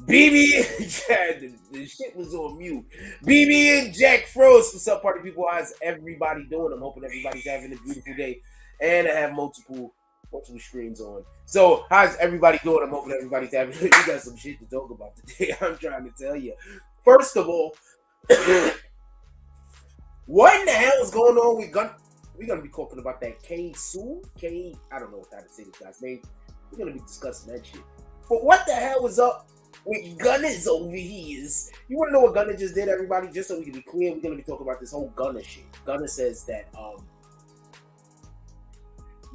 BB, yeah, the shit was on mute. BB and Jack Frost, what's up, party people? How's everybody doing? I'm hoping everybody's having a beautiful day, and I have multiple screens on. So, how's everybody doing? I'm hoping everybody's having. We got some shit to talk about today. I'm trying to tell you. First of all, what in the hell is going on with Gunna? We're gonna be talking about that Ksoo. I don't know how to say this guy's name. We're gonna be discussing that shit. But what the hell was up with Gunna's over here? You want to know what Gunna just did, everybody? Just so we can be clear, we're gonna be talking about this whole Gunna shit. Gunna says that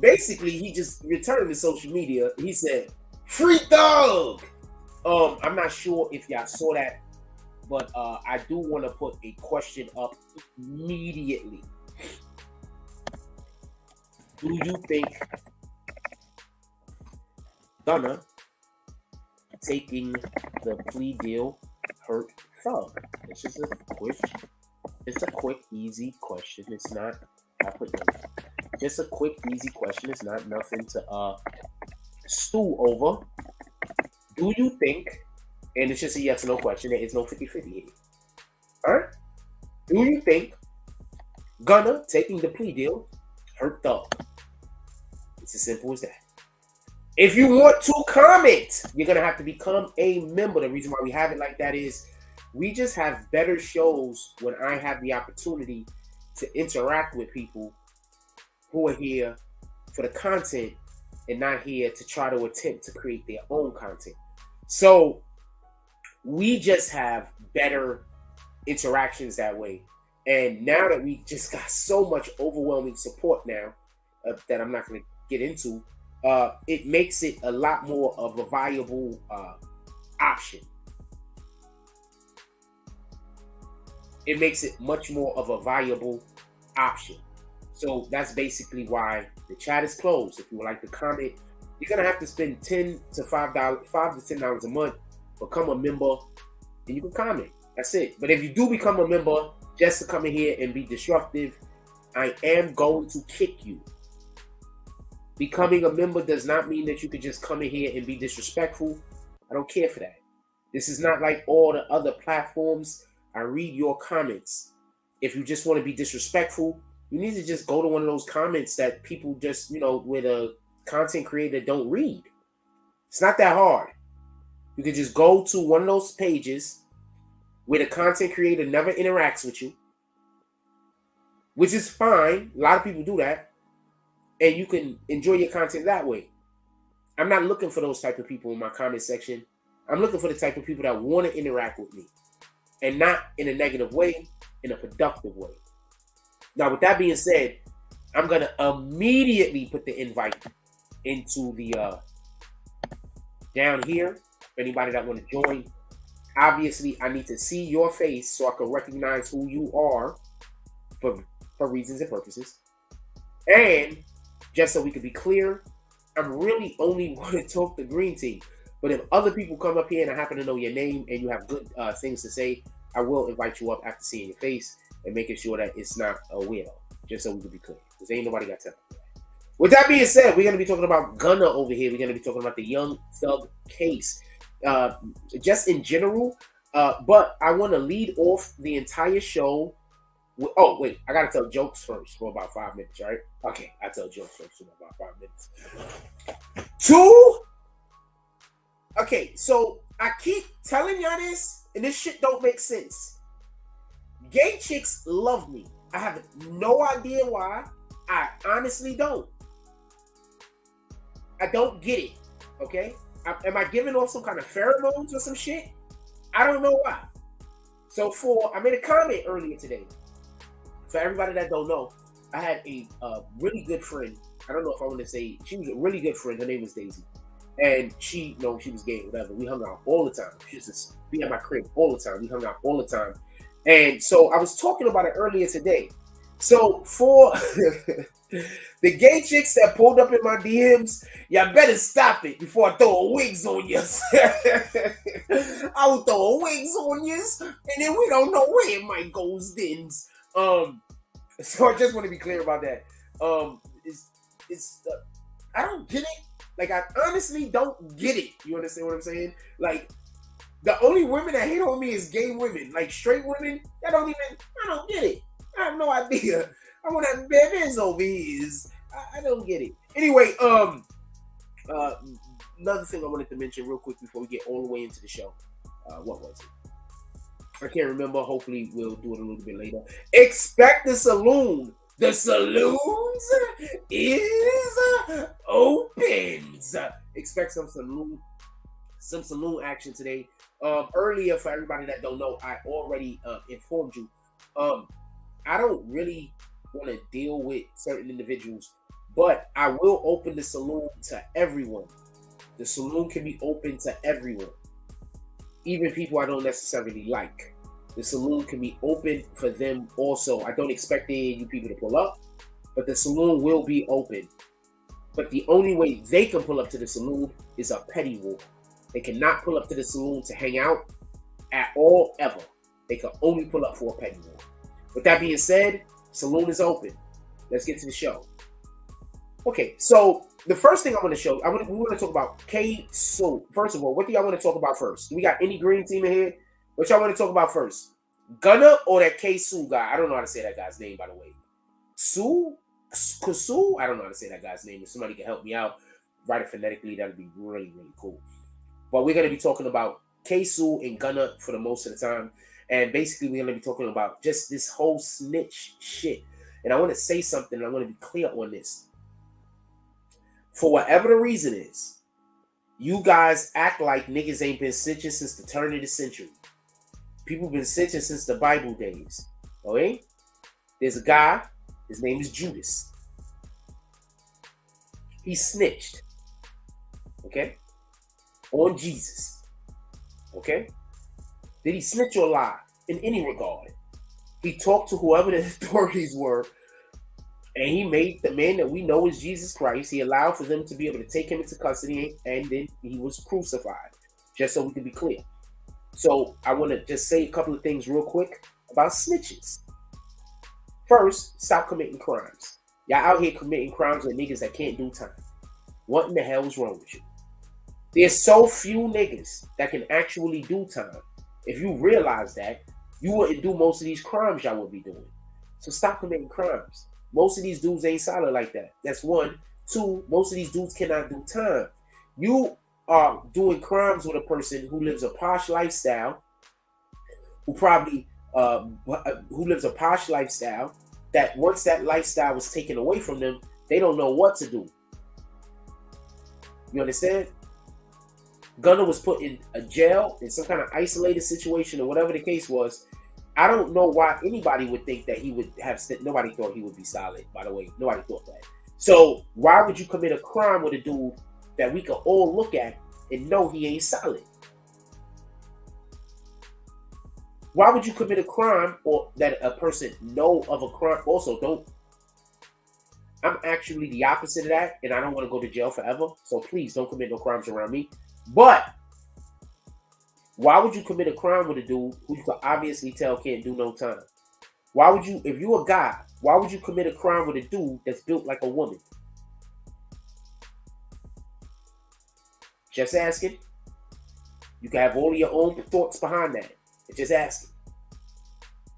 basically he just returned to social media. He said, "Free Thug." I'm not sure if y'all saw that, but I do want to put a question up immediately. Do you think Gunna taking the plea deal hurt Thug? It's just a quick, easy question. It's not. I put just a quick, easy question. It's not nothing to stew over. Do you think? And it's just a yes or no question. There is no 50-50 here. Alright? Do you think Gunna taking the plea deal hurt Thug? It's as simple as that. If you want to comment, you're going to have to become a member. The reason why we have it like that is we just have better shows when I have the opportunity to interact with people who are here for the content and not here to try to attempt to create their own content. So we just have better interactions that way. And now that we just got so much overwhelming support now that I'm not going to get into, it makes it a lot more of a viable option. It makes it much more of a viable option. So that's basically why the chat is closed. If you would like to comment, you're gonna have to spend $5 to $10 a month, become a member, and you can comment. That's it. But if you do become a member just to come in here and be disruptive, I am going to kick you. Becoming a member does not mean that you can just come in here and be disrespectful. I don't care for that. This is not like all the other platforms. I read your comments. If you just want to be disrespectful, you need to just go to one of those comments that people just, with a content creator don't read. It's not that hard. You can just go to one of those pages where the content creator never interacts with you, which is fine. A lot of people do that. And you can enjoy your content that way. I'm not looking for those type of people in my comment section. I'm looking for the type of people that want to interact with me. And not in a negative way, in a productive way. Now, with that being said, I'm going to immediately put the invite into the down here. For anybody that want to join. Obviously, I need to see your face so I can recognize who you are for reasons and purposes. And just so we can be clear, I'm really only want to talk the green team. But if other people come up here and I happen to know your name and you have good things to say, I will invite you up after seeing your face and making sure that it's not a weirdo. Just so we can be clear. Because ain't nobody got time for that. With that being said, we're going to be talking about Gunna over here. We're going to be talking about the Young Thug case. Just in general. But I want to lead off the entire show. Oh, wait. I got to tell jokes first for about 5 minutes, right? Okay, I'll tell jokes first for about 5 minutes. 2. Okay, so I keep telling y'all this, and this shit don't make sense. Gay chicks love me. I have no idea why. I honestly don't. I don't get it, okay? Am I giving off some kind of pheromones or some shit? I don't know why. So I made a comment earlier today. For everybody that don't know, I had a really good friend. I don't know if I want to say, she was a really good friend. Her name was Daisy. And she was gay, whatever. We hung out all the time. She used to be at my crib all the time. We hung out all the time. And so I was talking about it earlier today. So for the gay chicks that pulled up in my DMs, y'all better stop it before I throw wigs on you. I will throw wigs on you, and then we don't know where it might go then. So I just want to be clear about that. I don't get it. Like, I honestly don't get it. You understand what I'm saying? Like, The only women that hate on me is gay women, like straight women. I don't get it. I have no idea. I want to have babies over here. I don't get it. Anyway, uh, another thing I wanted to mention real quick before we get all the way into the show. What was it? I can't remember. Hopefully, we'll do it a little bit later. Expect the saloon. The saloons is open. Expect some saloon action today. Earlier, for everybody that don't know, I already informed you. I don't really want to deal with certain individuals, but I will open the saloon to everyone. The saloon can be open to everyone, even people I don't necessarily like. The saloon can be open for them also. I don't expect any of you people to pull up, but the saloon will be open. But the only way they can pull up to the saloon is a petty war. They cannot pull up to the saloon to hang out at all, ever. They can only pull up for a petty war. With that being said, saloon is open. Let's get to the show. Okay, so the first thing I want to show, we want to talk about Ksoo. First of all, what do y'all want to talk about first? Do we got any green team in here? What y'all want to talk about first? Gunna or that Ksoo guy? I don't know how to say that guy's name, by the way. Ksoo? I don't know how to say that guy's name. If somebody can help me out, write it phonetically, that would be really, really cool. But we're going to be talking about Ksoo and Gunna for the most of the time. And basically, we're going to be talking about just this whole snitch shit. And I want to say something, and I want to be clear on this. For whatever the reason is, you guys act like niggas ain't been snitching since the turn of the century. People been snitching since the Bible days. Okay? There's a guy, his name is Judas. He snitched. Okay? On Jesus. Okay? Did he snitch or lie in any regard? He talked to whoever the authorities were, and he made the man that we know is Jesus Christ. He allowed for them to be able to take him into custody, and then he was crucified, just so we can be clear. So I want to just say a couple of things real quick about snitches. First, stop committing crimes. Y'all out here committing crimes with niggas that can't do time. What in the hell is wrong with you? There's so few niggas that can actually do time. If you realize that, you wouldn't do most of these crimes y'all would be doing. So stop committing crimes. Most of these dudes ain't solid like that. That's one. Two, most of these dudes cannot do time. You are doing crimes with a person who lives a posh lifestyle, who probably who lives a posh lifestyle, that once that lifestyle was taken away from them, they don't know what to do. You understand? Gunna was put in a jail, in some kind of isolated situation, or whatever the case was. I don't know why anybody would think that he would have. Nobody thought he would be solid, by the way. Nobody thought that. So why would you commit a crime with a dude that we can all look at and know he ain't solid? Why would you commit a crime, or that a person know of a crime? Also, don't. I'm actually the opposite of that, and I don't want to go to jail forever. So please don't commit no crimes around me. But why would you commit a crime with a dude who you can obviously tell can't do no time? Why would you, if you're a guy, why would you commit a crime with a dude that's built like a woman? Just asking. You can have all of your own thoughts behind that. Just asking.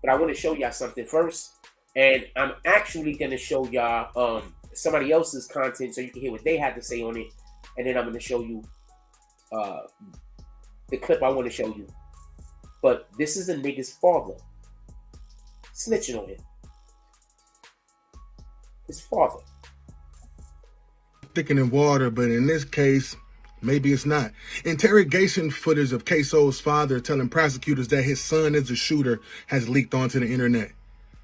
But I want to show y'all something first. And I'm actually going to show y'all somebody else's content so you can hear what they had to say on it. And then I'm going to show you the clip I want to show you. But this is a nigga's father snitching on him. His father. Thicker than water, but in this case, maybe it's not. Interrogation footage of Ksoo's father telling prosecutors that his son is a shooter has leaked onto the internet.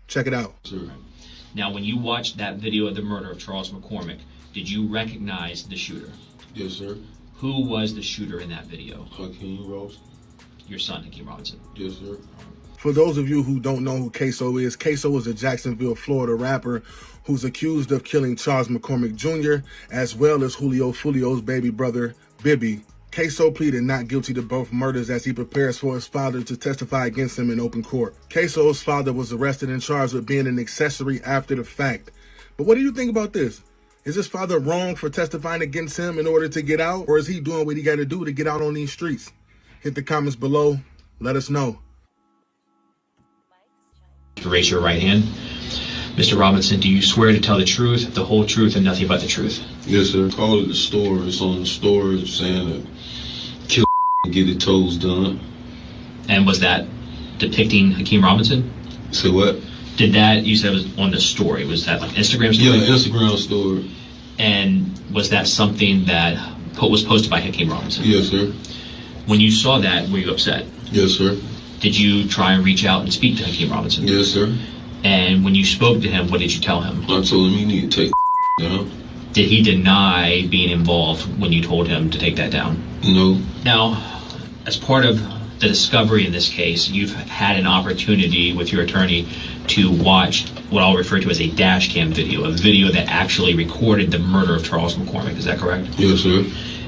Check it out. Now, when you watched that video of the murder of Charles McCormick, did you recognize the shooter? Yes, sir. Who was the shooter in that video? Hakeem Robinson. Your son, Hakeem Robinson. Yes, sir. For those of you who don't know who Ksoo is a Jacksonville, Florida rapper who's accused of killing Charles McCormick Jr. as well as Julio Fulio's baby brother, Bibby. Ksoo pleaded not guilty to both murders as he prepares for his father to testify against him in open court. Ksoo's father was arrested and charged with being an accessory after the fact. But what do you think about this? Is his father wrong for testifying against him in order to get out? Or is he doing what he got to do to get out on these streets? Hit the comments below. Let us know. Raise your right hand. Mr. Robinson, do you swear to tell the truth, the whole truth, and nothing but the truth? Yes, sir. Call it the store. It's on the store saying that kill and get the toes done. And was that depicting Hakeem Robinson? Say what? Did that, you said it was on the story, was that like Instagram story? Yeah, Instagram story. And was that something that was posted by Hakeem Robinson? Yes, sir. When you saw that, were you upset? Yes, sir. Did you try and reach out and speak to Hakeem Robinson? Yes, sir. And when you spoke to him, what did you tell him? I told him he need to take down. Did he deny being involved when you told him to take that down? No. Now, as part of the discovery in this case, you've had an opportunity with your attorney to watch what I'll refer to as a dash cam video, a video that actually recorded the murder of Charles McCormick. Is that correct? Yes, sir.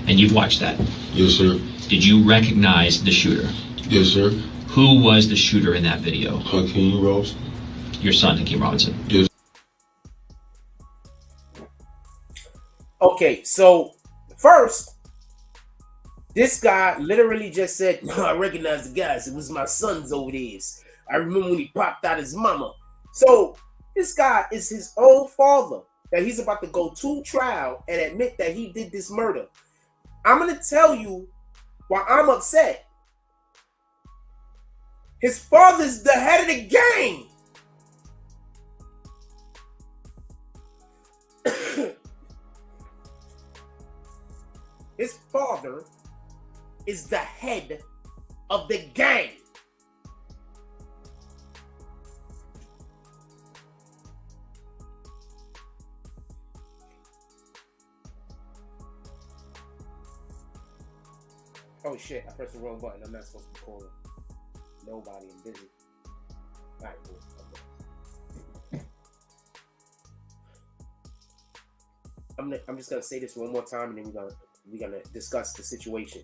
And you've watched that? Yes, sir. Did you recognize the shooter? Yes, sir. Who was the shooter in that video? Hakeem Robinson. Your son, Hakeem Robinson. Yes. Okay, so first, this guy literally just said, I recognize the guys. It was my sons over there. I remember when he popped out his mama. So this guy is his own father that he's about to go to trial and admit that he did this murder. I'm going to tell you why I'm upset. His father's the head of the gang. His father is the head of the gang. Oh shit, I pressed the wrong button. I'm not supposed to be calling nobody. I'm busy. All right, cool. I'm just gonna say this one more time, and then we're gonna discuss the situation.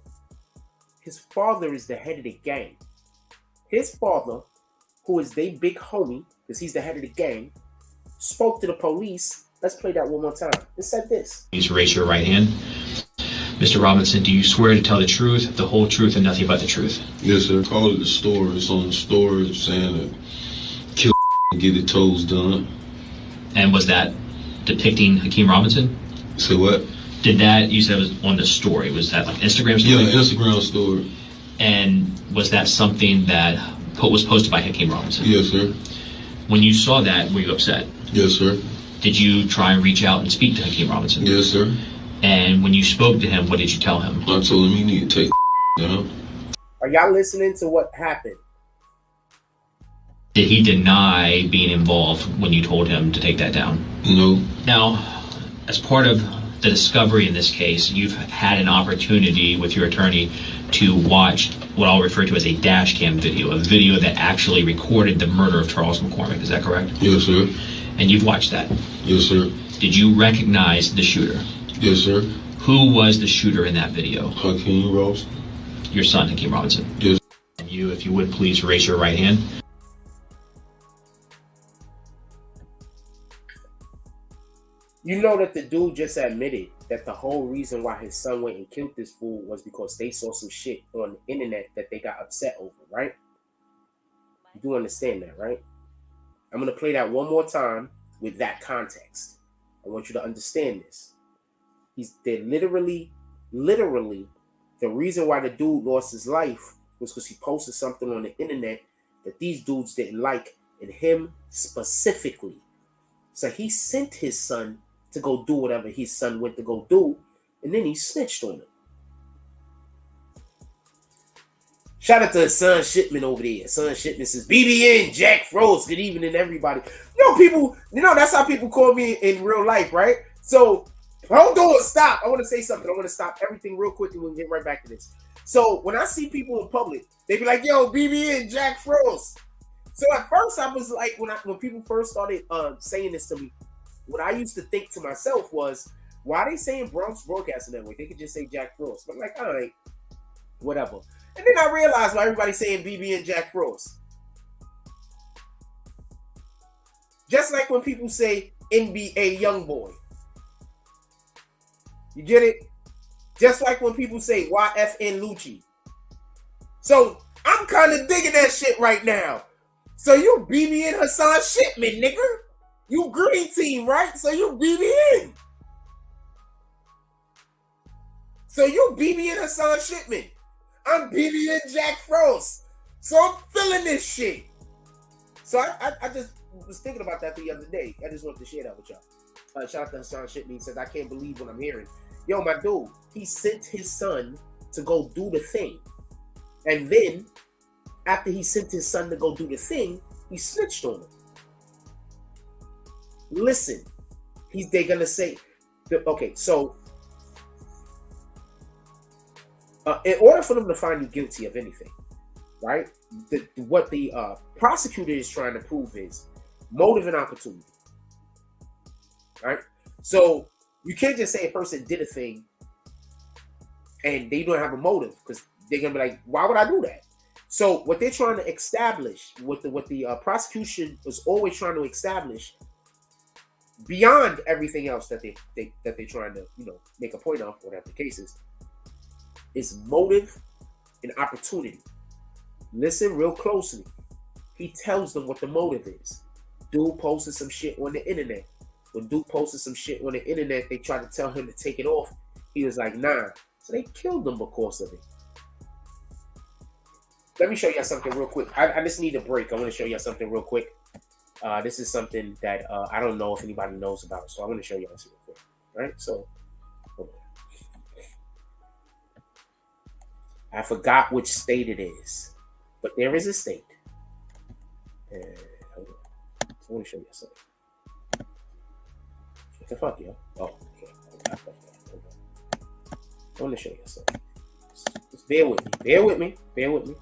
His father is the head of the gang. His father, who is their big homie, because he's the head of the gang, spoke to the police. Let's play that one more time. It said this. Please raise your right hand. Mr. Robinson, do you swear to tell the truth, the whole truth, and nothing but the truth? Yes, sir. Call it the store. It's on the store saying that kill and get the toes done. And was that depicting Hakeem Robinson? Say what? Did that, you said it was on the story, was that like Instagram story? Yeah, Instagram story. And was that something that was posted by Hakeem Robinson? Yes, sir. When you saw that, were you upset? Yes, sir. Did you try and reach out and speak to Hakeem Robinson? Yes, sir. And when you spoke to him, what did you tell him? I told him he need to take down. Are y'all listening to what happened? Did he deny being involved when you told him to take that down? No. Now, as part of the discovery in this case, you've had an opportunity with your attorney to watch what I'll refer to as a dash cam video, a video that actually recorded the murder of Charles McCormick. Is that correct? Yes, sir. And you've watched that? Yes, sir. Did you recognize the shooter? Yes, sir. Who was the shooter in that video? Hakeem Robinson. Your son, Hakeem Robinson. Yes. And you, if you would please raise your right hand. You know that the dude just admitted that the whole reason why his son went and killed this fool was because they saw some shit on the internet that they got upset over, right? You do understand that, right? I'm going to play that one more time with that context. I want you to understand this. They're literally, the reason why the dude lost his life was because he posted something on the internet that these dudes didn't like, and him specifically. So he sent his son to go do whatever his son went to go do, and then he snitched on him. Shout out to son Shipman over there. Son Shipman says, BBN, Jack Frost, good evening, everybody. People, that's how people call me in real life, right? So, hold on, stop. I want to say something. I want to stop everything real quick and we'll get right back to this. So, when I see people in public, they be like, yo, BBN, Jack Frost. So, at first, I was like, when people first started saying this to me, what I used to think to myself was, why are they saying Bronx Broadcasting Network? They could just say Jack Frost. But I'm like, all right, whatever. And then I realized why everybody's saying BBN Jack Frost. Just like when people say NBA Youngboy. You get it? Just like when people say YFN Lucci. So I'm kind of digging that shit right now. So you BBN Hassan Shipman, nigga. You green team, right? So you BBN. So you BBN Hassan Shipman. I'm BBN Jack Frost. So I'm feeling this shit. So I just was thinking about that the other day. I just wanted to share that with y'all. Shout out to Hassan Shipman. He says, I can't believe what I'm hearing. Yo, my dude, he sent his son to go do the thing. And then, after he sent his son to go do the thing, he snitched on him. Listen, they're going to say, okay, so in order for them to find you guilty of anything, right, what the prosecutor is trying to prove is motive and opportunity, right? So you can't just say a person did a thing and they don't have a motive, because they're going to be like, why would I do that? So what they're trying to establish, what the prosecution was always trying to establish, beyond everything else that they're trying to, you know, make a point of, whatever the case is motive and opportunity. Listen real closely. He tells them what the motive is. Dude posted some shit on the internet. When dude posted some shit on the internet, they tried to tell him to take it off. He was like, nah. So they killed him because of it. Let me show you something real quick. I just need a break. I want to show you something real quick. This is something that I don't know if anybody knows about, so I want to show you this real quick. Right? So, hold on. I forgot which state it is, but there is a state. And hold on. I want to show you something. What the fuck, yo? Oh, okay. Hold on. I want to show you something. Just bear with me. Bear with me. Bear with me.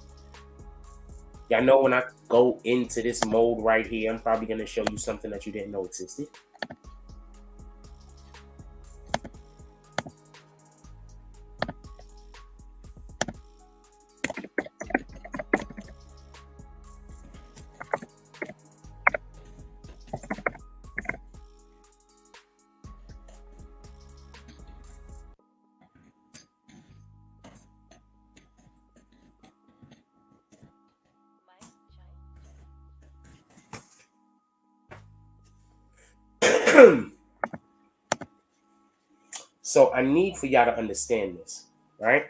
Y'all know when I go into this mode right here, I'm probably going to show you something that you didn't know existed. So I need for y'all to understand this, right?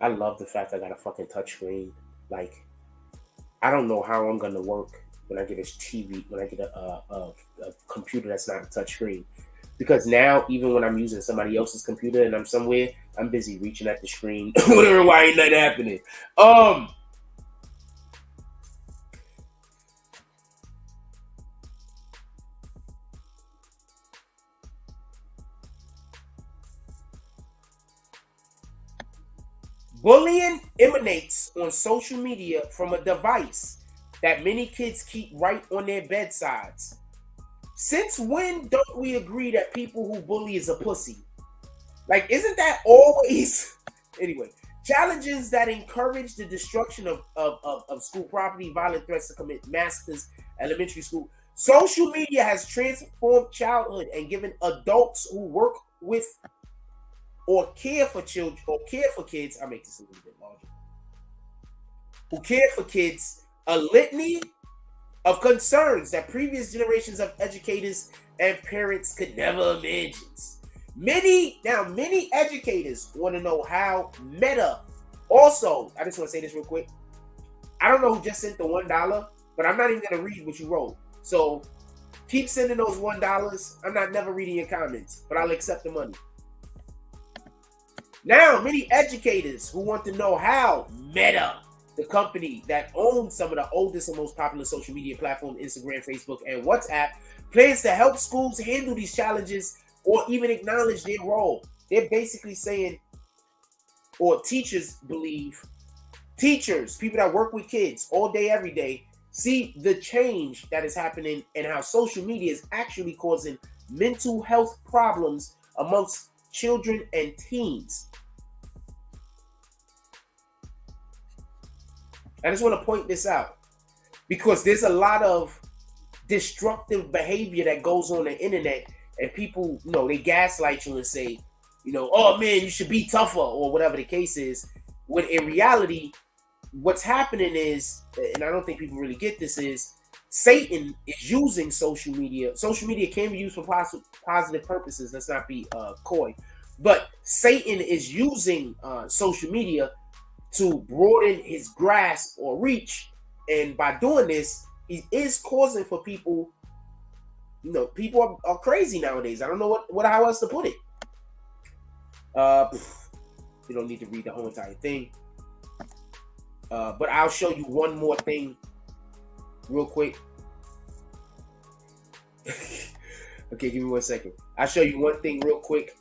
I love the fact I got a fucking touchscreen. Like, I don't know how I'm gonna work when I get a TV, when I get a computer that's not a touchscreen. Because now, even when I'm using somebody else's computer and I'm somewhere, I'm busy reaching at the screen. Wondering why ain't that happening. Bullying emanates on social media from a device that many kids keep right on their bedsides. Since when don't we agree that people who bully is a pussy? Like, isn't that always... Anyway, challenges that encourage the destruction of school property, violent threats to commit massacres, elementary school. Social media has transformed childhood and given adults who work with or care for children, or care for kids, I'll make this a little bit larger, who care for kids, a litany of concerns that previous generations of educators and parents could never imagine. Many educators want to know how Meta. Also, I just want to say this real quick. I don't know who just sent the $1, but I'm not even going to read what you wrote. So keep sending those $1. I'm not never reading your comments, but I'll accept the money. Now, many educators who want to know how Meta, the company that owns some of the oldest and most popular social media platforms, Instagram, Facebook, and WhatsApp, plans to help schools handle these challenges or even acknowledge their role. They're basically saying, or teachers believe, teachers, people that work with kids all day, every day, see the change that is happening and how social media is actually causing mental health problems amongst children and teens. I just want to point this out. because there's a lot of destructive behavior that goes on the internet, and people, you know, they gaslight you and say, you know, oh man, you should be tougher or whatever the case is. When in reality, what's happening is, and I don't think people really get this, is Satan is using social media. Social media can be used for positive purposes. Let's not be coy. But Satan is using social media to broaden his grasp or reach. And by doing this, he is causing for people, you know, people are crazy nowadays. I don't know how else to put it. You don't need to read the whole entire thing. But I'll show you one more thing real quick. Okay, give me 1 second. I'll show you one thing real quick.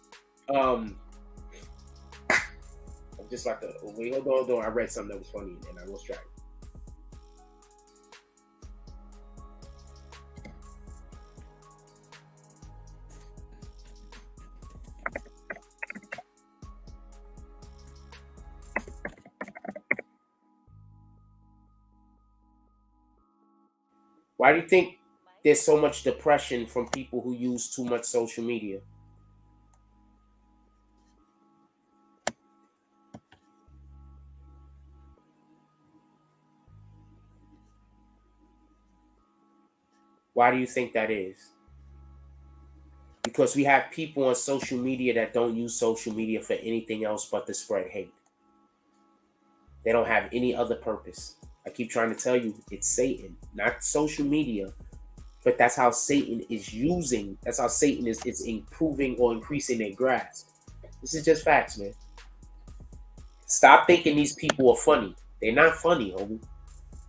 I'm just about to wait. Hold on. I read something that was funny and I lost track. Why do you think there's so much depression from people who use too much social media? Why do you think that is? Because we have people on social media that don't use social media for anything else but to spread hate. They don't have any other purpose. I keep trying to tell you, it's Satan, not social media, but that's how Satan is using, that's how Satan is improving or increasing their grasp. This is just facts, man. Stop thinking these people are funny. They're not funny, homie.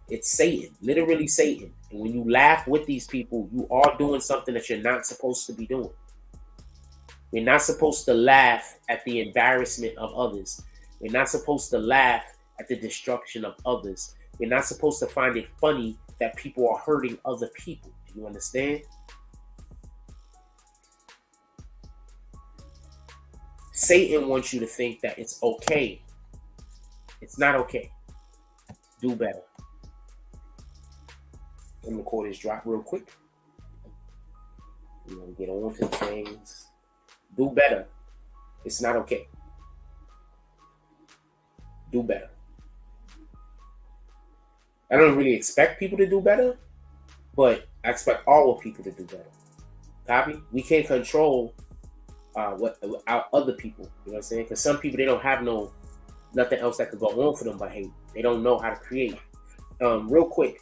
It's Satan, literally Satan. And when you laugh with these people, you are doing something that you're not supposed to be doing. We're not supposed to laugh at the embarrassment of others. We're not supposed to laugh at the destruction of others. We're not supposed to find it funny that people are hurting other people. Do you understand? Satan wants you to think that it's okay. It's not okay. Do better. Let me record this drop real quick. We're going to get on to things. Do better. It's not okay. Do better. I don't really expect people to do better, but I expect all people to do better. Copy? We can't control what our other people. You know what I'm saying? Because some people, they don't have nothing else that could go on for them but hate. They don't know how to create. Real quick,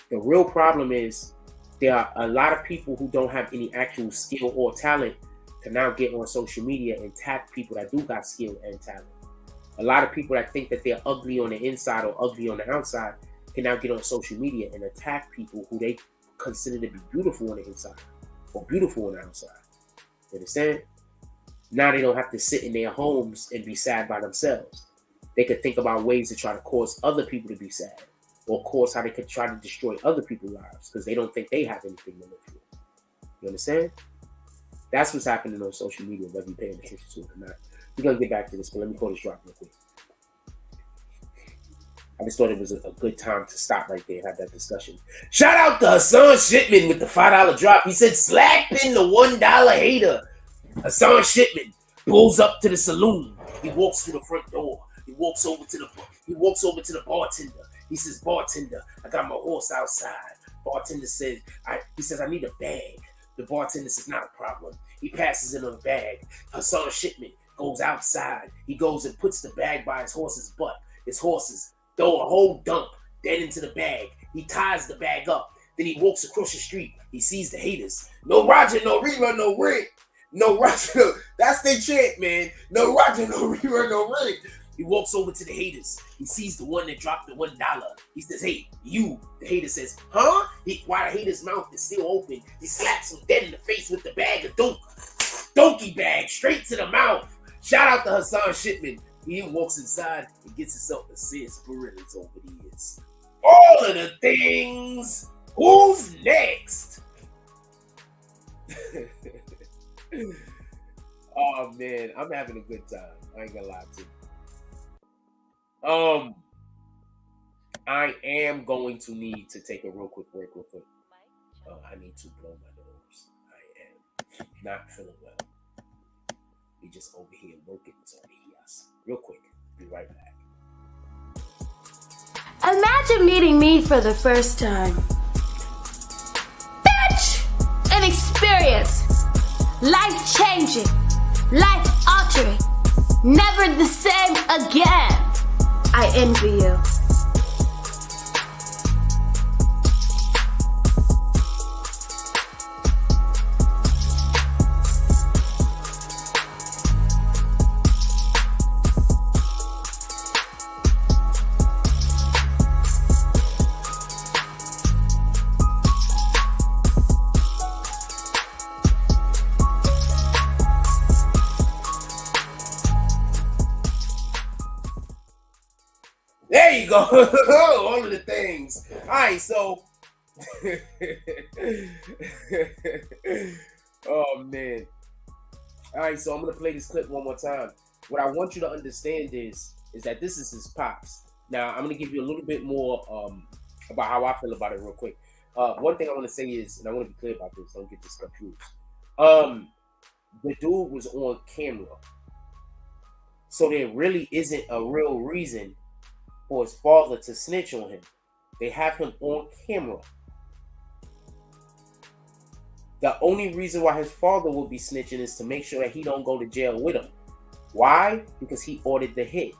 the real problem is there are a lot of people who don't have any actual skill or talent to now get on social media and tag people that do got skill and talent. A lot of people that think that they're ugly on the inside or ugly on the outside can now get on social media and attack people who they consider to be beautiful on the inside or beautiful on the outside. You understand? Now they don't have to sit in their homes and be sad by themselves. They could think about ways to try to cause other people to be sad, or cause how they could try to destroy other people's lives because they don't think they have anything to live for. You understand? That's what's happening on social media, whether you're paying attention to it or not. We're going to get back to this, but let me call this drop real quick. I just thought it was a good time to stop right there and have that discussion. Shout out to Hassan Shipman with the $5 drop. He said, slapping the $1 hater. Hassan Shipman pulls up to the saloon. He walks through the front door. He walks over to the bartender. He says, bartender, I got my horse outside. Bartender says, I need a bag. The bartender says, not a problem. He passes in a bag. Hassan Shipman goes outside. He goes and puts the bag by his horse's butt. His horses throw a whole dump dead into the bag. He ties the bag up. Then he walks across the street. He sees the haters. No Roger, no rerun, no rig. No Roger. That's their chant, man. No Roger, no rerun, no rig. He walks over to the haters. He sees the one that dropped the $1. He says, hey, you. The hater says, huh? While the hater's mouth is still open, he slaps him dead in the face with the bag of donkey bag, straight to the mouth. Shout out to Hassan Shipman. He walks inside and gets himself a sarsaparilla over the ears. All of the things. Who's next? Oh man, I'm having a good time. I ain't gonna lie to you. I am going to need to take a real quick break, real quick. I need to blow my nose. I am not feeling well. We just over here working on yes. Real quick. Be right back. Imagine meeting me for the first time. Bitch! An experience. Life-changing. Life-altering. Never the same again. I envy you. There you go. All of the things. All right, so. Oh, man. All right, so I'm going to play this clip one more time. What I want you to understand is that this is his pops. Now, I'm going to give you a little bit more about how I feel about it real quick. One thing I want to say is, and I want to be clear about this, don't get this confused. The dude was on camera. So there really isn't a real reason for his father to snitch on him. They have him on camera. The only reason why his father will be snitching is to make sure that he don't go to jail with him. Why? Because he ordered the hit.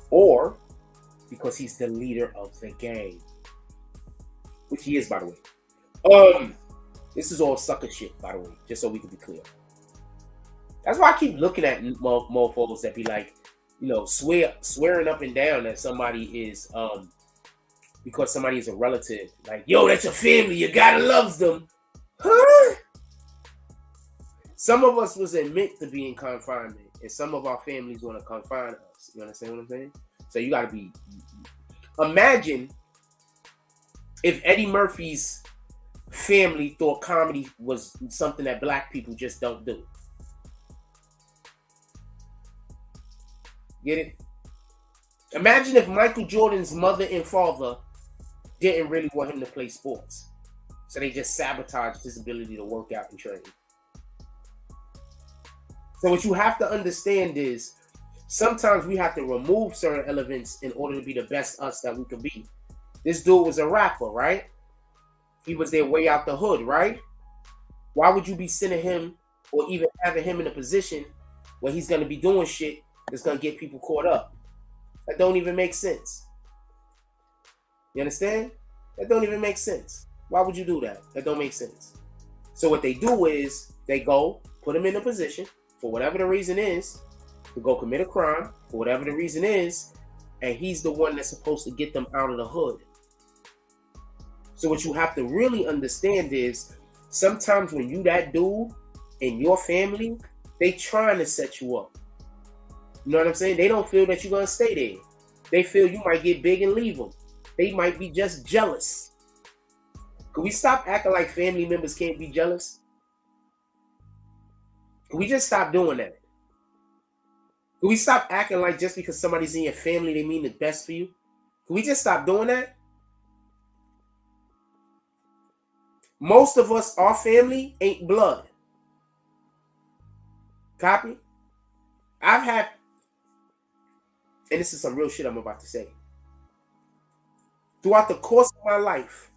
Or because he's the leader of the gang. Which he is, by the way. This is all sucker shit, by the way, just so we can be clear. That's why I keep looking at mofos that be like, you know, swearing up and down that somebody is, because somebody is a relative. Like, yo, that's your family. You gotta love them. Huh? Some of us was meant to be in confinement, and some of our families want to confine us. You understand what I'm saying? So you gotta be. Imagine if Eddie Murphy's family thought comedy was something that black people just don't do. Get it? Imagine if Michael Jordan's mother and father didn't really want him to play sports. So they just sabotaged his ability to work out and train. So what you have to understand is sometimes we have to remove certain elements in order to be the best us that we can be. This dude was a rapper, right? He was their way out the hood, right? Why would you be sending him or even having him in a position where he's going to be doing shit that's going to get people caught up? That don't even make sense. You understand? That don't even make sense. Why would you do that? That don't make sense. So what they do is they go put him in a position for whatever the reason is to go commit a crime for whatever the reason is, and he's the one that's supposed to get them out of the hood. So what you have to really understand is sometimes when you that dude in your family, they trying to set you up. You know what I'm saying? They don't feel that you're going to stay there. They feel you might get big and leave them. They might be just jealous. Can we stop acting like family members can't be jealous? Can we just stop doing that? Can we stop acting like just because somebody's in your family, they mean the best for you? Can we just stop doing that? Most of us, our family ain't blood. Copy? I've had, and this is some real shit I'm about to say. Throughout the course of my life,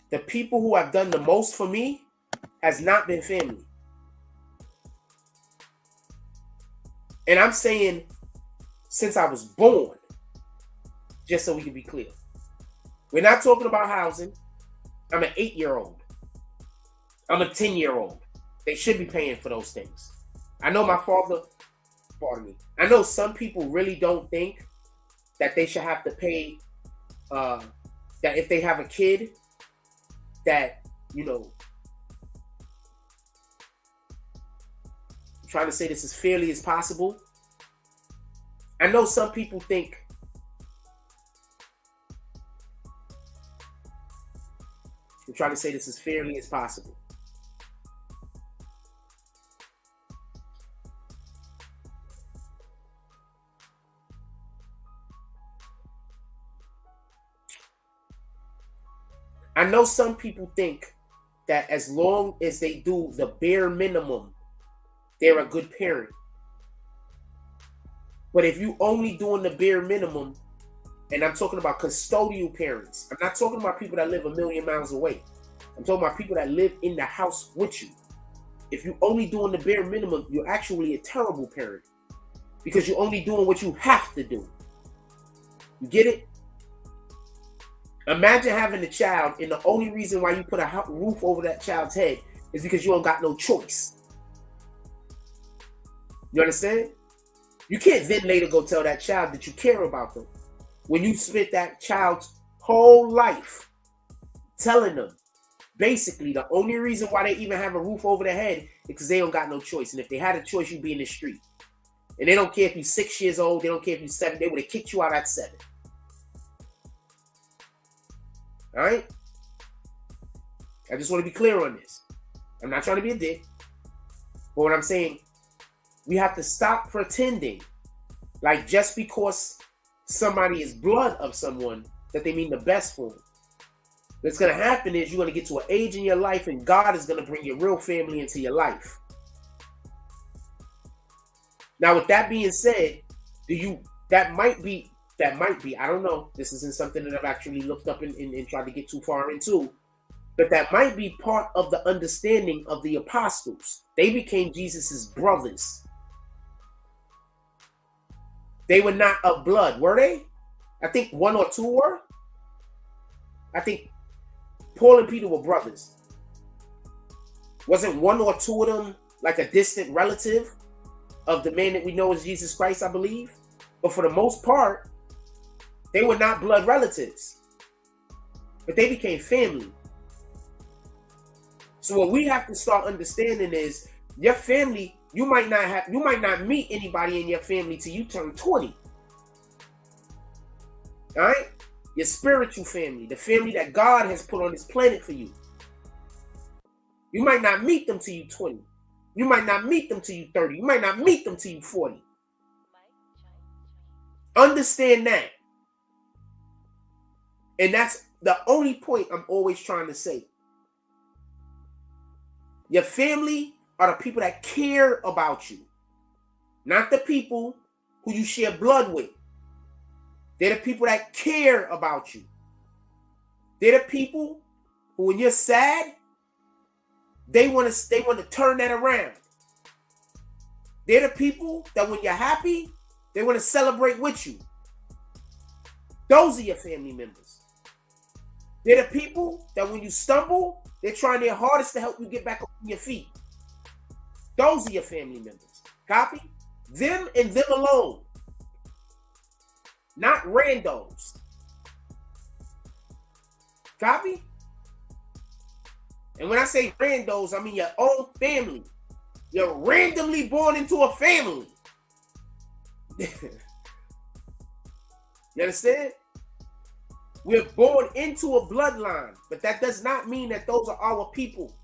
the people who have done the most for me has not been family. And I'm saying since I was born, just so we can be clear. We're not talking about housing. I'm an 8-year-old. I'm a 10-year-old. They should be paying for those things. I know my father, pardon me. I know some people really don't think that they should have to pay, that if they have a kid, that, you know, I'm trying to say this as fairly as possible. I know some people think I'm trying to say this as fairly as possible. I know some people think that as long as they do the bare minimum, they're a good parent. But if you only doing the bare minimum, and I'm talking about custodial parents, I'm not talking about people that live a million miles away. I'm talking about people that live in the house with you. If you only doing the bare minimum, you're actually a terrible parent because you're only doing what you have to do. You get it? Imagine having a child and the only reason why you put a roof over that child's head is because you don't got no choice. You understand? You can't then later go tell that child that you care about them when you spent that child's whole life telling them basically the only reason why they even have a roof over their head is because they don't got no choice. And if they had a choice, you'd be in the street. And they don't care if you're 6 years old, they don't care if you're 7, they would have kicked you out at 7. All right? I just want to be clear on this. I'm not trying to be a dick. But what I'm saying, we have to stop pretending like just because somebody is blood of someone that they mean the best for them. What's going to happen is you're going to get to an age in your life and God is going to bring your real family into your life. Now, with that being said, that might be, I don't know. This isn't something that I've actually looked up and tried to get too far into. But that might be part of the understanding of the apostles. They became Jesus's brothers. They were not of blood, were they? I think 1 or 2 were. I think Paul and Peter were brothers. Wasn't 1 or 2 of them like a distant relative of the man that we know as Jesus Christ, I believe? But for the most part, they were not blood relatives. But they became family. So what we have to start understanding is your family, you might not meet anybody in your family till you turn 20. All right? Your spiritual family, the family that God has put on this planet for you. You might not meet them till you 20. You might not meet them till you 30. You might not meet them till you 40. Understand that. And that's the only point I'm always trying to say. Your family are the people that care about you, not the people who you share blood with. They're the people that care about you. They're the people who, when you're sad, they want to turn that around. They're the people that when you're happy, they want to celebrate with you. Those are your family members. They're the people that when you stumble, they're trying their hardest to help you get back on your feet. Those are your family members. Copy? Them and them alone. Not randos. Copy? And when I say randos, I mean your own family. You're randomly born into a family. You understand? We're born into a bloodline, but that does not mean that those are our people.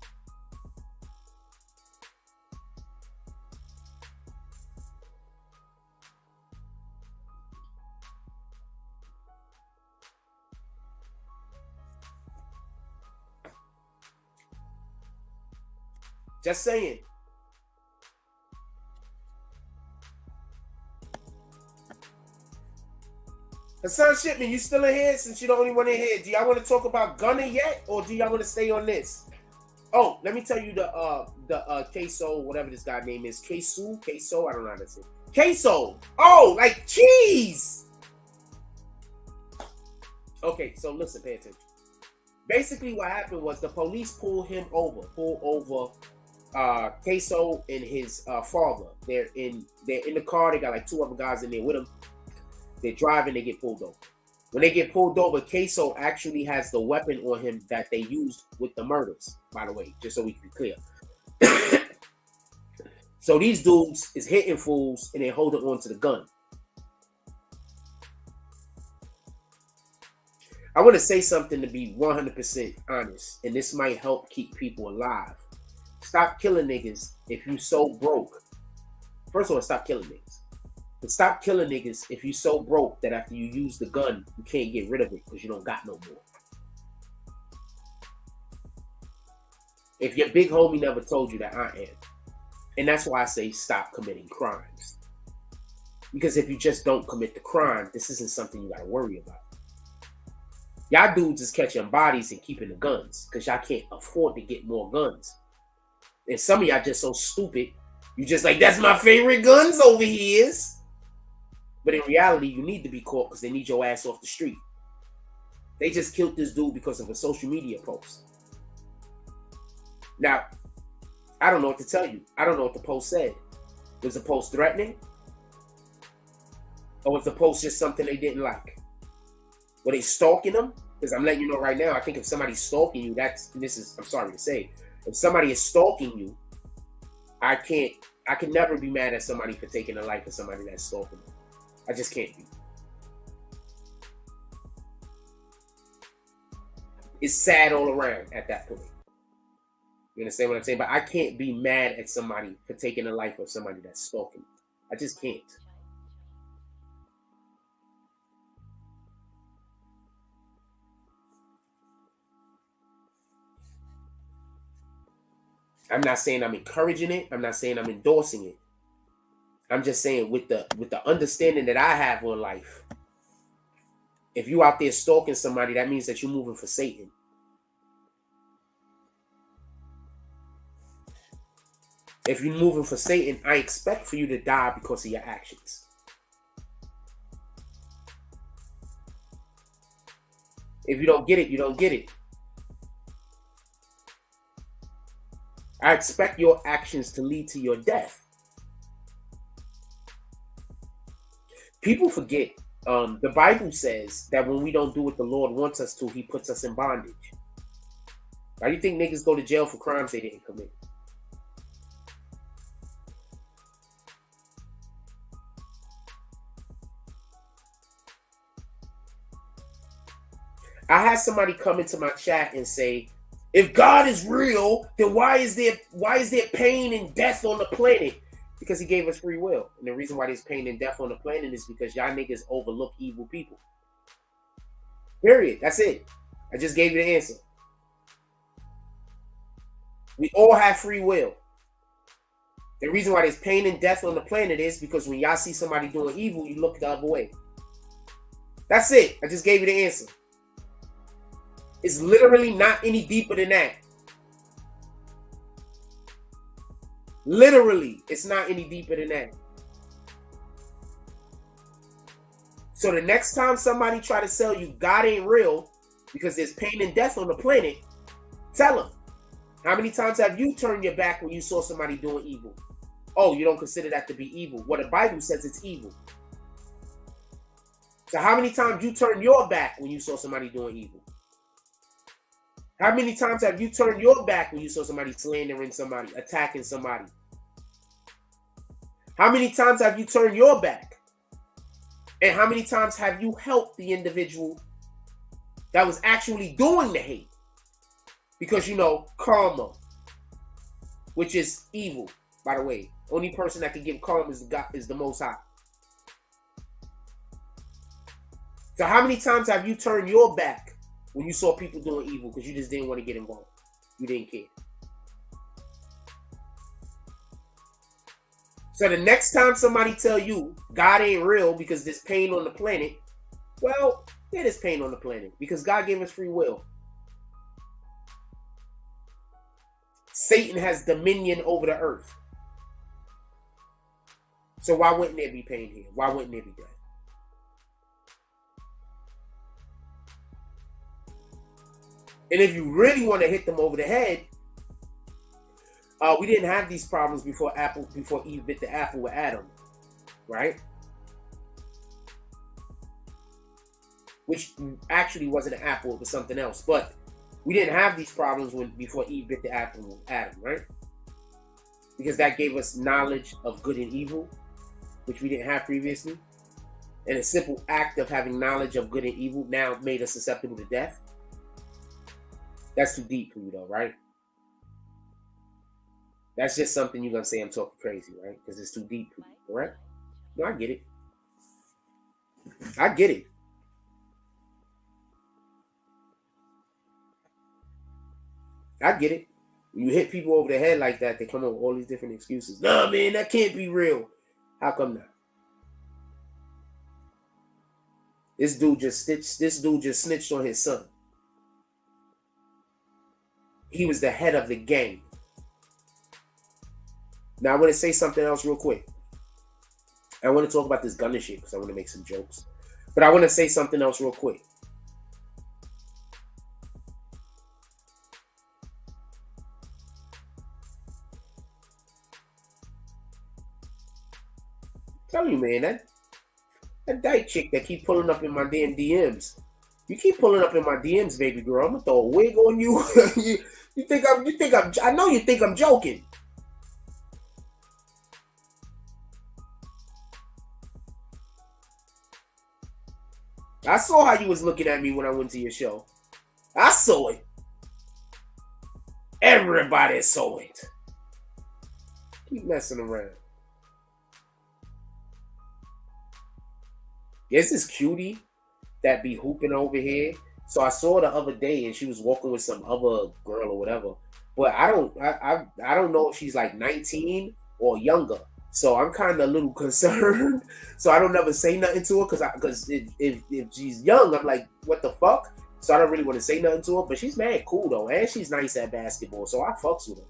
Just saying. Hassan Shipman, you still in here since you're the only one in here. Do y'all want to talk about Gunna yet, or do y'all want to stay on this? Oh, let me tell you the Ksoo, whatever this guy's name is. Ksoo, I don't know how to say. Ksoo. Oh, like cheese. Okay, so listen, pay attention. Basically, what happened was the police pulled over Ksoo and his father. They're in the car. They got like 2 other guys in there with them. They're driving, they get pulled over. When they get pulled over, Ksoo actually has the weapon on him that they used with the murders, by the way, just so we can be clear. So these dudes is hitting fools and they're holding on to the gun. I want to say something to be 100% honest, and this might help keep people alive. Stop killing niggas if you so broke. First of all, stop killing niggas. But stop killing niggas if you so broke that after you use the gun, you can't get rid of it because you don't got no more. If your big homie never told you that, I am. And that's why I say stop committing crimes. Because if you just don't commit the crime, this isn't something you gotta worry about. Y'all dudes is catching bodies and keeping the guns because y'all can't afford to get more guns. And some of y'all just so stupid, you just like, that's my favorite guns over here. But in reality, you need to be caught because they need your ass off the street. They just killed this dude because of a social media post. Now, I don't know what to tell you. I don't know what the post said. Was the post threatening? Or was the post just something they didn't like? Were they stalking them? Because I'm letting you know right now, I think if somebody's stalking you, I'm sorry to say, if somebody is stalking you, I can never be mad at somebody for taking the life of somebody that's stalking them. I just can't be. It's sad all around at that point. You understand what I'm saying? But I can't be mad at somebody for taking the life of somebody that's stalking me. I just can't. I'm not saying I'm encouraging it. I'm not saying I'm endorsing it. I'm just saying with the understanding that I have on life, if you out there stalking somebody, that means that you're moving for Satan. If you're moving for Satan, I expect for you to die because of your actions. If you don't get it, you don't get it. I expect your actions to lead to your death. People forget, the Bible says that when we don't do what the Lord wants us to, he puts us in bondage. Why do you think niggas go to jail for crimes they didn't commit? I had somebody come into my chat and say, if God is real, then why is there pain and death on the planet? Because he gave us free will. And the reason why there's pain and death on the planet is because y'all niggas overlook evil people. Period. That's it. I just gave you the answer. We all have free will. The reason why there's pain and death on the planet is because when y'all see somebody doing evil, you look the other way. That's it. I just gave you the answer. It's literally not any deeper than that. Literally, it's not any deeper than that. So the next time somebody try to sell you God ain't real because there's pain and death on the planet, tell them. How many times have you turned your back when you saw somebody doing evil? Oh, you don't consider that to be evil. Well, the Bible says it's evil. So how many times you turned your back when you saw somebody doing evil? How many times have you turned your back when you saw somebody slandering somebody, attacking somebody? How many times have you turned your back? And how many times have you helped the individual that was actually doing the hate? Because, you know, karma, which is evil, by the way. Only person that can give karma is the Most High. So how many times have you turned your back when you saw people doing evil because you just didn't want to get involved? You didn't care. So the next time somebody tell you God ain't real because there's pain on the planet, well, there is pain on the planet because God gave us free will. Satan has dominion over the earth. So why wouldn't there be pain here? Why wouldn't there be death? And if you really want to hit them over the head, we didn't have these problems before Eve bit the apple with Adam, right? Which actually wasn't an apple, it was something else. But we didn't have these problems before Eve bit the apple with Adam, right? Because that gave us knowledge of good and evil, which we didn't have previously. And a simple act of having knowledge of good and evil now made us susceptible to death. That's too deep for you though, right? That's just something you're going to say I'm talking crazy, right? Because it's too deep for you, correct? No, I get it. I get it. I get it. When you hit people over the head like that, they come up with all these different excuses. Nah, man, that can't be real. How come not? This dude just snitched on his son. He was the head of the gang. Now I want to say something else real quick. I want to talk about this Gunna shit because I want to make some jokes. But I want to say something else real quick. Tell you, man, that dyke chick that keep pulling up in my damn DMs. You keep pulling up in my DMs, baby girl. I'm gonna throw a wig on you. I know you think I'm joking. I saw how you was looking at me when I went to your show. I saw it. Everybody saw it. Keep messing around. There's this cutie that be hooping over here. So I saw her the other day and she was walking with some other girl or whatever. But I don't know if she's like 19 or younger. So I'm kind of a little concerned. So I don't ever say nothing to her because if she's young, I'm like, what the fuck? So I don't really want to say nothing to her. But she's mad cool though, and she's nice at basketball. So I fucks with her.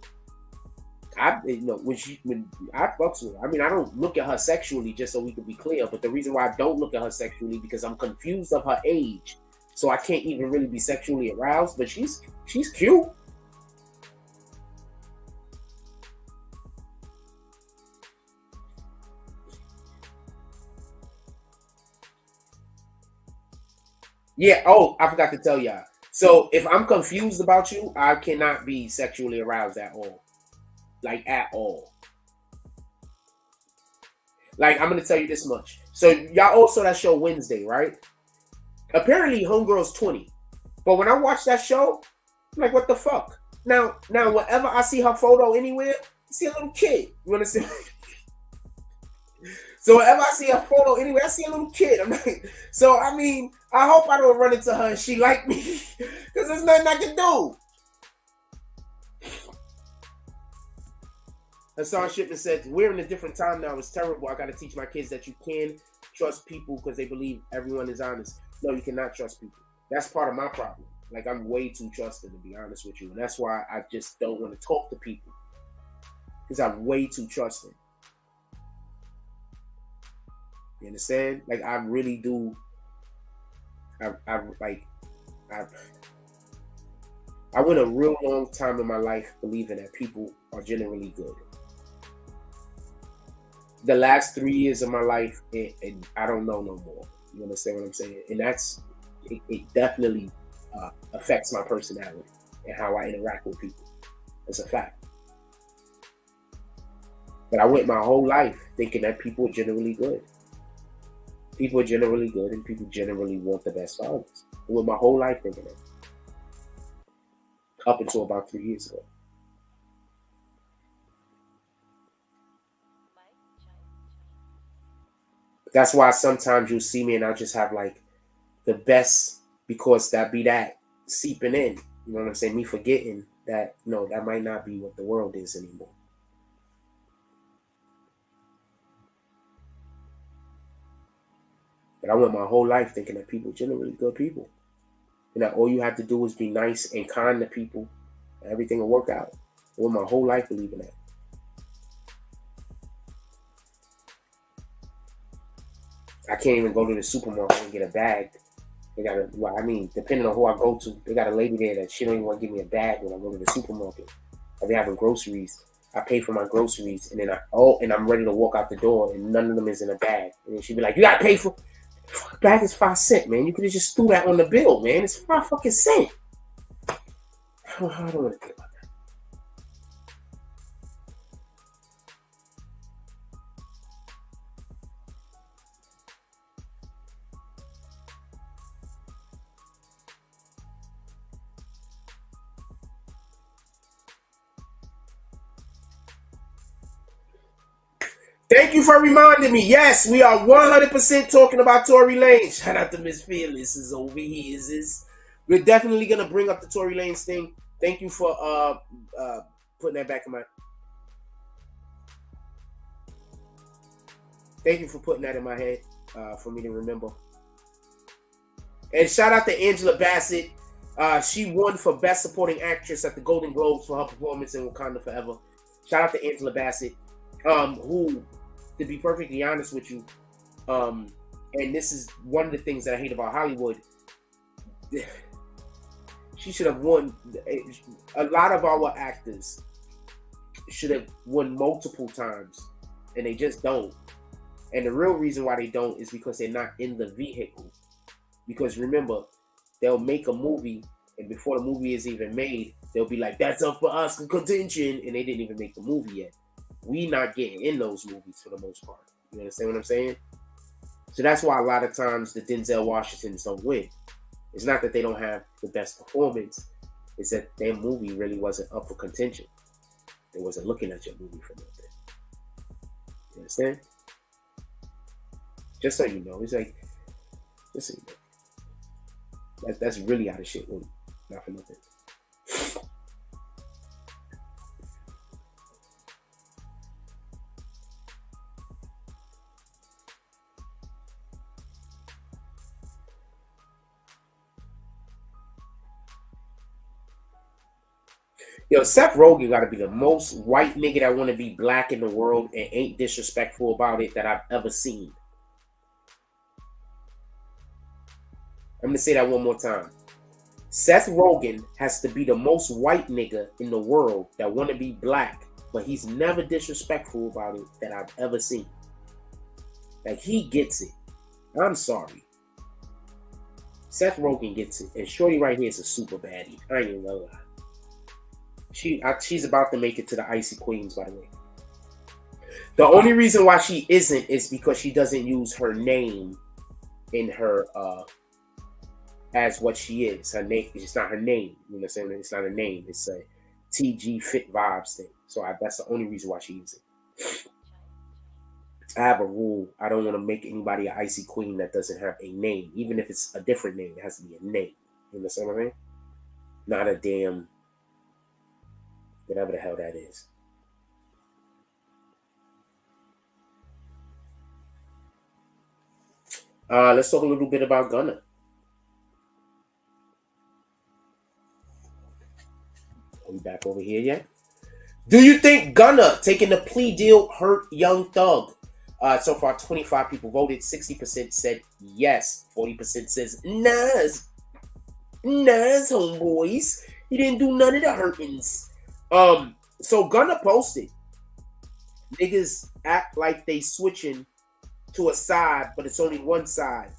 When I fucks with her. I mean, I don't look at her sexually, just so we can be clear. But the reason why I don't look at her sexually because I'm confused of her age. So I can't even really be sexually aroused. But she's cute. Yeah, oh, I forgot to tell y'all. So if I'm confused about you, I cannot be sexually aroused at all. Like, at all. Like, I'm going to tell you this much. So y'all all saw that show Wednesday, right? Apparently, Homegirl's 20. But when I watch that show, I'm like, what the fuck? Now, whenever I see her photo anywhere, I see a little kid. You understand? So whenever I see a photo anyway, I see a little kid. I'm like, so I mean, I hope I don't run into her and she like me, because there's nothing I can do. Hassan Shipman said, we're in a different time now. It's terrible. I got to teach my kids that you can trust people because they believe everyone is honest. No, you cannot trust people. That's part of my problem. Like, I'm way too trusting, to be honest with you. And that's why I just don't want to talk to people, because I'm way too trusting. You understand? Like, I really do. I went a real long time in my life believing that people are generally good. The last 3 years of my life, I don't know no more. You understand what I'm saying? And it definitely affects my personality and how I interact with people. It's a fact. But I went my whole life thinking that people are generally good. People are generally good and people generally want the best for others. I went my whole life thinking that. Up until about 3 years ago. That's why sometimes you'll see me and I'll just have like the best, because that seeping in. You know what I'm saying? Me forgetting that, no, that might not be what the world is anymore. But I went my whole life thinking that people are generally good people. And that all you have to do is be nice and kind to people and everything will work out. I went my whole life believing that. I can't even go to the supermarket and get a bag. They got depending on who I go to, they got a lady there that she don't even want to give me a bag when I go to the supermarket. Or they having groceries. I pay for my groceries and then I'm ready to walk out the door and none of them is in a bag. And then she'd be like, you gotta pay for bag is 5 cents, man. You could have just threw that on the bill, man. It's 5 fucking cents. I don't want to think about that. Thank you for reminding me. Yes, we are 100% talking about Tory Lanez. Shout out to Miss Fearless is over here. We're definitely gonna bring up the Tory Lanez thing. Thank you for putting that back in my. Thank you for putting that in my head for me to remember. And shout out to Angela Bassett. She won for Best Supporting Actress at the Golden Globes for her performance in Wakanda Forever. Shout out to Angela Bassett, who, to be perfectly honest with you, and this is one of the things that I hate about Hollywood, she should have won. A lot of our actors should have won multiple times, and they just don't. And the real reason why they don't is because they're not in the vehicle. Because remember, they'll make a movie, and before the movie is even made, they'll be like, that's up for Oscar contention, and they didn't even make the movie yet. We not getting in those movies for the most part. You understand what I'm saying? So that's why a lot of times the Denzel Washingtons don't win. It's not that they don't have the best performance. It's that their movie really wasn't up for contention. They wasn't looking at your movie for nothing. You understand? Just so you know. It's like, just so you know. That's really out of shit when not for nothing. Yo, Seth Rogen got to be the most white nigga that want to be black in the world and ain't disrespectful about it that I've ever seen. I'm going to say that one more time. Seth Rogen has to be the most white nigga in the world that want to be black, but he's never disrespectful about it that I've ever seen. Like, he gets it. I'm sorry. Seth Rogen gets it. And Shorty right here is a super baddie. I ain't even gonna lie. She's about to make it to the Icy Queens, by the way. The only reason why she isn't is because she doesn't use her name in her as what she is. Her name, it's not her name. You know what I'm saying? It's not a name. It's a TG Fit Vibes thing. So that's the only reason why she isn't. I have a rule. I don't want to make anybody an Icy Queen that doesn't have a name. Even if it's a different name, it has to be a name. You understand what I mean? Not a damn whatever the hell that is. Let's talk a little bit about Gunna. Are we back over here yet? Do you think Gunna taking the plea deal hurt Young Thug? So far, 25 people voted. 60% said yes. 40% says Nas, homeboys. He didn't do none of the hurtings. So Gunna posted, niggas act like they switching to a side, but it's only one side.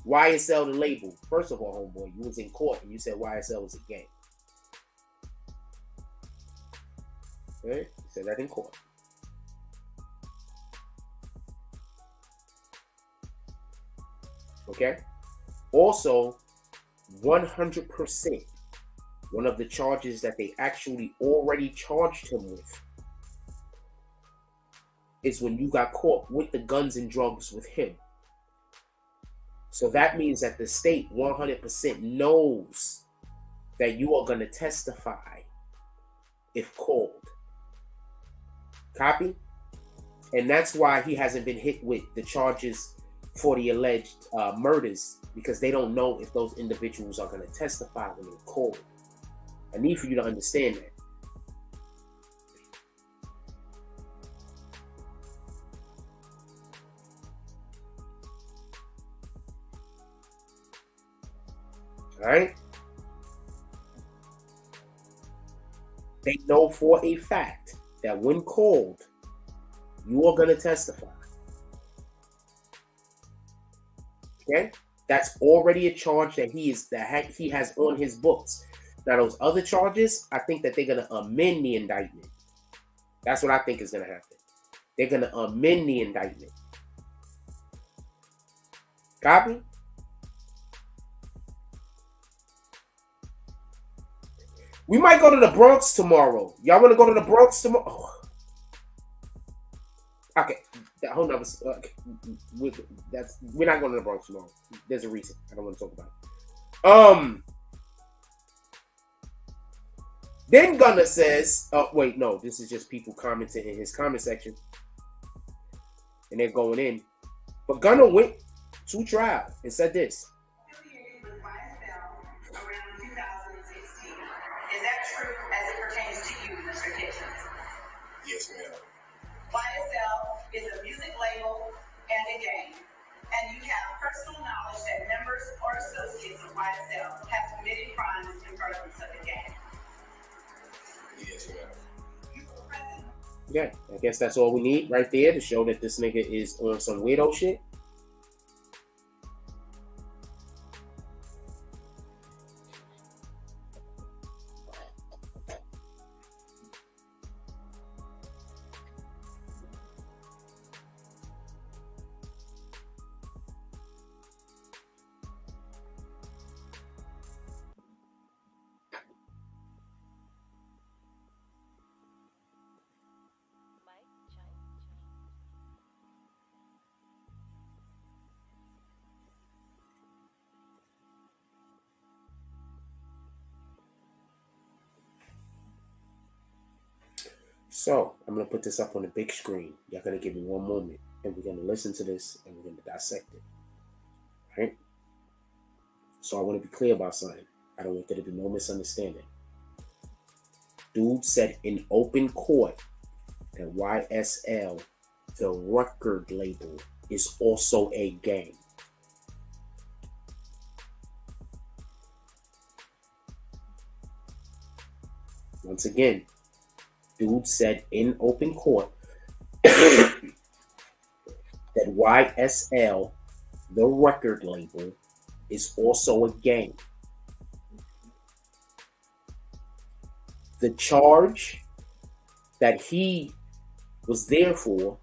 YSL the label. First of all, homeboy, you was in court and you said YSL was a gang. Okay? You said that in court. Okay? Also, 100%. One of the charges that they actually already charged him with is when you got caught with the guns and drugs with him. So that means that the state 100% knows that you are going to testify if called. Copy? And that's why he hasn't been hit with the charges for the alleged murders, because they don't know if those individuals are going to testify when they're called. I need for you to understand that. All right? They know for a fact that when called, you are going to testify. Okay? That's already a charge that he has on his books. Now, those other charges, I think that they're going to amend the indictment. That's what I think is going to happen. They're going to amend the indictment. Copy? We might go to the Bronx tomorrow. Y'all want to go to the Bronx tomorrow? Oh. Okay. Hold on. We're not going to the Bronx tomorrow. There's a reason. I don't want to talk about it. Then Gunna says, oh, wait, no, this is just people commenting in his comment section. And they're going in. But Gunna went to trial and said this. Affiliated with YSL around 2016. Is that true as it pertains to you, Mr. Kitchens? Yes, ma'am. YSL is a music label and a gang. And you have personal knowledge that members or associates of YSL have committed crimes in furtherance of the gang. Yes, ma'am. You were present. Yeah, I guess that's all we need right there to show that this nigga is on some weirdo shit. So, I'm going to put this up on the big screen. Y'all going to give me one moment, and we're going to listen to this, and we're going to dissect it. Right? So, I want to be clear about something. I don't want there to be no misunderstanding. Dude said in open court that YSL, the record label, is also a gang. Once again, dude said in open court that YSL, the record label, is also a gang. The charge that he was there for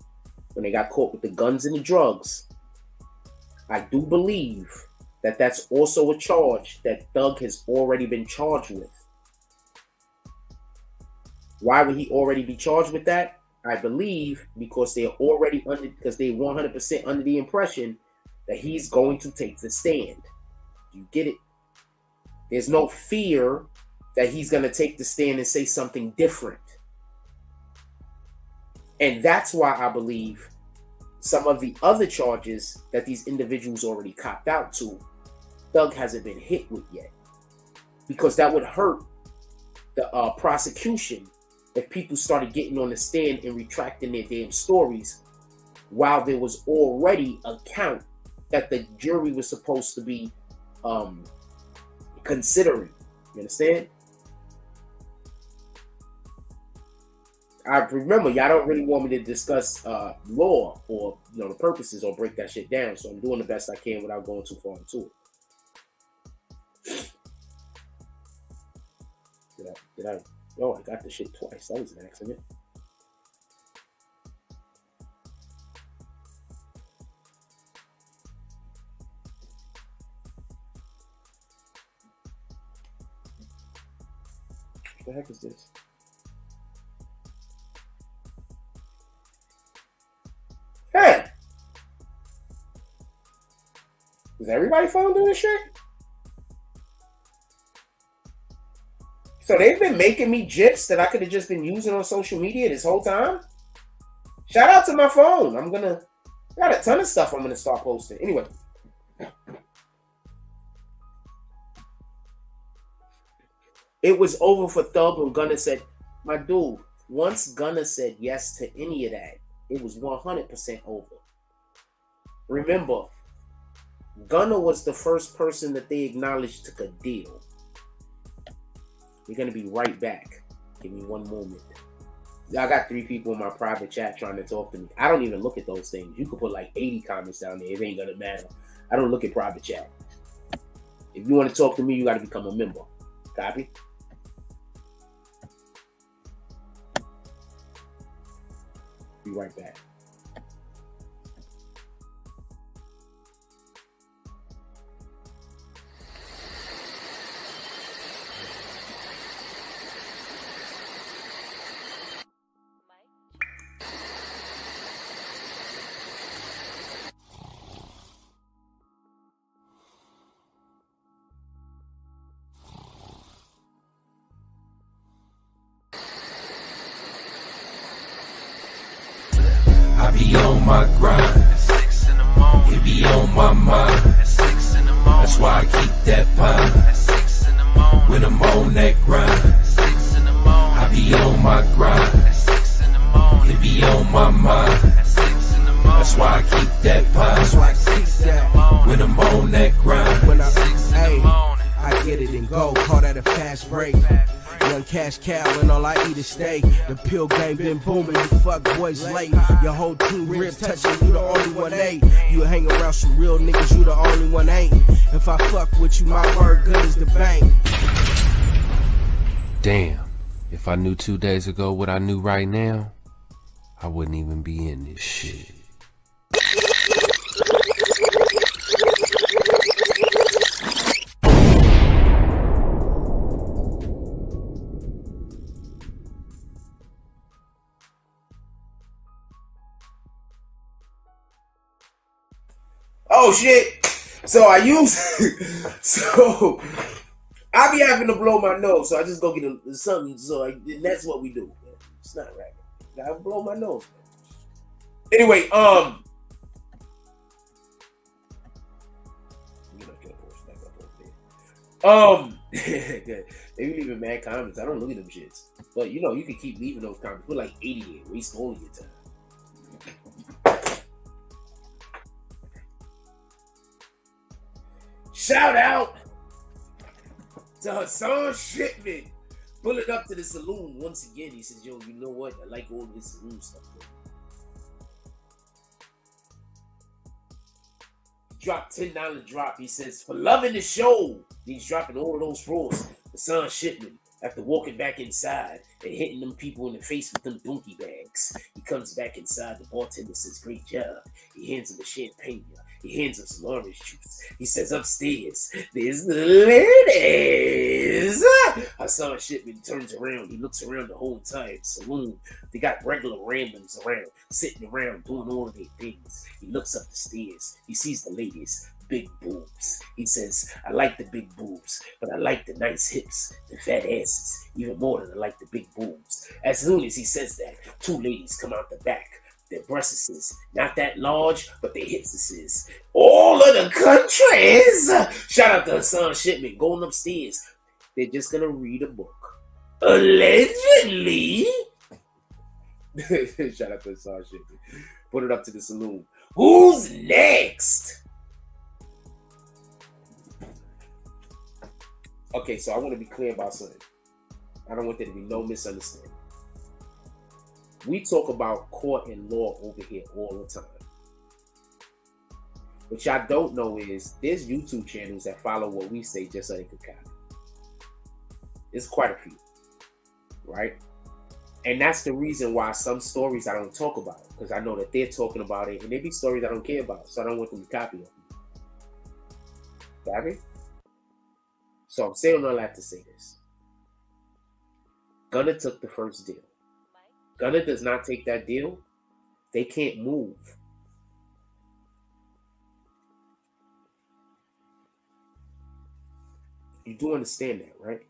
when they got caught with the guns and the drugs, I do believe that that's also a charge that Thug has already been charged with. Why would he already be charged with that? I believe because they're already because they 100% under the impression that he's going to take the stand. You get it? There's no fear that he's going to take the stand and say something different. And that's why I believe some of the other charges that these individuals already copped out to, Thug hasn't been hit with yet. Because that would hurt the prosecution if people started getting on the stand and retracting their damn stories while there was already a count that the jury was supposed to be considering. You understand? I remember y'all don't really want me to discuss law or the purposes or break that shit down, so I'm doing the best I can without going too far into it. Did I? Oh, I got the shit twice. That was an accident. What the heck is this? Hey! Is everybody phone doing this shit? So they've been making me GIFs that I could have just been using on social media this whole time? Shout out to my phone. I got a ton of stuff I'm going to start posting. Anyway. It was over for Thug when Gunna said, my dude, once Gunna said yes to any of that, it was 100% over. Remember, Gunna was the first person that they acknowledged took a deal. We're going to be right back. Give me one moment. I got 3 people in my private chat trying to talk to me. I don't even look at those things. You could put like 80 comments down there. It ain't going to matter. I don't look at private chat. If you want to talk to me, you got to become a member. Copy? Be right back. my grind. It be on my mind. That's why I keep that pine. When I'm on that grind, I be on my grind. It be on my mind. That's why I keep that pine. When I'm on that grind. I get it and go, call that a fast break. Young cash cow and all I eat is steak. The pill game been booming, you fuck boys late. Your whole team rib touching, you the only one ain't. You hang around some real niggas, you the only one ain't. If I fuck with you, my word good as the bank. Damn, if I knew 2 days ago what I knew right now, I wouldn't even be in this shit. Oh shit! So I use so I be having to blow my nose, so I just go get something. So that's what we do. It's not right. I blow my nose. Anyway, they be leaving mad comments. I don't look at them shits, but you know you can keep leaving those comments. Put like 80 in, waste all of your time. Shout out to Hassan Shipman. Pulling up to the saloon once again. He says, yo, you know what? I like all this saloon stuff. He dropped $10 drop. He says, for loving the show. He's dropping all of those frauds. Hassan Shipman, after walking back inside and hitting them people in the face with them donkey bags, he comes back inside. The bartender says, great job. He hands him a champagne. He hands him some orange juice. He says, upstairs, there's the ladies. Hassan Shipman turns around. He looks around the whole entire saloon. They got regular randoms around, sitting around doing all of their things. He looks up the stairs. He sees the ladies. Big boobs. He says, I like the big boobs, but I like the nice hips, the fat asses, even more than I like the big boobs. As soon as he says that, two ladies come out the back. Their breasts is not that large, but their hips is. All of the countries. Shout out to Hassan Shipman going upstairs. They're just gonna read a book. Allegedly. Shout out to Hassan Shipman. Put it up to the saloon. Who's next? Okay, so I want to be clear about something. I don't want there to be no misunderstanding. We talk about court and law over here all the time. What y'all don't know is there's YouTube channels that follow what we say just so they can copy. There's quite a few, right? And that's the reason why some stories I don't talk about, because I know that they're talking about it, and there be stories I don't care about, so I don't want them to copy them. Got it? So I'm saying all that to say this. Gunna took the first deal. Gunna does not take that deal, they can't move. You do understand that, right?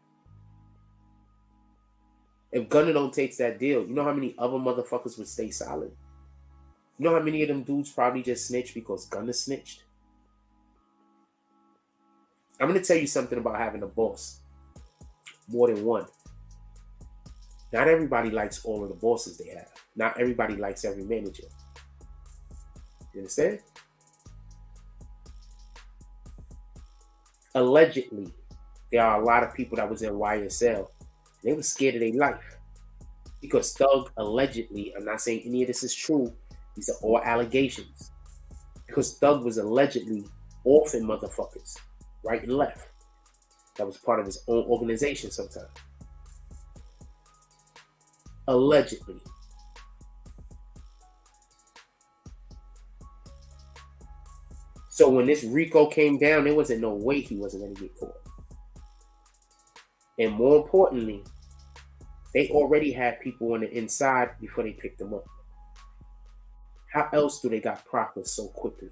If Gunna don't take that deal, you know how many other motherfuckers would stay silent? You know how many of them dudes probably just snitched because Gunna snitched? I'm going to tell you something about having a boss. More than one. Not everybody likes all of the bosses they have. Not everybody likes every manager. You understand? Allegedly, there are a lot of people that was in YSL. They were scared of their life. Because Thug allegedly, I'm not saying any of this is true. These are all allegations. Because Thug was allegedly orphan motherfuckers. Right and left. That was part of his own organization sometimes. Allegedly. So when this RICO came down, there wasn't no way he wasn't going to get caught. And more importantly, they already had people on the inside before they picked them up. How else do they got profits so quickly?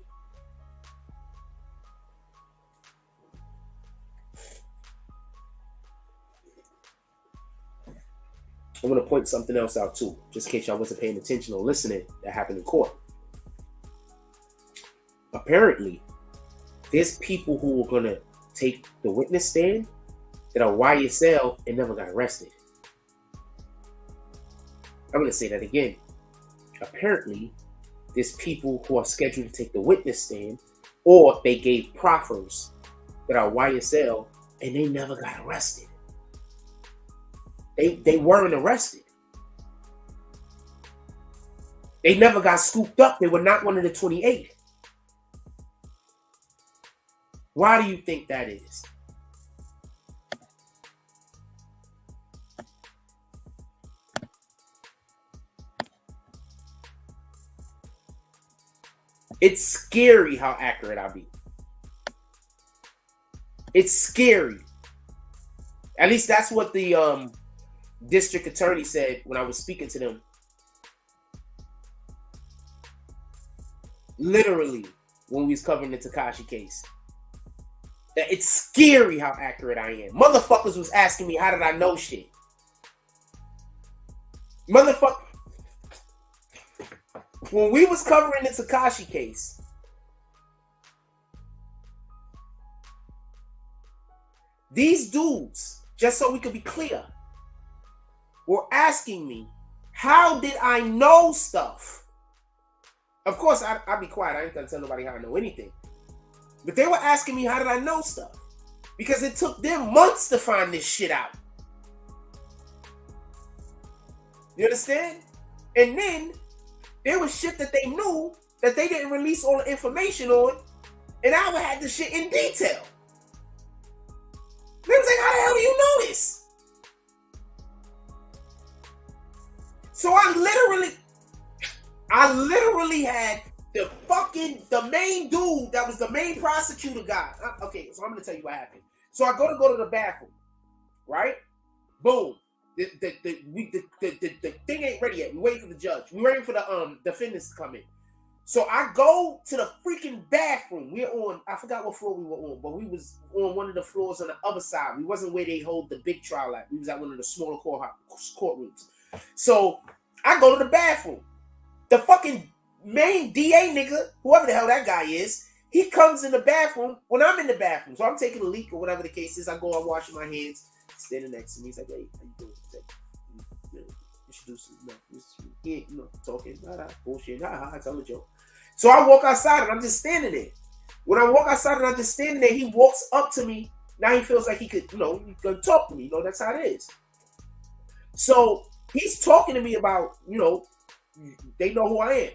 I want to point something else out too, just in case y'all wasn't paying attention or listening, that happened in court. apparently, there's people who are gonna take the witness stand that are YSL and never got arrested. I'm gonna say that again. Apparently, there's people who are scheduled to take the witness stand, or they gave proffers that are YSL and they never got arrested. They weren't arrested. They never got scooped up. They were not one of the 28. Why do you think that is? It's scary how accurate I be. It's scary. At least that's what the district attorney said when I was speaking to them. Literally, when we was covering the Tekashi case. That it's scary how accurate I am. Motherfuckers was asking me, how did I know shit? Motherfucker. When we was covering the Tekashi case, these dudes, just so we could be clear, were asking me, how did I know stuff? Of course, I'll be quiet. I ain't gonna tell nobody how I know anything. But they were asking me, how did I know stuff? Because it took them months to find this shit out. You understand? And then there was shit that they knew that they didn't release all the information on, and I had the shit in detail. They was like, how the hell do you know this? So I literally had the main dude that was the main prosecutor guy. Okay, so I'm gonna tell you what happened. So I go to the bathroom, right? Boom. The thing ain't ready yet. We waiting for the judge. We waiting for the defendants to come in. So I go to the freaking bathroom. We're on, I forgot what floor we were on, but we was on one of the floors on the other side. We wasn't where they hold the big trial at. We was at one of the smaller courtrooms. So I go to the bathroom. The fucking main DA nigga, whoever the hell that guy is, he comes in the bathroom when I'm in the bathroom. So I'm taking a leak or whatever the case is. I go, I'm washing my hands. Standing next to me, he's like, "Hey, how you doing?" Introducing, talking, bullshit, I tell a joke. So I walk outside and I'm just standing there. When I walk outside and I'm just standing there, he walks up to me. Now he feels like he could, he can talk to me. That's how it is. So he's talking to me about, they know who I am.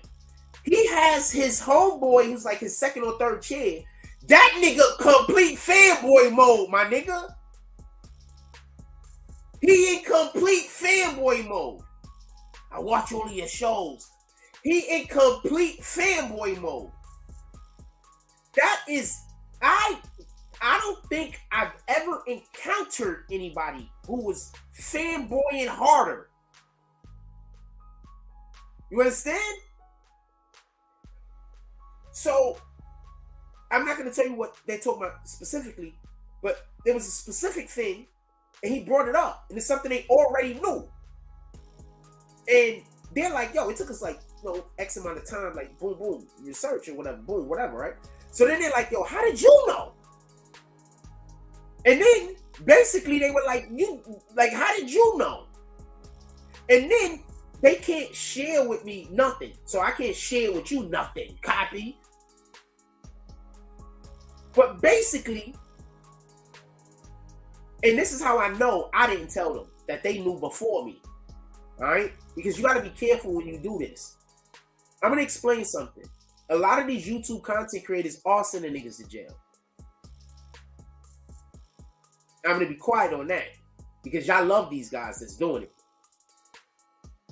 He has his homeboy who's like his second or third chair. That nigga complete fanboy mode, my nigga. He in complete fanboy mode. I watch all of your shows. He in complete fanboy mode. That is, I don't think I've ever encountered anybody who was fanboying harder. You understand? So, I'm not going to tell you what they're talking about specifically, but there was a specific thing, and he brought it up, and it's something they already knew. And they're like, yo, it took us like, X amount of time, like, boom, boom, research or whatever, boom, whatever, right? So then they're like, yo, how did you know? And then, basically, they were like, how did you know? And then, they can't share with me nothing. So I can't share with you nothing. Copy. But basically, and this is how I know I didn't tell them that they knew before me. All right? Because you got to be careful when you do this. I'm going to explain something. A lot of these YouTube content creators are sending niggas to jail. I'm going to be quiet on that. Because y'all love these guys that's doing it.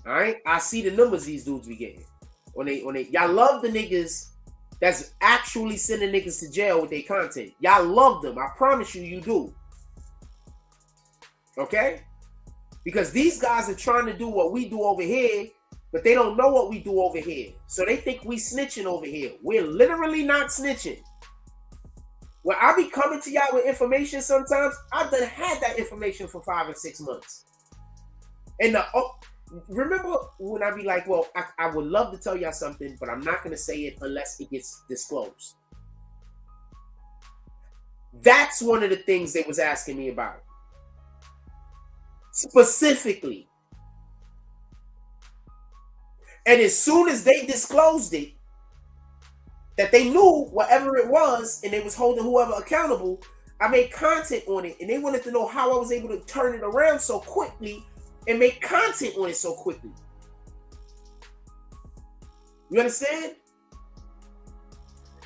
All right? I see the numbers these dudes be getting. Y'all love the niggas that's actually sending niggas to jail with their content. Y'all love them. I promise you, you do. Okay? Because these guys are trying to do what we do over here, but they don't know what we do over here. So they think we snitching over here. We're literally not snitching. When I be coming to y'all with information sometimes, I've done had that information for 5 or 6 months. And remember when I be like, well, I would love to tell y'all something, but I'm not going to say it unless it gets disclosed. That's one of the things they was asking me about. Specifically. And as soon as they disclosed it, that they knew whatever it was, and they was holding whoever accountable, I made content on it, and they wanted to know how I was able to turn it around so quickly and make content on it so quickly. You understand?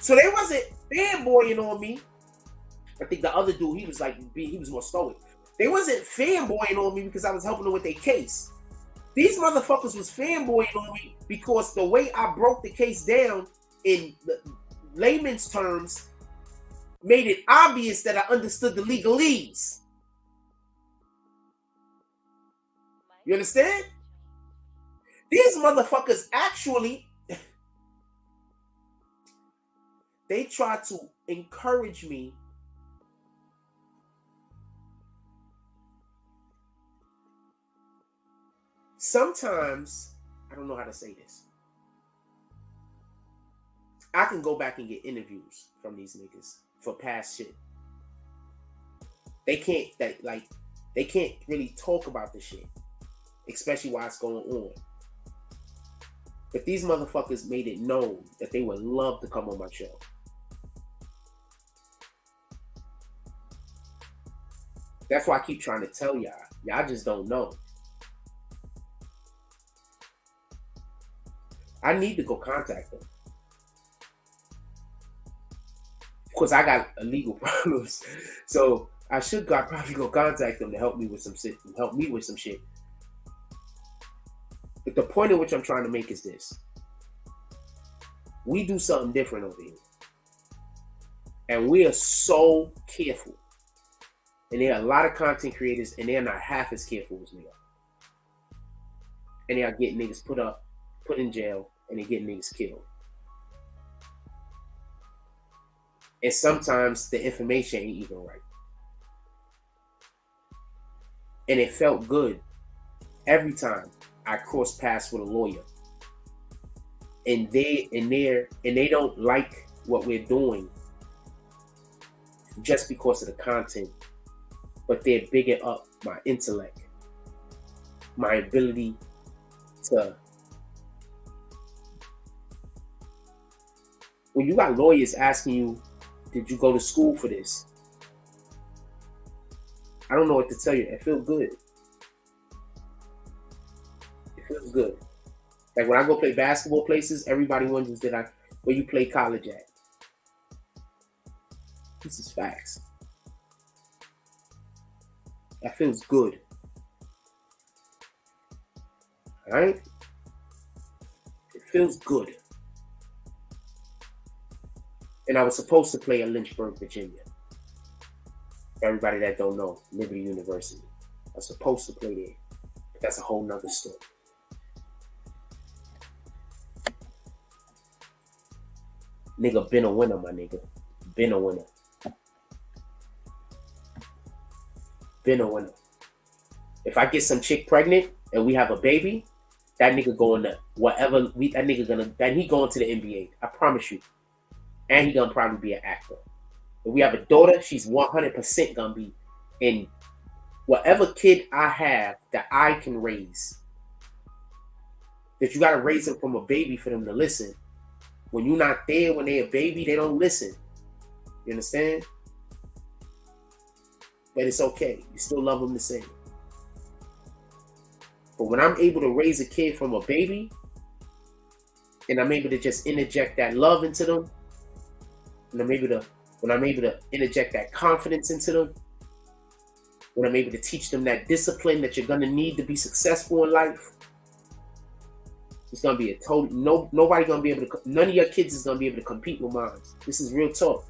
So they wasn't fanboying on me. I think the other dude, he was more stoic. They wasn't fanboying on me because I was helping them with their case. These motherfuckers was fanboying on me because the way I broke the case down in layman's terms made it obvious that I understood the legalese. You understand? These motherfuckers actually, they try to encourage me sometimes. I don't know how to say this. I can go back and get interviews from these niggas for past shit. They can't really talk about the shit, especially while it's going on. But these motherfuckers made it known that they would love to come on my show. That's why I keep trying to tell y'all. Y'all just don't know. I need to go contact them. Because I got legal problems. So I should probably go contact them to help me with some shit. But the point in which I'm trying to make is this. We do something different over here. And we are so careful. And there are a lot of content creators, and they're not half as careful as we are. And they are getting niggas put in jail, and they're getting niggas killed. And sometimes the information ain't even right. And it felt good every time I crossed paths with a lawyer. And they don't like what we're doing just because of the content, but they're bigging up my intellect, my ability to. When you got lawyers asking you, did you go to school for this? I don't know what to tell you. It feels good. It feels good. Like when I go play basketball places, everybody wonders where you play college at. This is facts. That feels good. All right? It feels good. And I was supposed to play at Lynchburg, Virginia. For everybody that don't know, Liberty University. I was supposed to play there. But that's a whole nother story. Nigga been a winner, my nigga. Been a winner. Been a winner. If I get some chick pregnant and we have a baby, that nigga going to whatever, he going to the NBA. I promise you. And he gonna probably be an actor. If we have a daughter, she's 100% gonna be in whatever kid I have that I can raise. That you gotta raise them from a baby for them to listen. When you're not there, when they're a baby, they don't listen. You understand? But it's okay. You still love them the same. But when I'm able to raise a kid from a baby, and I'm able to just interject that love into them, when I'm able to interject that confidence into them, when I'm able to teach them that discipline that you're gonna need to be successful in life, it's gonna be a total. Nobody gonna be able to. None of your kids is gonna be able to compete with mine. This is real talk.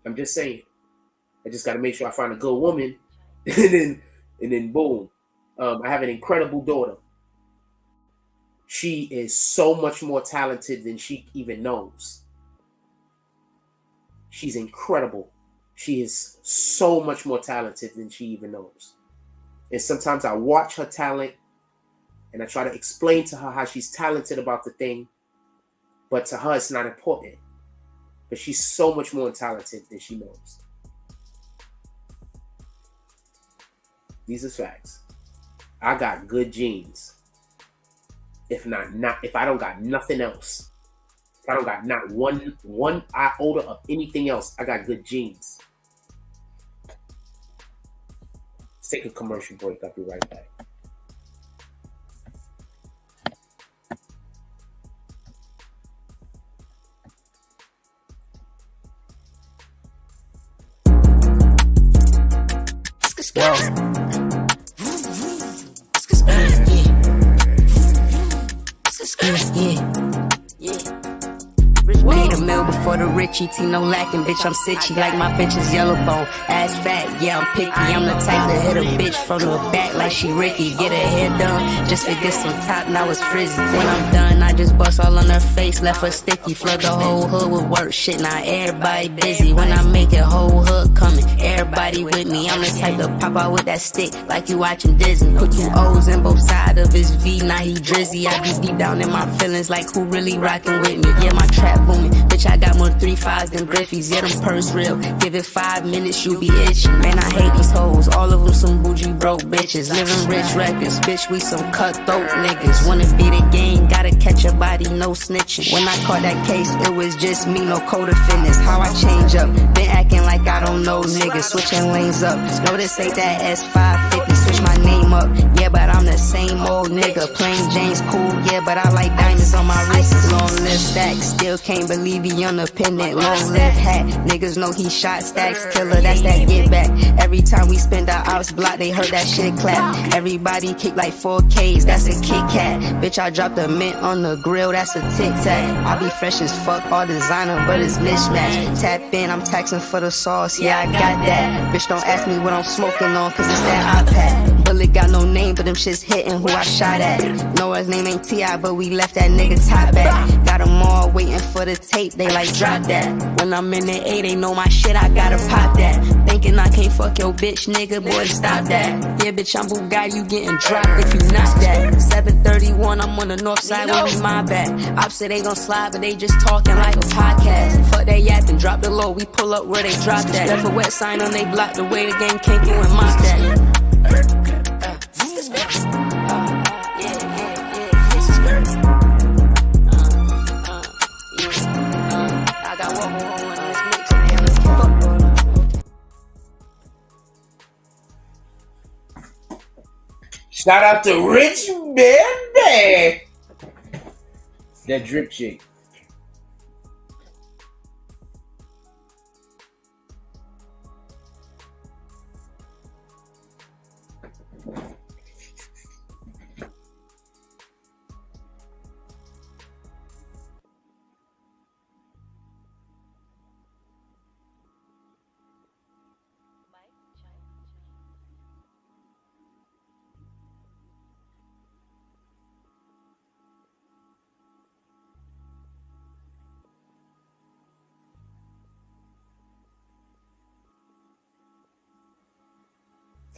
I'm just saying. I just gotta make sure I find a good woman, and then boom. I have an incredible daughter. She is so much more talented than she even knows. She's incredible. She is so much more talented than she even knows. And sometimes I watch her talent and I try to explain to her how she's talented about the thing, but to her it's not important. but she's so much more talented than she knows. These are facts. I got good genes. If I don't got nothing else, if I don't got not one iota of anything else, I got good genes. Let's take a commercial break. I'll be right back. Made a meal before the Richie, T no lacking, bitch, I'm sitchy, like my bitch is yellow bone, ass fat, yeah, I'm picky, I'm the type to hit a bitch from the back like she Ricky, get her hair done, just to get some top, now it's frizzy, when I'm done, I just bust all on her face, left her sticky, flood the whole hood with work, shit, now everybody busy, when I make it, whole hood coming, everybody with me, I'm the type to pop out with that stick, like you watching Disney, put 2 O's in both sides of his V, now he drizzy, I be deep down in my feelings, like who really rocking with me, yeah, my trap booming, bitch, I got more 3-5s than Griffies, yeah, them purse real, give it 5 minutes, you be itchy, man, I hate these hoes, all of them some bougie broke bitches, living rich records, bitch, we some cutthroat niggas, wanna be the game, gotta catch a body, no snitching, when I caught that case, it was just me, no code of fitness, how I change up, been acting like I don't know niggas, switching lanes up, no this ain't that S550, switch my name up, yeah, but I'm the same old nigga, plain Jane's cool, yeah, but I like diamonds on my wrist, long live stacks, still can't believe he independent, long live hat, niggas know he shot stacks, killer, that's that get back, every time we spend the ops block, they heard that shit clap, everybody kick like 4Ks, that's a Kit Kat, bitch, I dropped a mint on the grill, that's a Tic Tac, I be fresh as fuck, all designer, but it's mismatched, tap in, I'm taxing for the sauce, yeah, I got that, bitch, don't ask me what I'm smoking on, cause it's that iPad, bullet got no name, but them shits hitting who I shot at, know his name ain't T.I., but we left that nigga top back, got them all waiting for the tape, they like drop that, when I'm in the A, they know my shit, I gotta pop that, thinking I can't fuck your bitch, nigga, boy, stop that, yeah, bitch, I'm Bugatti, you getting dropped if you not that, 731, I'm on the north side, when we my back, opposite they gon' slide, but they just talking like a podcast, fuck that yapping, drop the low, we pull up where they drop that, left a wet sign on they block, the way the game came through and mocked that. Shout out to Rich Baby. That drip chick.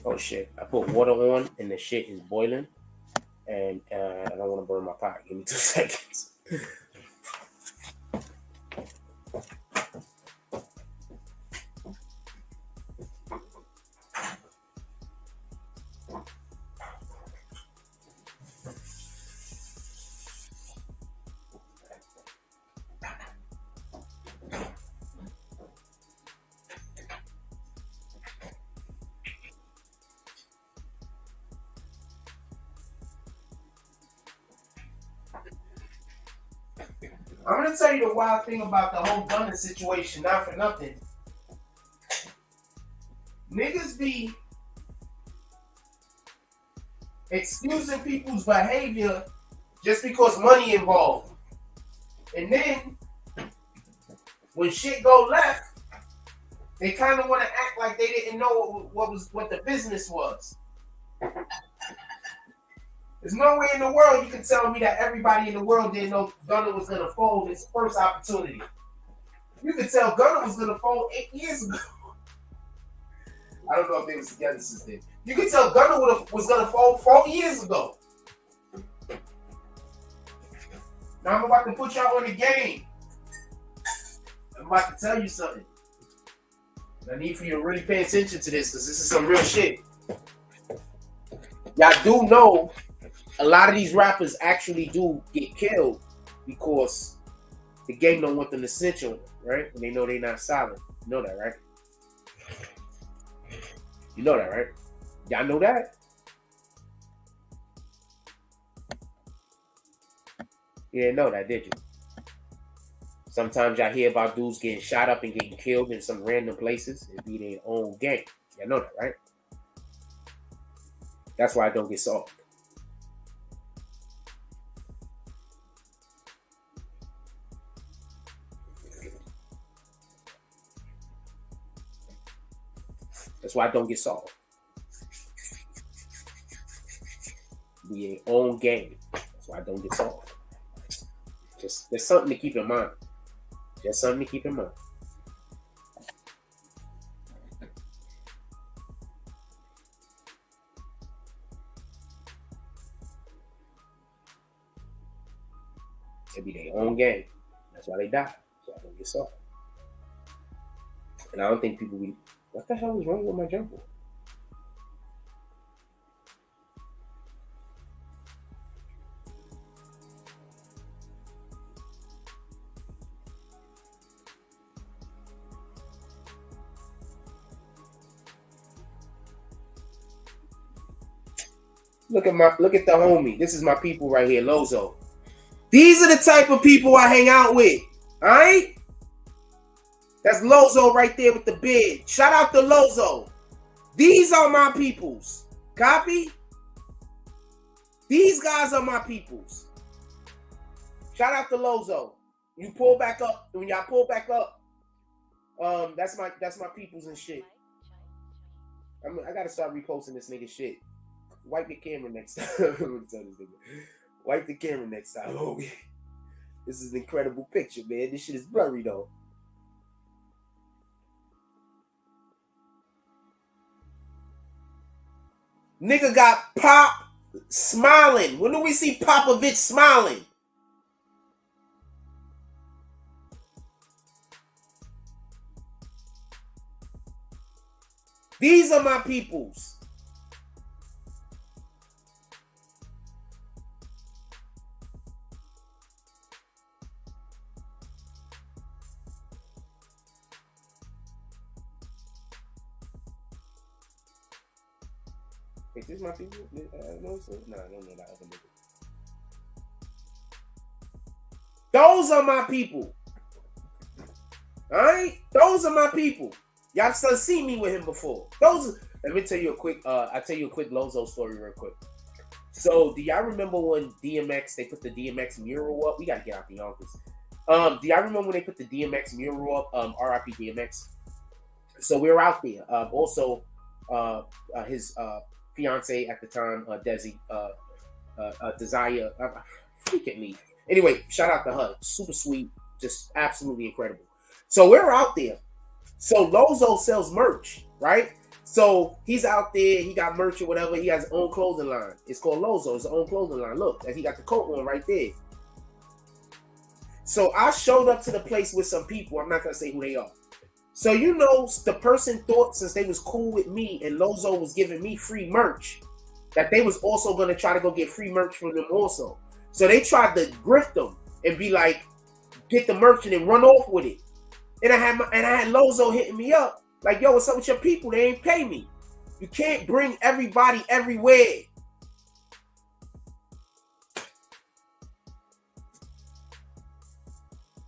Oh shit, I put water on and the shit is boiling and I don't want to burn my pot. Give me 2 seconds. I'm gonna tell you the wild thing about the whole Gunna situation, not for nothing. Niggas be excusing people's behavior just because money involved. And then when shit go left, they kind of want to act like they didn't know what the business was. There's no way in the world you can tell me that everybody in the world didn't know Gunna was going to fold his first opportunity. You could tell Gunna was going to fold 8 years ago. I don't know if they was together since then. You could tell Gunna was going to fold 4 years ago. Now I'm about to put y'all on the game. I'm about to tell you something. I need for you to really pay attention to this because this is some real shit. Y'all do know a lot of these rappers actually do get killed because the gang don't want them to snitch on them, right? And they know they're not solid. You know that, right? You know that, right? Y'all know that? You didn't know that, did you? Sometimes y'all hear about dudes getting shot up and getting killed in some random places. It be their own gang. Y'all know that, right? That's why I don't get solved. That's why I don't get solved. Be their own gang. That's why I don't get solved. Just there's something to keep in mind. Just something to keep in mind. It be their own game. That's why they die. So I don't get solved. And I don't think people be, what the hell is wrong with my jumper? Look at the homie. This is my people right here, Lozo. These are the type of people I hang out with. All right? That's Lozo right there with the beard. Shout out to Lozo. These are my peoples. Copy? These guys are my peoples. Shout out to Lozo. You pull back up. When y'all pull back up, that's my peoples and shit. I gotta start reposting this nigga shit. Wipe the camera next time. Wipe the camera next time. Oh, this is an incredible picture, man. This shit is blurry though. Nigga got Pop smiling. When do we see Popovich smiling? These are my peoples. Is this my people? No, I don't know that other nigga. Those are my people. Alright? Those are my people. Y'all still see me with him before. Let me tell you a quick Lozo story real quick. So do y'all remember when DMX, they put the DMX mural up? We gotta get out the office. Do y'all remember when they put the DMX mural up? RIP DMX. So we were out there. Also his fiance at the time, Desi, Desire, freaking me. Anyway, shout out to her. Super sweet, just absolutely incredible. So we're out there. So Lozo sells merch, right? So he's out there, he got merch or whatever. He has his own clothing line. It's called Lozo. It's his own clothing line. Look, he got the coat on right there. So I showed up to the place with some people. I'm not gonna say who they are. So you know, the person thought since they was cool with me and Lozo was giving me free merch, that they was also gonna try to go get free merch from them also. So they tried to grift them and be like, get the merch and then run off with it. And I had Lozo hitting me up like, yo, what's up with your people? They ain't pay me. You can't bring everybody everywhere.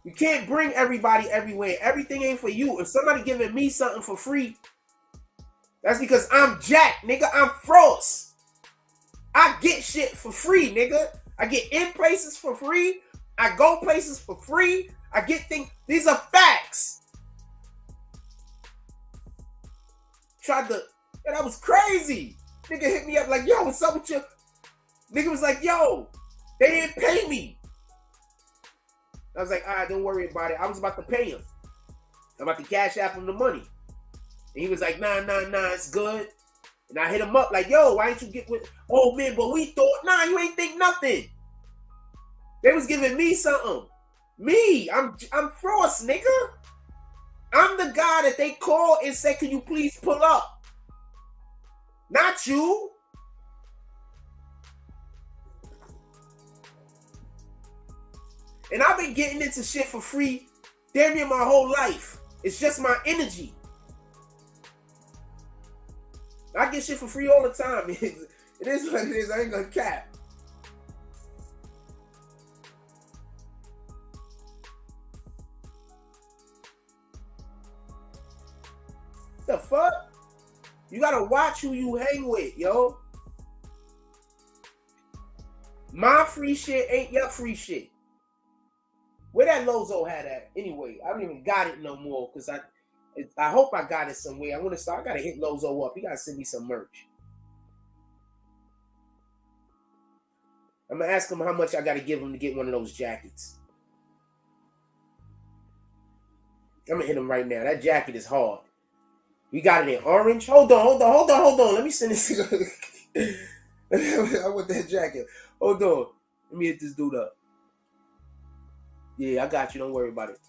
You can't bring everybody everywhere. Everything ain't for you. If somebody giving me something for free, that's because I'm Jack, nigga. I'm Frost. I get shit for free, nigga. I get in places for free. I go places for free. I get things. These are facts. Tried to, and that was crazy. Nigga hit me up like, yo, what's up with you? Nigga was like, yo, they didn't pay me. I was like, all right, don't worry about it. I was about to pay him. I'm about to cash out him the money. And he was like, nah, it's good. And I hit him up like, yo, why didn't you get with, oh man, but we thought, nah, you ain't think nothing. They was giving me something. Me, I'm Frost, nigga. I'm the guy that they call and say, can you please pull up? Not you. And I've been getting into shit for free damn near my whole life. It's just my energy. I get shit for free all the time. It is what it is. I ain't gonna cap. The fuck? You gotta watch who you hang with, yo. My free shit ain't your free shit. Where that Lozo hat at? Anyway, I don't even got it no more because I hope I got it somewhere. I gotta hit Lozo up. He gotta send me some merch. I'm gonna ask him how much I gotta give him to get one of those jackets. I'm gonna hit him right now. That jacket is hard. We got it in orange. Hold on. Let me send this. I want that jacket. Hold on. Let me hit this dude up. Yeah, I got you. Don't worry about it.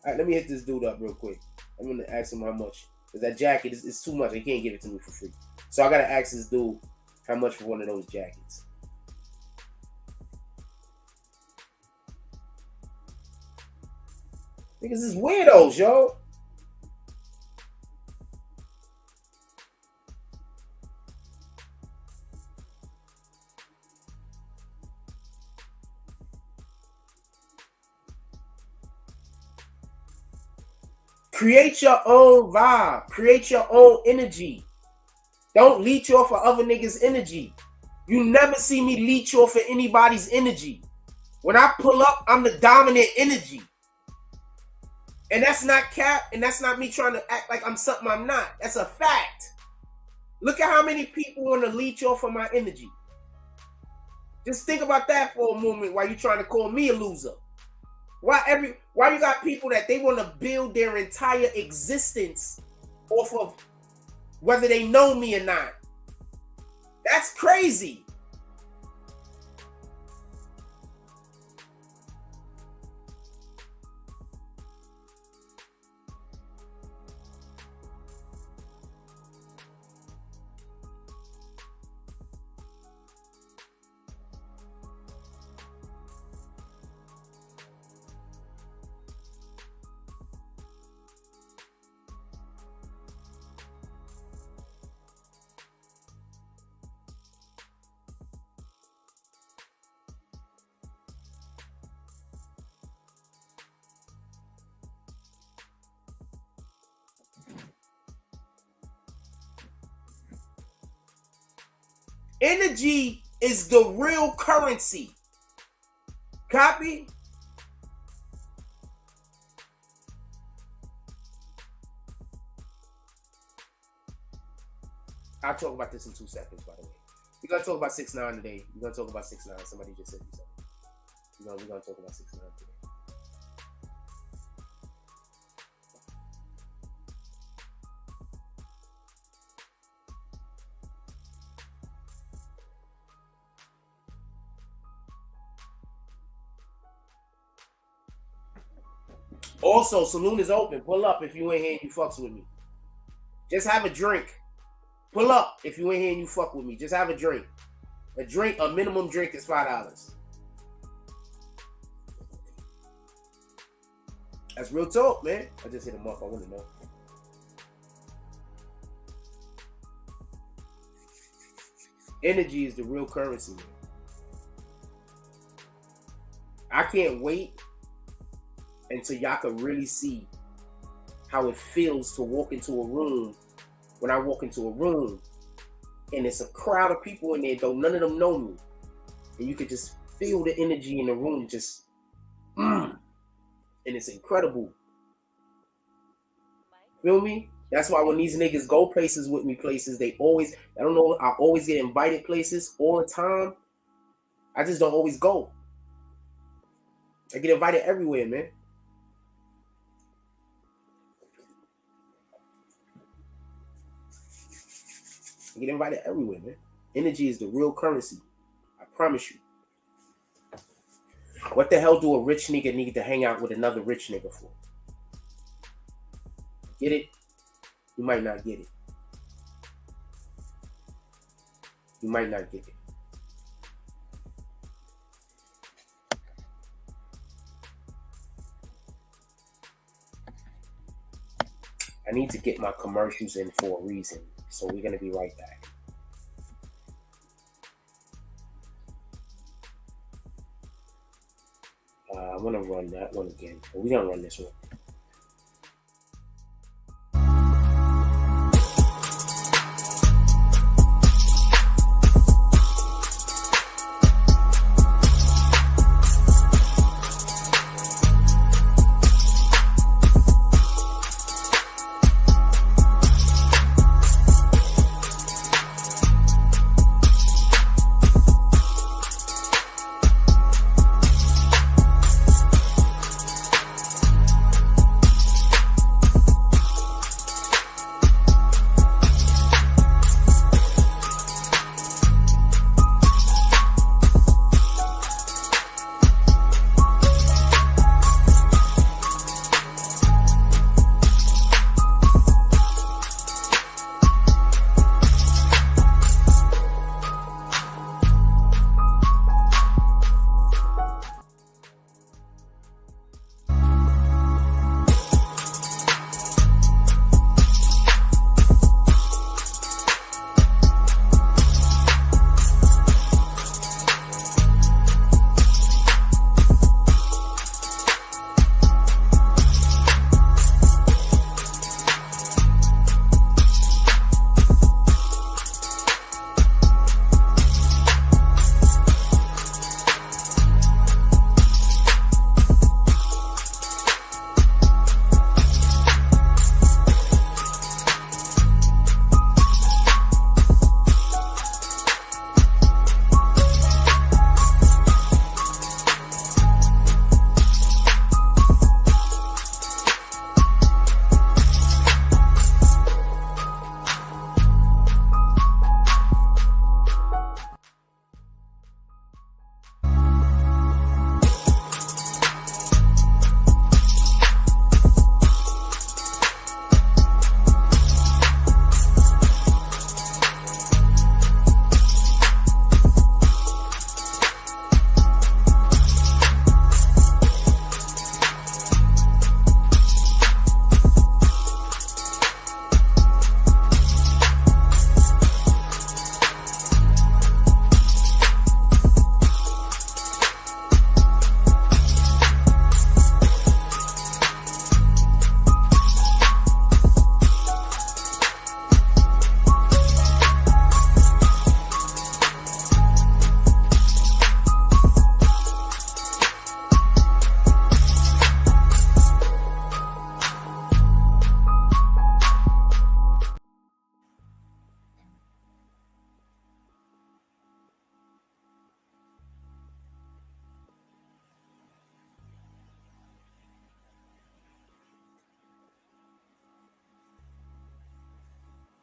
All right, let me hit this dude up real quick. I'm gonna ask him how much. Because that jacket is too much. He can't give it to me for free. So I gotta ask this dude how much for one of those jackets. Niggas is weirdos, yo. Create your own vibe. Create your own energy. Don't leech off of other niggas' energy. You never see me leech off of anybody's energy. When I pull up, I'm the dominant energy. And that's not cap, and that's not me trying to act like I'm something I'm not. That's a fact. Look at how many people want to leech off of my energy. Just think about that for a moment while you're trying to call me a loser. Why you got people that they want to build their entire existence off of whether they know me or not? That's crazy. Energy is the real currency. Copy? I'll talk about this in 2 seconds, by the way. We're going to talk about 6ix9ine today. We're going to talk about 6ix9ine. Somebody just said something. We're going to talk about 6ix9ine today. Also, saloon is open. Pull up if you ain't here and you fucks with me. Just have a drink. Pull up if you ain't here and you fuck with me. Just have a drink. A minimum drink is $5. That's real talk, man. I just hit him up. I want to know. Energy is the real currency, man. I can't wait until y'all can really see how it feels to walk into a room. When I walk into a room and it's a crowd of people in there, though none of them know me, and you can just feel the energy in the room, just and it's incredible. Feel me? That's why when these niggas go places with me, I always get invited places all the time. I just don't always go. I get invited everywhere, man. I get invited everywhere, man. Energy is the real currency. I promise you. What the hell do a rich nigga need to hang out with another rich nigga for? get it. You might not get it. You might not get it. I need to get my commercials in for a reason. So we're going to be right back. I want to run that one again. But we're going to run this one.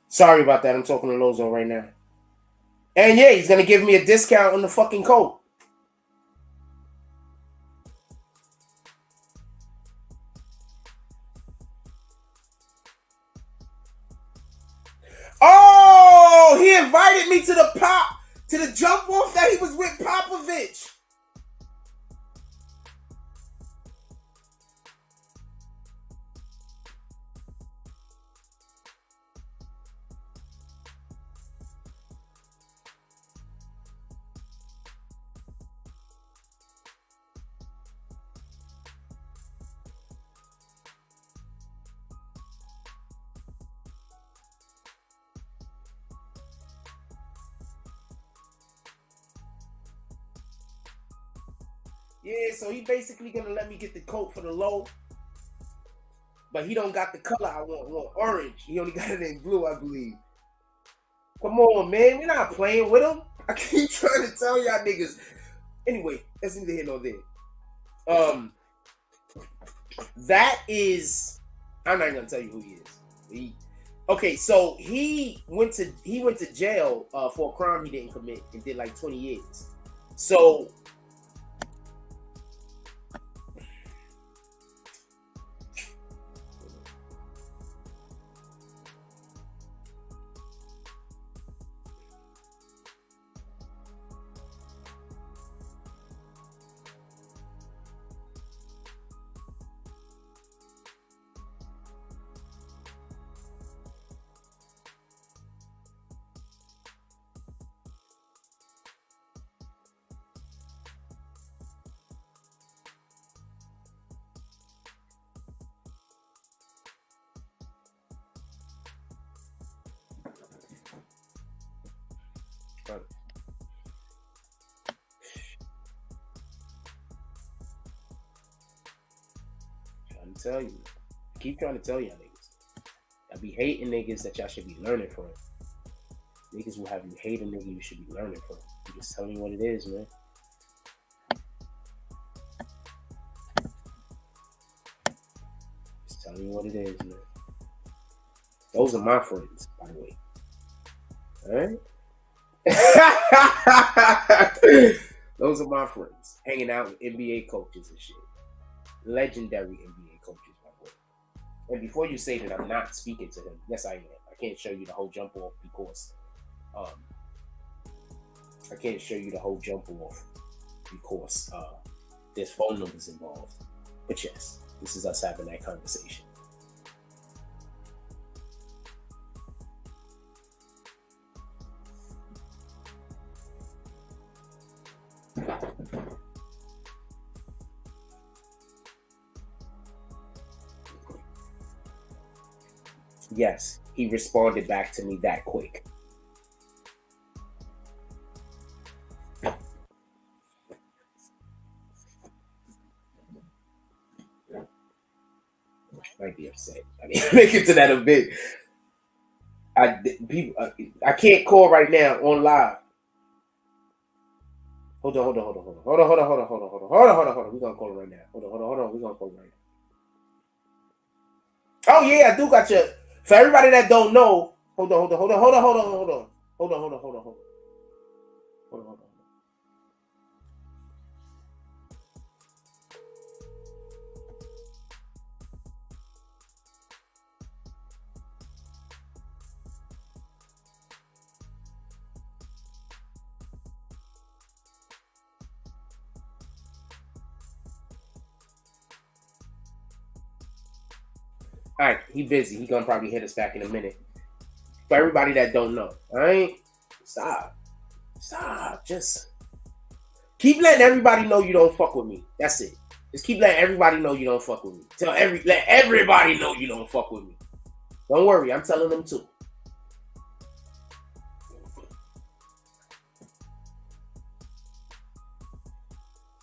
Sorry about that. I'm talking to Lozo right now. And yeah, he's going to give me a discount on the fucking coat. Oh, he invited me to the jump off that he was with Popovich. Yeah, so he basically gonna let me get the coat for the low, but he don't got the color I want. I want orange. He only got it in blue, I believe. Come on, man. We're not playing with him. I keep trying to tell y'all niggas. Anyway, that's neither here nor there. That is, I'm not gonna tell you who he is. Okay, so he went to jail for a crime he didn't commit and did like 20 years. So Trying to tell you. Keep trying to tell y'all niggas. I be hating niggas that y'all should be learning from. Niggas will have you hate a nigga you should be learning from. I'm just telling you what it is, man. Just telling you what it is, man. Those are my friends, by the way. Alright? Those are my friends. Hanging out with NBA coaches and shit. Legendary NBA coaches, by the way. And before you say that I'm not speaking to him, yes I am. I can't show you the whole jump off because there's phone numbers involved. But yes, this is us having that conversation. Yes, he responded back to me that quick. Might be upset. I mean, make it to that a bit. I can't call right now on live. Hold on. We're gonna call it right now. Hold on. We're gonna call it right now. Oh yeah, I do got you. For everybody that don't know, hold on. All right, he busy. He gonna probably hit us back in a minute. For everybody that don't know, all right? Stop. Just keep letting everybody know you don't fuck with me. That's it. Just keep letting everybody know you don't fuck with me. Let everybody know you don't fuck with me. Don't worry, I'm telling them too.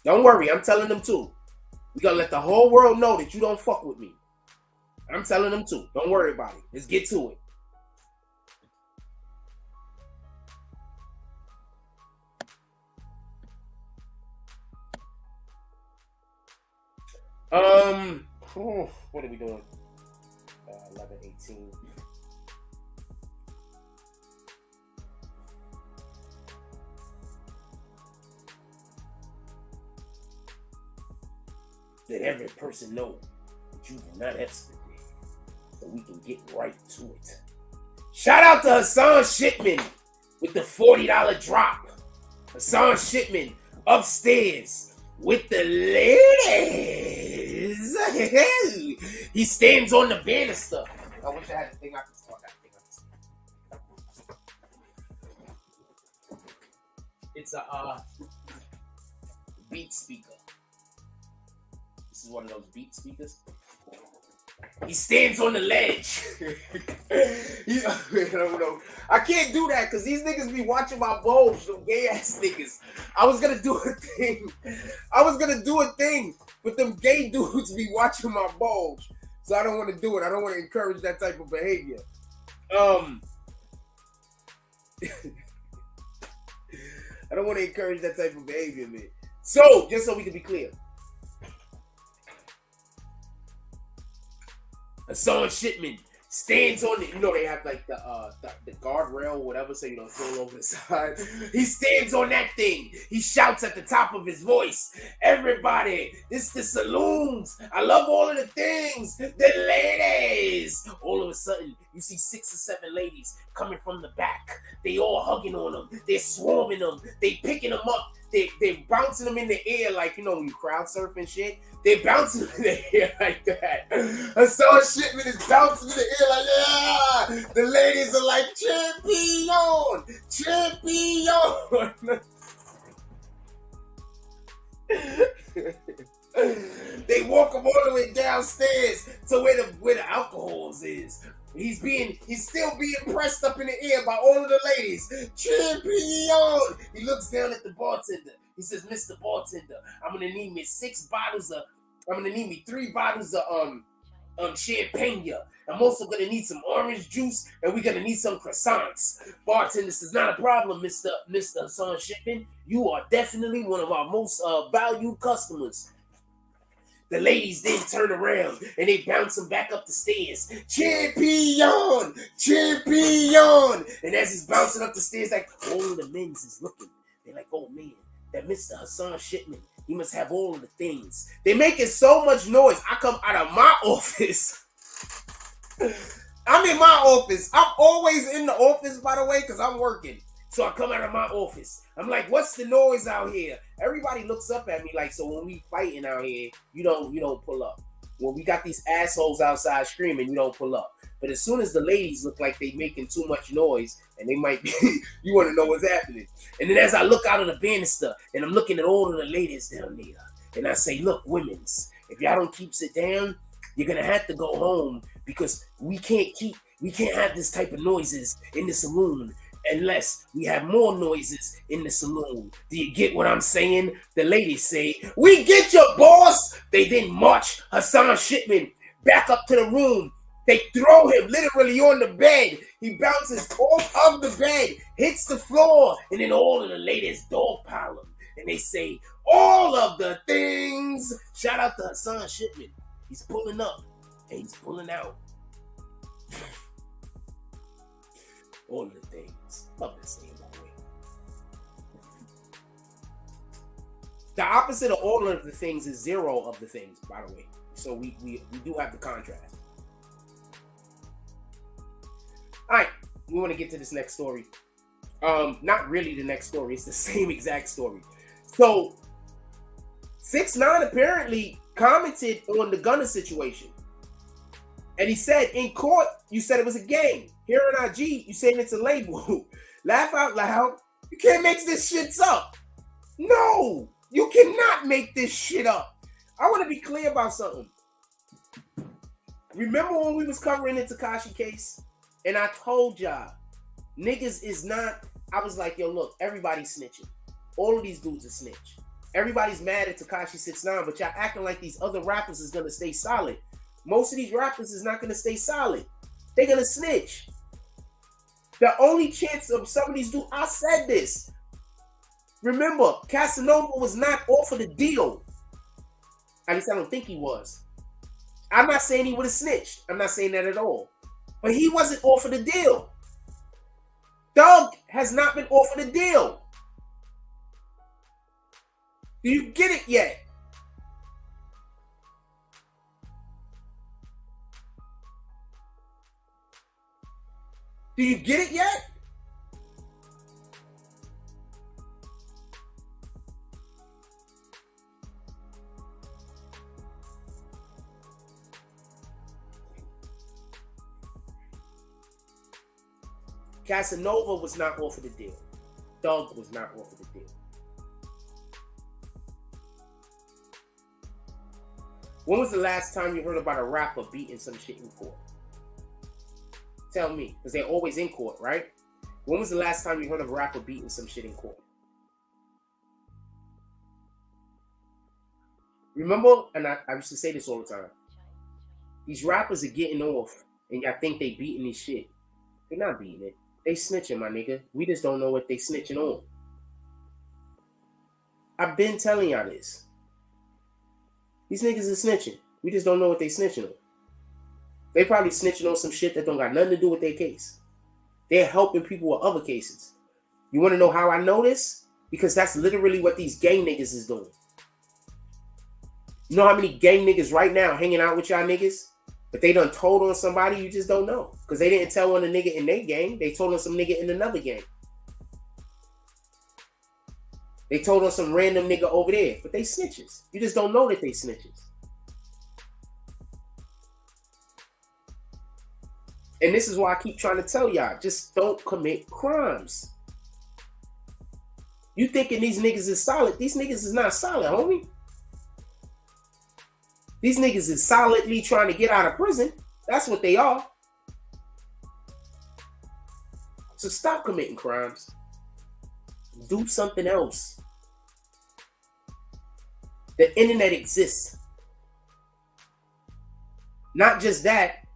Don't worry, I'm telling them too. We gotta let the whole world know that you don't fuck with me. I'm telling them too. Don't worry about it. Let's get to it. What are we doing? 11:18. Let every person know that you do not estimate. So we can get right to it. Shout out to Hassan Shipman with the $40 drop. Hassan Shipman upstairs with the ladies. He stands on the banister. I wish I had a thing I could start that thing. It's a Beatz speaker. This is one of those Beatz speakers. He stands on the ledge. I can't do that because these niggas be watching my bulge, them gay ass niggas. I was gonna do a thing, but them gay dudes be watching my bulge. So I don't want to do it. I don't want to encourage that type of behavior. I don't want to encourage that type of behavior, man. So, just so we can be clear. Hassan Shipman stands on it. You know they have like the guardrail or whatever, so you don't fall over the side. He stands on that thing. He shouts at the top of his voice, "Everybody, this the saloons. I love all of the things. The ladies." All of a sudden, you see 6 or 7 ladies coming from the back. They all hugging on them. They're swarming them. They picking them up. They bouncing them in the air like, you know, when you crowd surf and shit. They bouncing them in the air like that. Hassan Shipman is bouncing in the air like, yeah. The ladies are like, champion. They walk them all the way downstairs to where the alcohols is. He's still being pressed up in the air by all of the ladies. Champion! He looks down at the bartender. He says, Mr. Bartender, I'm gonna need me 3 bottles of champagne. I'm also gonna need some orange juice, and we're gonna need some croissants. Bartender says, not a problem, Mr. Hassan Shipman. You are definitely one of our most valued customers. The ladies then turn around and they bounce him back up the stairs. Champion! Champion! And as he's bouncing up the stairs, like, all of the men's is looking. They're like, oh man, that Mr. Hassan Shipman, he must have all of the things. They're making so much noise. I come out of my office. I'm in my office. I'm always in the office, by the way, because I'm working. So I come out of my office. I'm like, what's the noise out here? Everybody looks up at me like, so when we fighting out here, you don't pull up. When we got these assholes outside screaming, you don't pull up. But as soon as the ladies look like they making too much noise, and they might be, you want to know what's happening. And then as I look out of the banister, and I'm looking at all of the ladies down there, and I say, look, women's, if y'all don't keep it down, you're gonna have to go home, because we can't have this type of noises in the saloon unless we have more noises in the saloon. Do you get what I'm saying? The ladies say, we get your boss. They then march Hassan Shipman back up to the room. They throw him literally on the bed. He bounces off of the bed, hits the floor, and then all of the ladies dogpile him. And they say, all of the things. Shout out to Hassan Shipman. He's pulling up and he's pulling out. All of the things. Love this name, by the way. The opposite of all of the things is 0 of the things, by the way. So we do have the contrast. All right, we want to get to this next story. Not really the next story. It's the same exact story. So 6ix9ine apparently commented on the Gunna situation. And he said, in court, you said it was a game. Here on IG, you saying it's a label. Laugh out loud. You can't make this shit up. No, you cannot make this shit up. I want to be clear about something. Remember when we was covering the Tekashi case? And I told y'all, niggas is not, I was like, yo, look, everybody's snitching. All of these dudes are snitch. Everybody's mad at Tekashi 6ix9ine, but y'all acting like these other rappers is going to stay solid. Most of these rappers is not going to stay solid. They're going to snitch. The only chance of some of these dudes, I said this. Remember, Casanova was not offered a deal. At least I don't think he was. I'm not saying he would have snitched. I'm not saying that at all. But he wasn't offered a deal. Doug has not been offered a deal. Do you get it yet? Do you get it yet? Casanova was not offered a deal. Doug was not offered a deal. When was the last time you heard about a rapper beating some shit in court? Tell me, because they're always in court, right? When was the last time you heard of a rapper beating some shit in court? Remember, and I used to say this all the time, these rappers are getting off, and y'all think they beating this shit. They're not beating it. They snitching, my nigga. We just don't know what they snitching on. I've been telling y'all this. These niggas are snitching. We just don't know what they snitching on. They probably snitching on some shit that don't got nothing to do with their case. They're helping people with other cases. You want to know how I know this? Because that's literally what these gang niggas is doing. You know how many gang niggas right now hanging out with y'all niggas? But they done told on somebody, you just don't know. Because they didn't tell on a nigga in their gang. They told on some nigga in another gang. They told on some random nigga over there. But they snitches. You just don't know that they snitches. And this is why I keep trying to tell y'all, just don't commit crimes. You thinking these niggas is solid. These niggas is not solid, homie. These niggas is solidly trying to get out of prison. That's what they are. So stop committing crimes. Do something else. The internet exists. Not just that,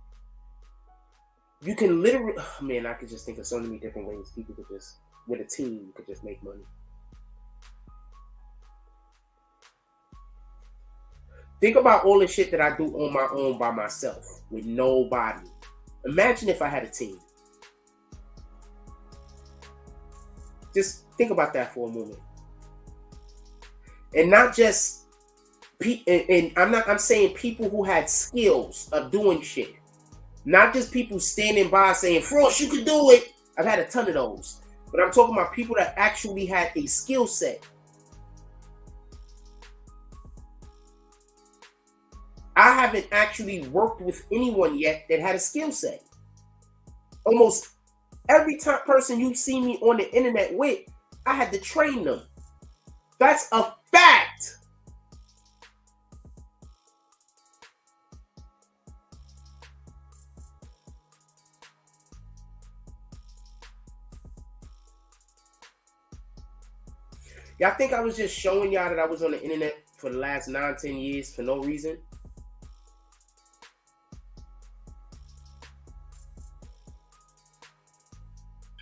you can literally, oh man, I could just think of so many different ways people could just, with a team, could just make money. Think about all the shit that I do on my own by myself with nobody. Imagine if I had a team. Just think about that for a moment. And not just, and I'm saying people who had skills of doing shit. Not just people standing by saying, Frost, you can do it. I've had a ton of those. But I'm talking about people that actually had a skill set. I haven't actually worked with anyone yet that had a skill set. Almost every person you see me on the internet with, I had to train them. That's a fact. Y'all think I was just showing y'all that I was on the internet for the last 9-10 years for no reason?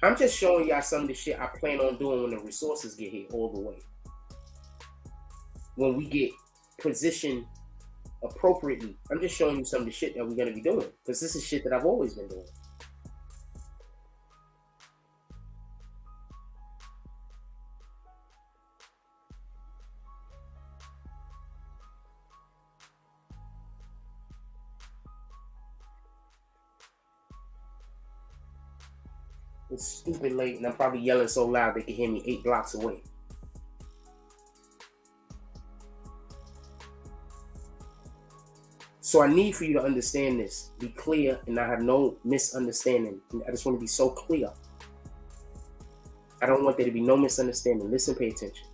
I'm just showing y'all some of the shit I plan on doing when the resources get here all the way. When we get positioned appropriately. I'm just showing you some of the shit that we're going to be doing. Because this is shit that I've always been doing. It's stupid late, and I'm probably yelling so loud they can hear me 8 blocks away. So I need for you to understand this, be clear, and I have no misunderstanding. I just want to be so clear. I don't want there to be no misunderstanding. Listen, pay attention.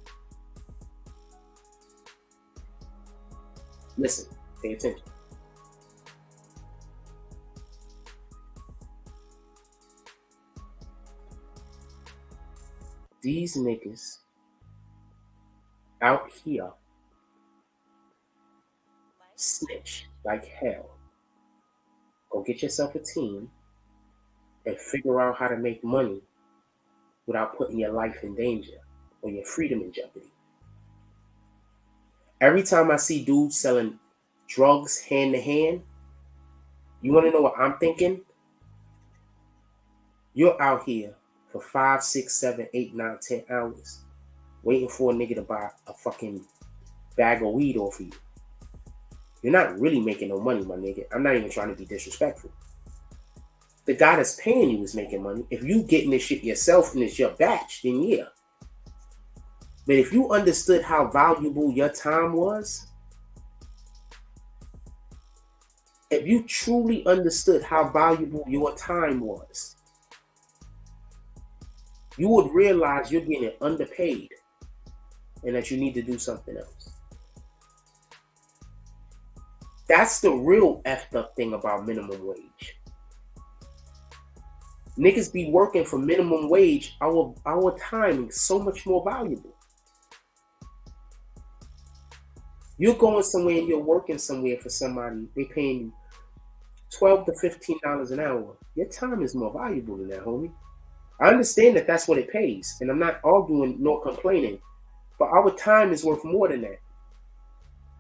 Listen, pay attention. These niggas out here snitch like hell. Go get yourself a team and figure out how to make money without putting your life in danger or your freedom in jeopardy. Every time I see dudes selling drugs hand to hand, you want to know what I'm thinking? You're out here for 5, 6, 7, 8, 9, 10 hours waiting for a nigga to buy a fucking bag of weed off of you. You're not really making no money, my nigga. I'm not even trying to be disrespectful. The guy that's paying you is making money. If you getting this shit yourself and it's your batch, then yeah. But if you understood how valuable your time was, if you truly understood how valuable your time was, you would realize you're getting underpaid and that you need to do something else. That's the real effed up thing about minimum wage. Niggas be working for minimum wage. Our time is so much more valuable. You're going somewhere and you're working somewhere for somebody. They paying you $12 to $15 an hour. Your time is more valuable than that, homie. I understand that that's what it pays, and I'm not arguing nor complaining, but our time is worth more than that.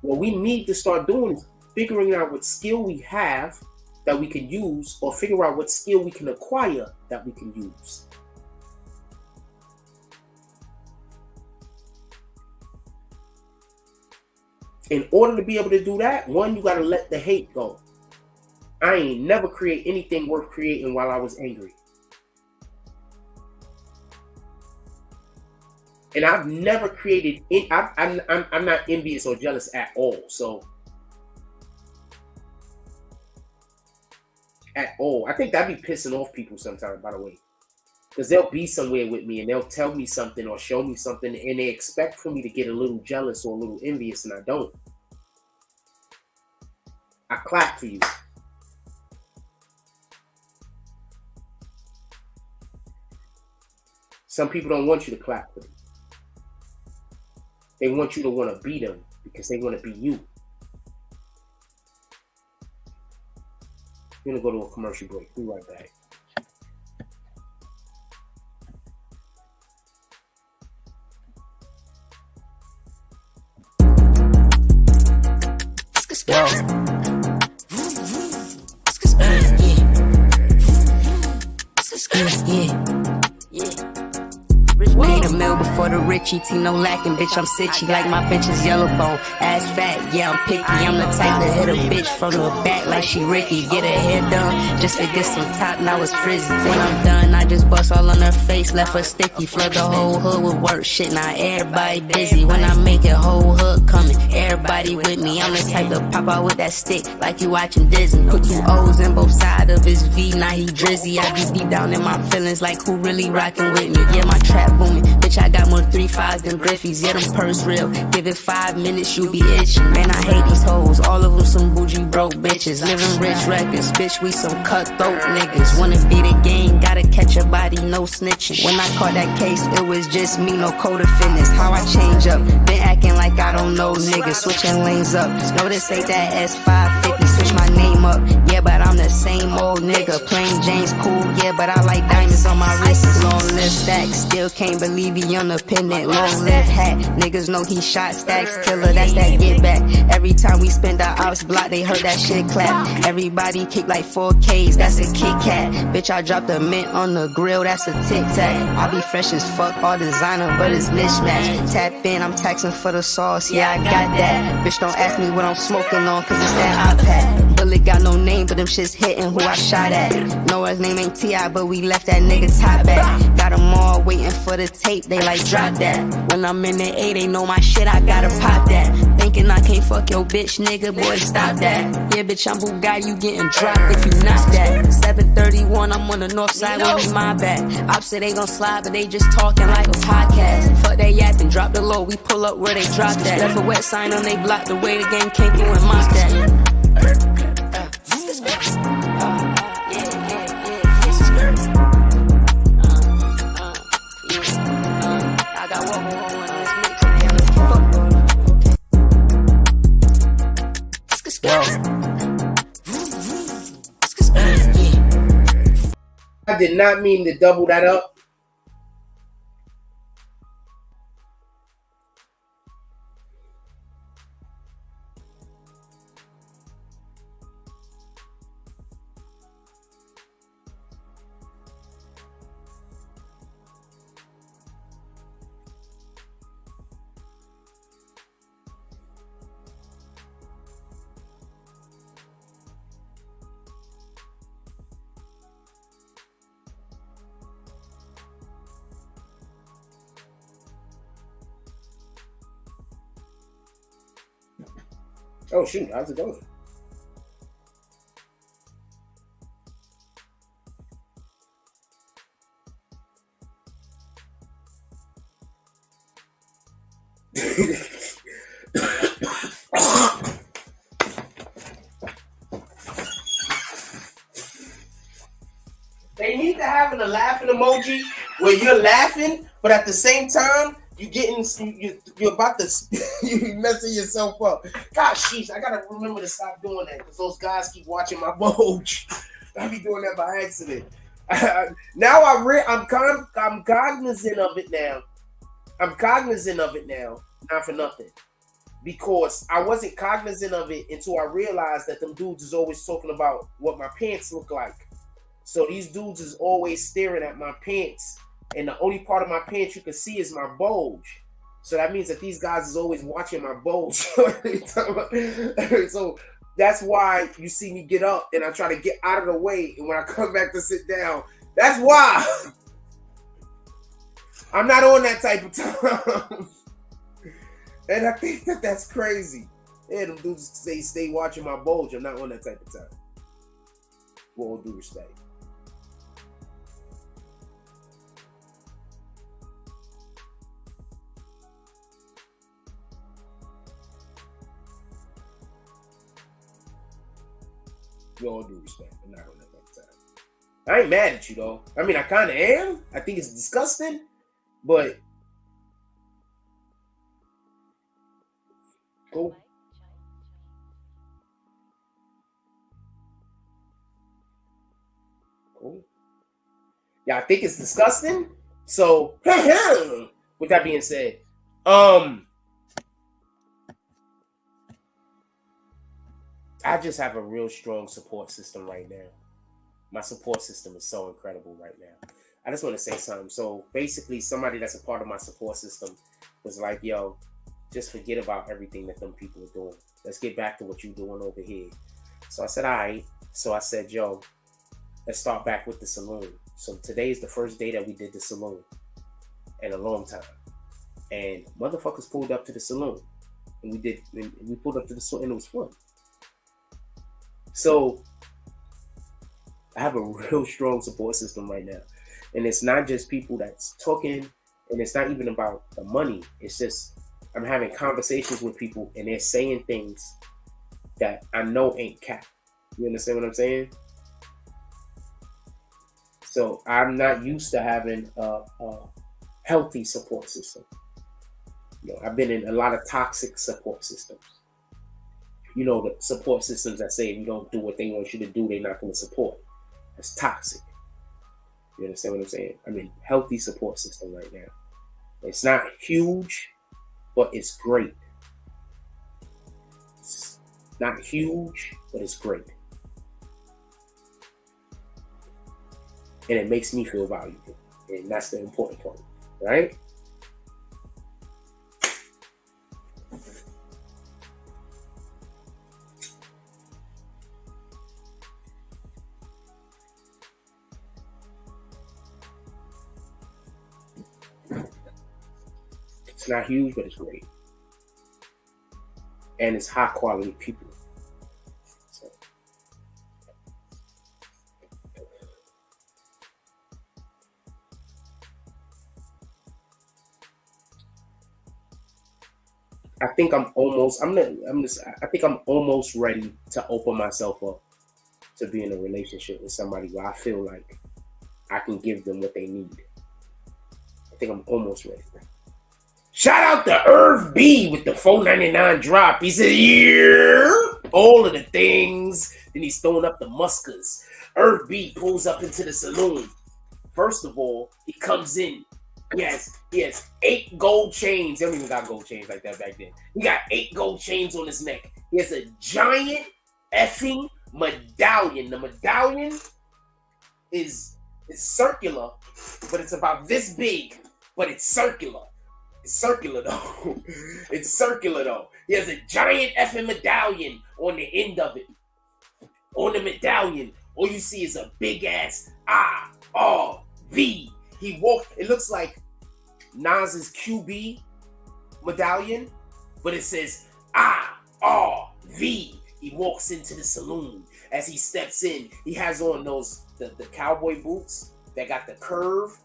What we need to start doing is figuring out what skill we have that we can use, or figure out what skill we can acquire that we can use. In order to be able to do that, one, you got to let the hate go. I ain't never create anything worth creating while I was angry. And I've never created, I'm not envious or jealous at all. So, at all. I think that'd be pissing off people sometimes, by the way. Because they'll be somewhere with me and they'll tell me something or show me something and they expect for me to get a little jealous or a little envious, and I don't. I clap for you. Some people don't want you to clap for them. They want you to want to be them because they want to be you. We're going to go to a commercial break. We'll be right back. Made a meal before the rich eat, no lacking, bitch, I'm sitchy like my bitch is yellow bone. Ass fat, yeah, I'm picky, I'm the type to hit a bitch from the back like she Ricky. Get her hair done, just to get some top, now it's frizzy. When I'm done, I just bust all on her face, left her sticky. Flood the whole hood with work, shit, now everybody busy. When I make it, whole hood coming, everybody with me. I'm the type to pop out with that stick, like you watching Disney. Put 2 O's in both sides of his V, now he drizzy. I be deep down in my feelings, like who really rocking with me? Yeah, my trap booming, bitch, I got more 3 5s than Griffies. Yeah, them purse real, give it 5 minutes, you be itching. Man, I hate these hoes, all of them some bougie broke bitches. Living rich records, bitch, we some cutthroat niggas. Wanna be the game, gotta catch a body, no snitching. When I caught that case, it was just me, no code of fitness. How I change up, been acting like I don't know niggas. Switching lanes up, no this ain't that S550, switch my name up. Yeah, but I'm the same old nigga. Plain Jane's cool, yeah, but I like diamonds on my wrist. Long live stacks, still can't believe he independent. Long live hat, niggas know he shot stacks. Killer, that's that get back. Every time we spend our ops block, they heard that shit clap. Everybody kick like 4Ks, that's a Kit Kat. Bitch, I dropped a mint on the grill, that's a Tic Tac. I be fresh as fuck, all designer, but it's mismatch. Tap in, I'm taxing for the sauce, yeah, I got that. Bitch, don't ask me what I'm smoking on, cause it's that iPad. Bullet got no name, but them shits hitting who I shot at. Know his name ain't T.I., but we left that nigga top back. Got them all waiting for the tape, they like drop that. When I'm in the A, they know my shit, I gotta pop that. Thinking I can't fuck your bitch, nigga, boy, stop that. Yeah, bitch, I'm Bugatti, you getting dropped if you not that. 731, I'm on the north side, where we my back. Ops say they gon' slide, but they just talking like a podcast. Fuck they yapping, drop the low, we pull up where they drop that. Left a wet sign on they block, the way the game came through and mock that. I did not mean to double that up. Oh shoot, how's it going? They need to have a laughing emoji where you're laughing, but at the same time, you're about to you're messing yourself up. Gosh, jeez, I gotta remember to stop doing that because those guys keep watching my emoji. I be doing that by accident. Now I'm cognizant of it now. I'm cognizant of it now, not for nothing. Because I wasn't cognizant of it until I realized that them dudes is always talking about what my pants look like. So these dudes is always staring at my pants. And the only part of my pants you can see is my bulge. So that means that these guys is always watching my bulge. So that's why you see me get up and I try to get out of the way. And when I come back to sit down, that's why. I'm not on that type of time. And I think that that's crazy. Yeah, them dudes say stay watching my bulge. I'm not on that type of time. With all due respect. With all due respect, I'm not on that type of time. I ain't mad at you though. I mean, I kind of am. I think it's disgusting, But cool. Cool. Yeah, I think it's disgusting. So, with that being said, I just have a real strong support system right now. My support system is so incredible right now. I just want to say something. So basically, somebody that's a part of my support system was like, yo, just forget about everything that them people are doing. Let's get back to what you're doing over here. So I said, all right. So I said, yo, let's start back with the saloon. So today is the first day that we did the saloon in a long time. And motherfuckers pulled up to the saloon. And we pulled up to the saloon and it was fun. So I have a real strong support system right now. And it's not just people that's talking, and it's not even about the money. It's just I'm having conversations with people and they're saying things that I know ain't cap. You understand what I'm saying? So I'm not used to having a healthy support system. You know, I've been in a lot of toxic support systems. You know, the support systems that say if you don't do what they want you to do, they're not going to support. That's toxic. You understand what I'm saying? I'm in a healthy support system right now. It's not huge, but it's great. It's not huge, but it's great. And it makes me feel valuable. And that's the important part, right? It's not huge, but it's great. And it's high quality people. So. I think I'm almost ready to open myself up to be in a relationship with somebody where I feel like I can give them what they need. I think I'm almost ready. Shout out to Irv B with the $4.99 drop. He said, yeah, all of the things. Then he's throwing up the muskers. Irv B pulls up into the saloon. First of all, he comes in. He has 8 gold chains. They don't even got gold chains like that back then. He got 8 gold chains on his neck. He has a giant effing medallion. The medallion is circular, but it's about this big, but it's circular. It's circular though. It's circular though. He has a giant effing medallion on the end of it. On the medallion, all you see is a big ass I-R-V. He walked, it looks like Nas's QB medallion, but it says I-R-V. He walks into the saloon. As he steps in, he has on the cowboy boots that got the curve.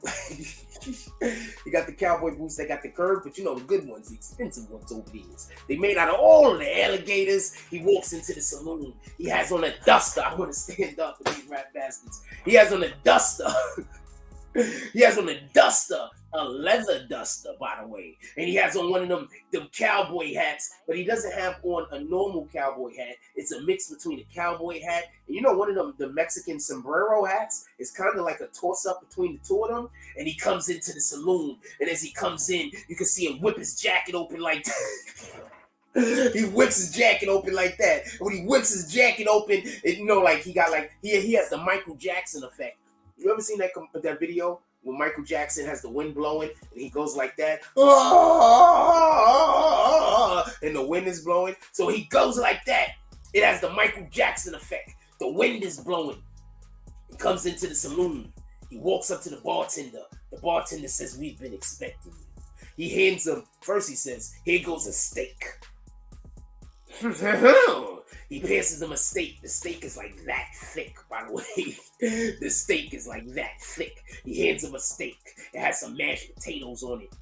He got the cowboy boots that got the curve, but you know the good ones, the expensive ones over there. They made out of all of the alligators. He walks into the saloon. He has on a duster. I want to stand up for these rap bastards. He has on a duster. He has on a duster, a leather duster, by the way. And he has on one of them cowboy hats, but he doesn't have on a normal cowboy hat. It's a mix between a cowboy hat and, you know, one of them, the Mexican sombrero hats. It's kind of like a toss-up between the two of them. And he comes into the saloon, and as he comes in, you can see him whip his jacket open like that. He whips his jacket open like that. When he whips his jacket open, you know, like he has the Michael Jackson effect. You ever seen that video when Michael Jackson has the wind blowing and he goes like that? And the wind is blowing. So he goes like that. It has the Michael Jackson effect. The wind is blowing. He comes into the saloon. He walks up to the bartender. The bartender says, "We've been expecting you." He hands him, first he says, "Here goes a steak." He passes him a steak. The steak is like that thick, by the way. The steak is like that thick. He hands him a steak. It has some mashed potatoes on it.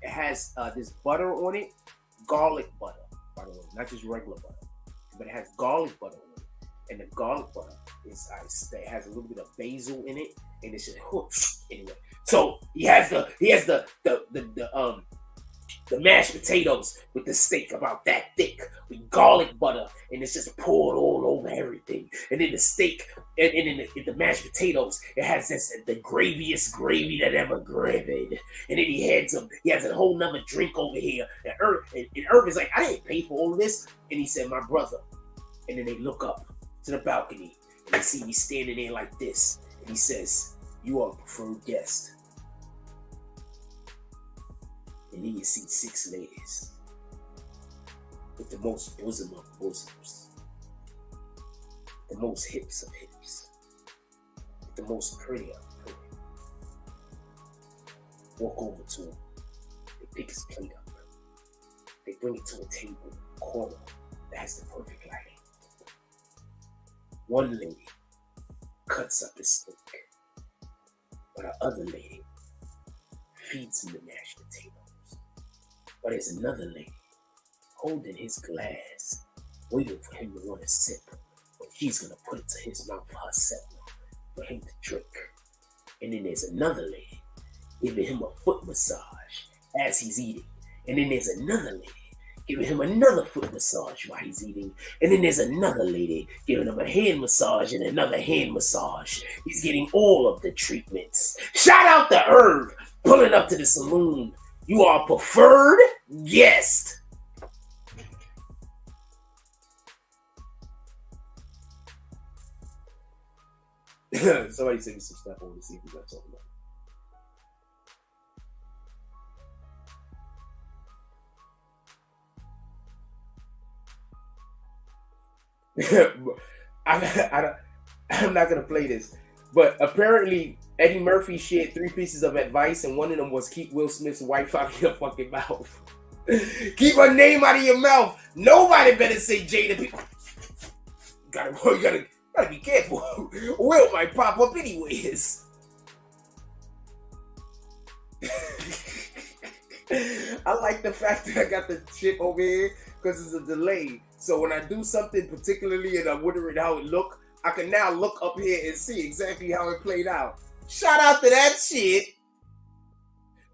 It has this butter on it, garlic butter, by the way, not just regular butter, but it has garlic butter on it. and the garlic butter is it has a little bit of basil in it, and it's just anyway. So he has the mashed potatoes with the steak about that thick with garlic butter, and it's just poured all over everything. And then the steak and in the mashed potatoes, it has the graviest gravy that ever gravied. And then he has a whole nother drink over here. And Irv is like, I didn't pay for all this. And he said, my brother. And then they look up to the balcony and they see me standing there like this. And he says, you are a preferred guest. And then you see 6 ladies with the most bosom of bosoms, the most hips of hips, the most pretty of pretty. Walk over to him. They pick his plate up. They bring it to a table in the corner that has the perfect lighting. One lady cuts up his steak, but the other lady feeds him the mashed potatoes. But there's another lady holding his glass, waiting for him to want a sip. But she's gonna put it to his mouth herself for him to drink. And then there's another lady giving him a foot massage as he's eating. And then there's another lady giving him another foot massage while he's eating. And then there's another lady giving him a hand massage and another hand massage. He's getting all of the treatments. Shout out to Irv pulling up to the saloon. You are a preferred guest. Somebody send me some stuff. I want to see if we got talking about. I'm not gonna play this, but apparently Eddie Murphy shared 3 pieces of advice, and one of them was keep Will Smith's wife out of your fucking mouth. Keep her name out of your mouth. Nobody better say Jada. You gotta be careful. Will might pop up anyways. I like the fact that I got the chip over here because it's a delay. So when I do something particularly and I'm wondering how it look, I can now look up here and see exactly how it played out. Shout out to that shit.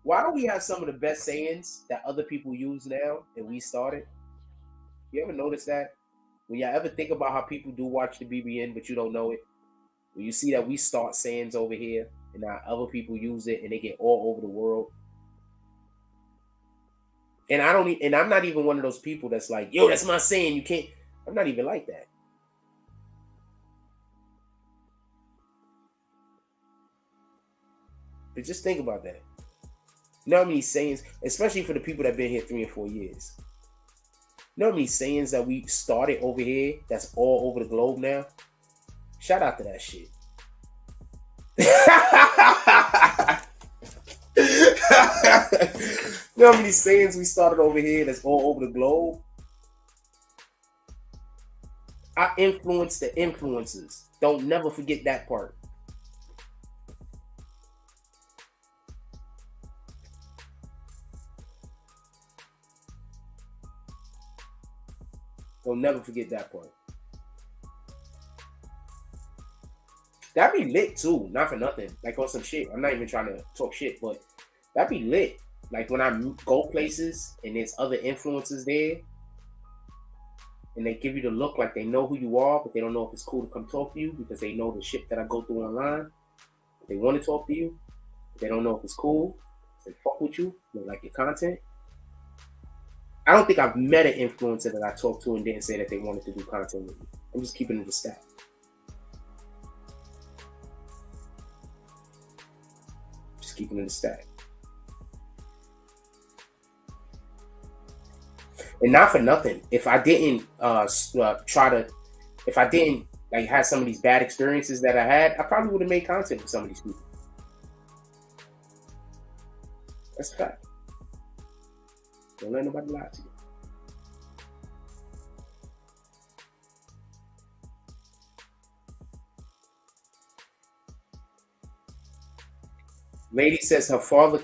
Why don't we have some of the best sayings that other people use now and we started? You ever notice that? When y'all ever think about how people do watch the BBN but you don't know it? When you see that we start sayings over here and now other people use it and they get all over the world. And I'm not even one of those people that's like, yo, that's my saying. You can't. I'm not even like that. But just think about that. You know how many sayings, especially for the people that have been here 3 and 4 years. You know how many sayings that we started over here that's all over the globe now? Shout out to that shit. You know how many sayings we started over here that's all over the globe? I influence the influencers. Don't never forget that part. Don't never forget that part. That'd be lit too, not for nothing. Like on some shit. I'm not even trying to talk shit, but that'd be lit. Like when I go places and there's other influencers there and they give you the look like they know who you are, but they don't know if it's cool to come talk to you because they know the shit that I go through online. They want to talk to you, but they don't know if it's cool. They fuck with you, they like your content. I don't think I've met an influencer that I talked to and didn't say that they wanted to do content with me. I'm just keeping it a stack. Just keeping it a stack. And not for nothing, if I didn't if I didn't like have some of these bad experiences that I had, I probably would have made content with some of these people. That's a fact. Don't let nobody lie to you. Lady says her father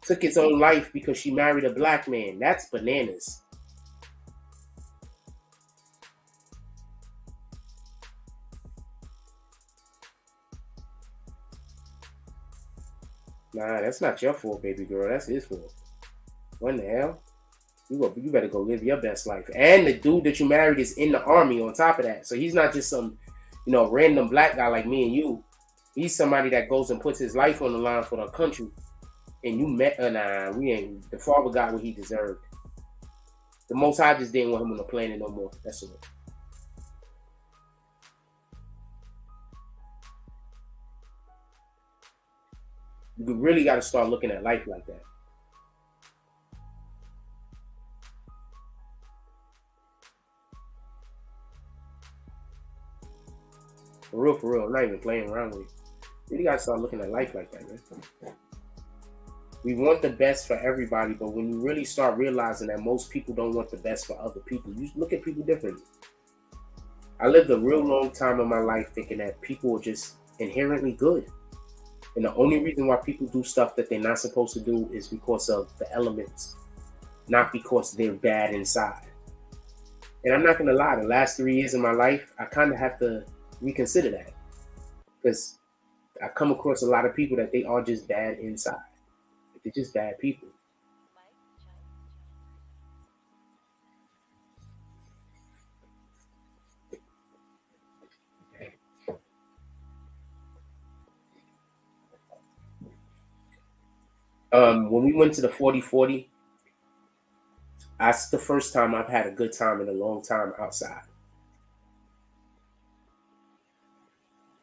took his own life because she married a black man. That's bananas. Nah, that's not your fault, baby girl. That's his fault. What in the hell? You better go live your best life. And the dude that you married is in the army on top of that. So he's not just some, random black guy like me and you. He's somebody that goes and puts his life on the line for the country. And you met, we ain't. The father got what he deserved. The Most High just didn't want him on the planet no more. That's all. You really got to start looking at life like that. For real. I'm not even playing around with it. You really got to start looking at life like that, man. We want the best for everybody, but when you really start realizing that most people don't want the best for other people, you look at people differently. I lived a real long time in my life thinking that people are just inherently good. And the only reason why people do stuff that they're not supposed to do is because of the elements, not because they're bad inside. And I'm not going to lie, the last 3 years of my life, I kind of have to reconsider that. Because I come across a lot of people that they are just bad inside. They're just bad people. When we went to the 40-40, that's the first time I've had a good time in a long time outside.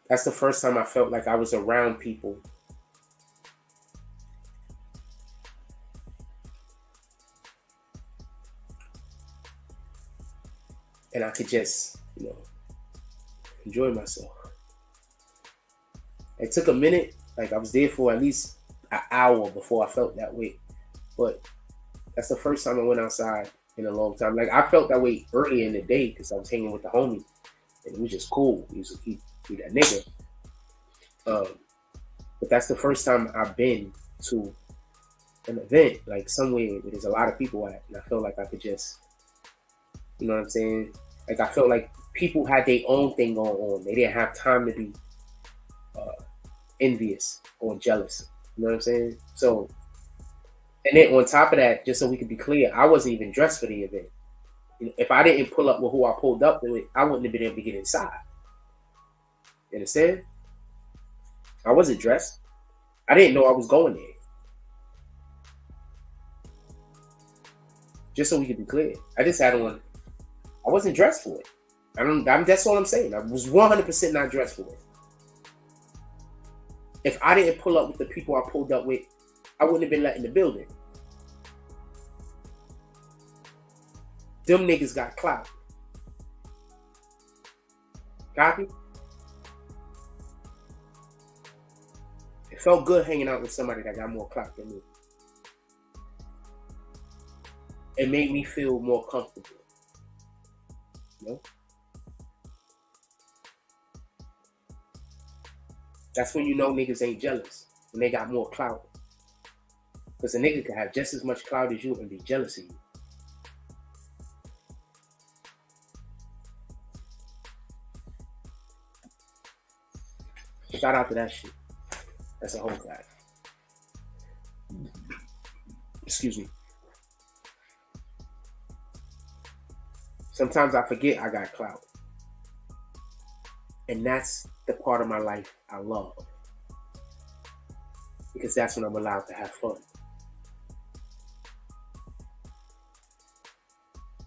That's the first time I felt like I was around people and I could just, enjoy myself. It took a minute. Like I was there for at least an hour before I felt that way. But that's the first time I went outside in a long time. Like I felt that way earlier in the day because I was hanging with the homie and it was just cool. He that nigga. But that's the first time I've been to an event, like somewhere where there's a lot of people at, and I felt like I could just, you know what I'm saying? Like I felt like people had their own thing going on. They didn't have time to be envious or jealous. You know what I'm saying? So, and then on top of that, just so we could be clear, I wasn't even dressed for the event. If I didn't pull up with who I pulled up with, I wouldn't have been able to get inside. You understand? I wasn't dressed. I didn't know I was going there. Just so we could be clear. I just had on, I wasn't dressed for it. That's all I'm saying. I was 100% not dressed for it. If I didn't pull up with the people I pulled up with, I wouldn't have been let in the building. Them niggas got clout. Copy? It felt good hanging out with somebody that got more clout than me. It made me feel more comfortable. You know? That's when you know niggas ain't jealous, when they got more clout. Because a nigga can have just as much clout as you and be jealous of you. Shout out to that shit. That's a whole fact. Excuse me. Sometimes I forget I got clout. And that's the part of my life I love. Because that's when I'm allowed to have fun.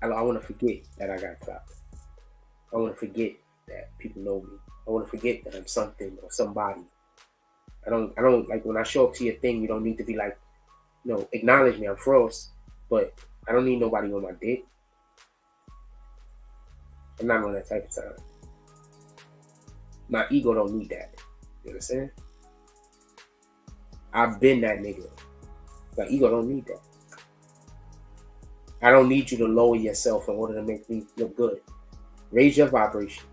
I want to forget that I got clout. I want to forget that people know me. I want to forget that I'm something or somebody. I don't like when I show up to your thing, you don't need to be like, acknowledge me, I'm Frost, but I don't need nobody on my dick. I'm not on that type of time. My ego don't need that. You understand? I've been that nigga. My ego don't need that. I don't need you to lower yourself in order to make me look good. Raise your vibration.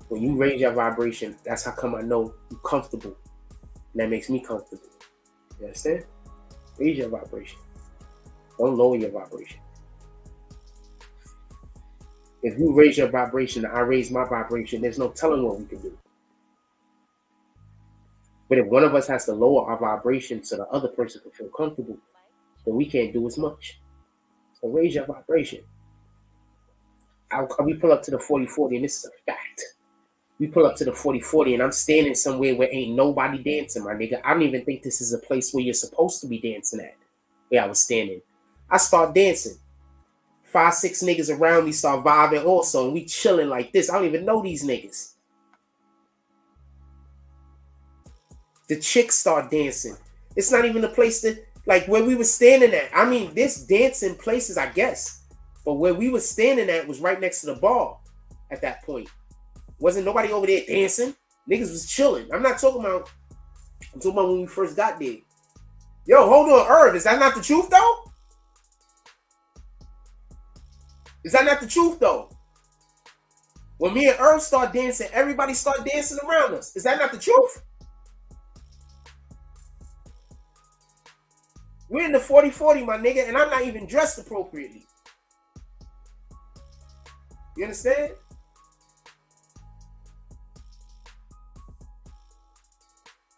When you raise your vibration, that's how come I know you're comfortable. And that makes me comfortable. You understand? Raise your vibration. Don't lower your vibration. If you raise your vibration, I raise my vibration, there's no telling what we can do. But if one of us has to lower our vibration so the other person can feel comfortable, then we can't do as much. So raise your vibration. We pull up to the 40-40, and this is a fact. We pull up to the 40-40, and I'm standing somewhere where ain't nobody dancing, my nigga. I don't even think this is a place where you're supposed to be dancing at, where I was standing. I start dancing. 5-6 niggas around me start vibing also, and we chilling like this. I don't even know these niggas. The chicks start dancing. It's not even a place that, like where we were standing at. I mean, there's dancing places, I guess. But where we were standing at was right next to the bar at that point. Wasn't nobody over there dancing. Niggas was chilling. I'm talking about when we first got there. Yo, hold on, Irv. Is that not the truth, though? Is that not the truth, though? When me and Irv start dancing, everybody start dancing around us. Is that not the truth? We're in the 40-40, my nigga, and I'm not even dressed appropriately. You understand?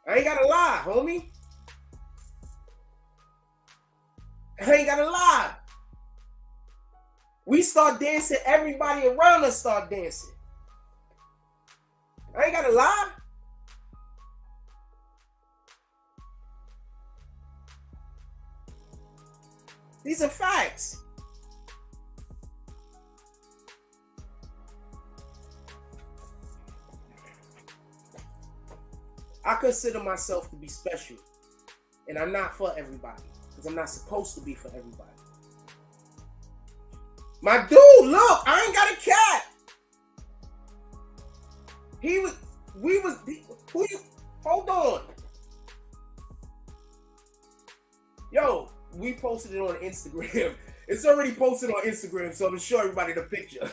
I ain't gotta lie, homie. I ain't gotta lie. We start dancing, everybody around us start dancing. I ain't gotta lie. These are facts. I consider myself to be special, and I'm not for everybody, because I'm not supposed to be for everybody. My dude, look, I ain't got a cat. Hold on. Yo, we posted it on Instagram. It's already posted on Instagram, so I'm gonna show everybody the picture.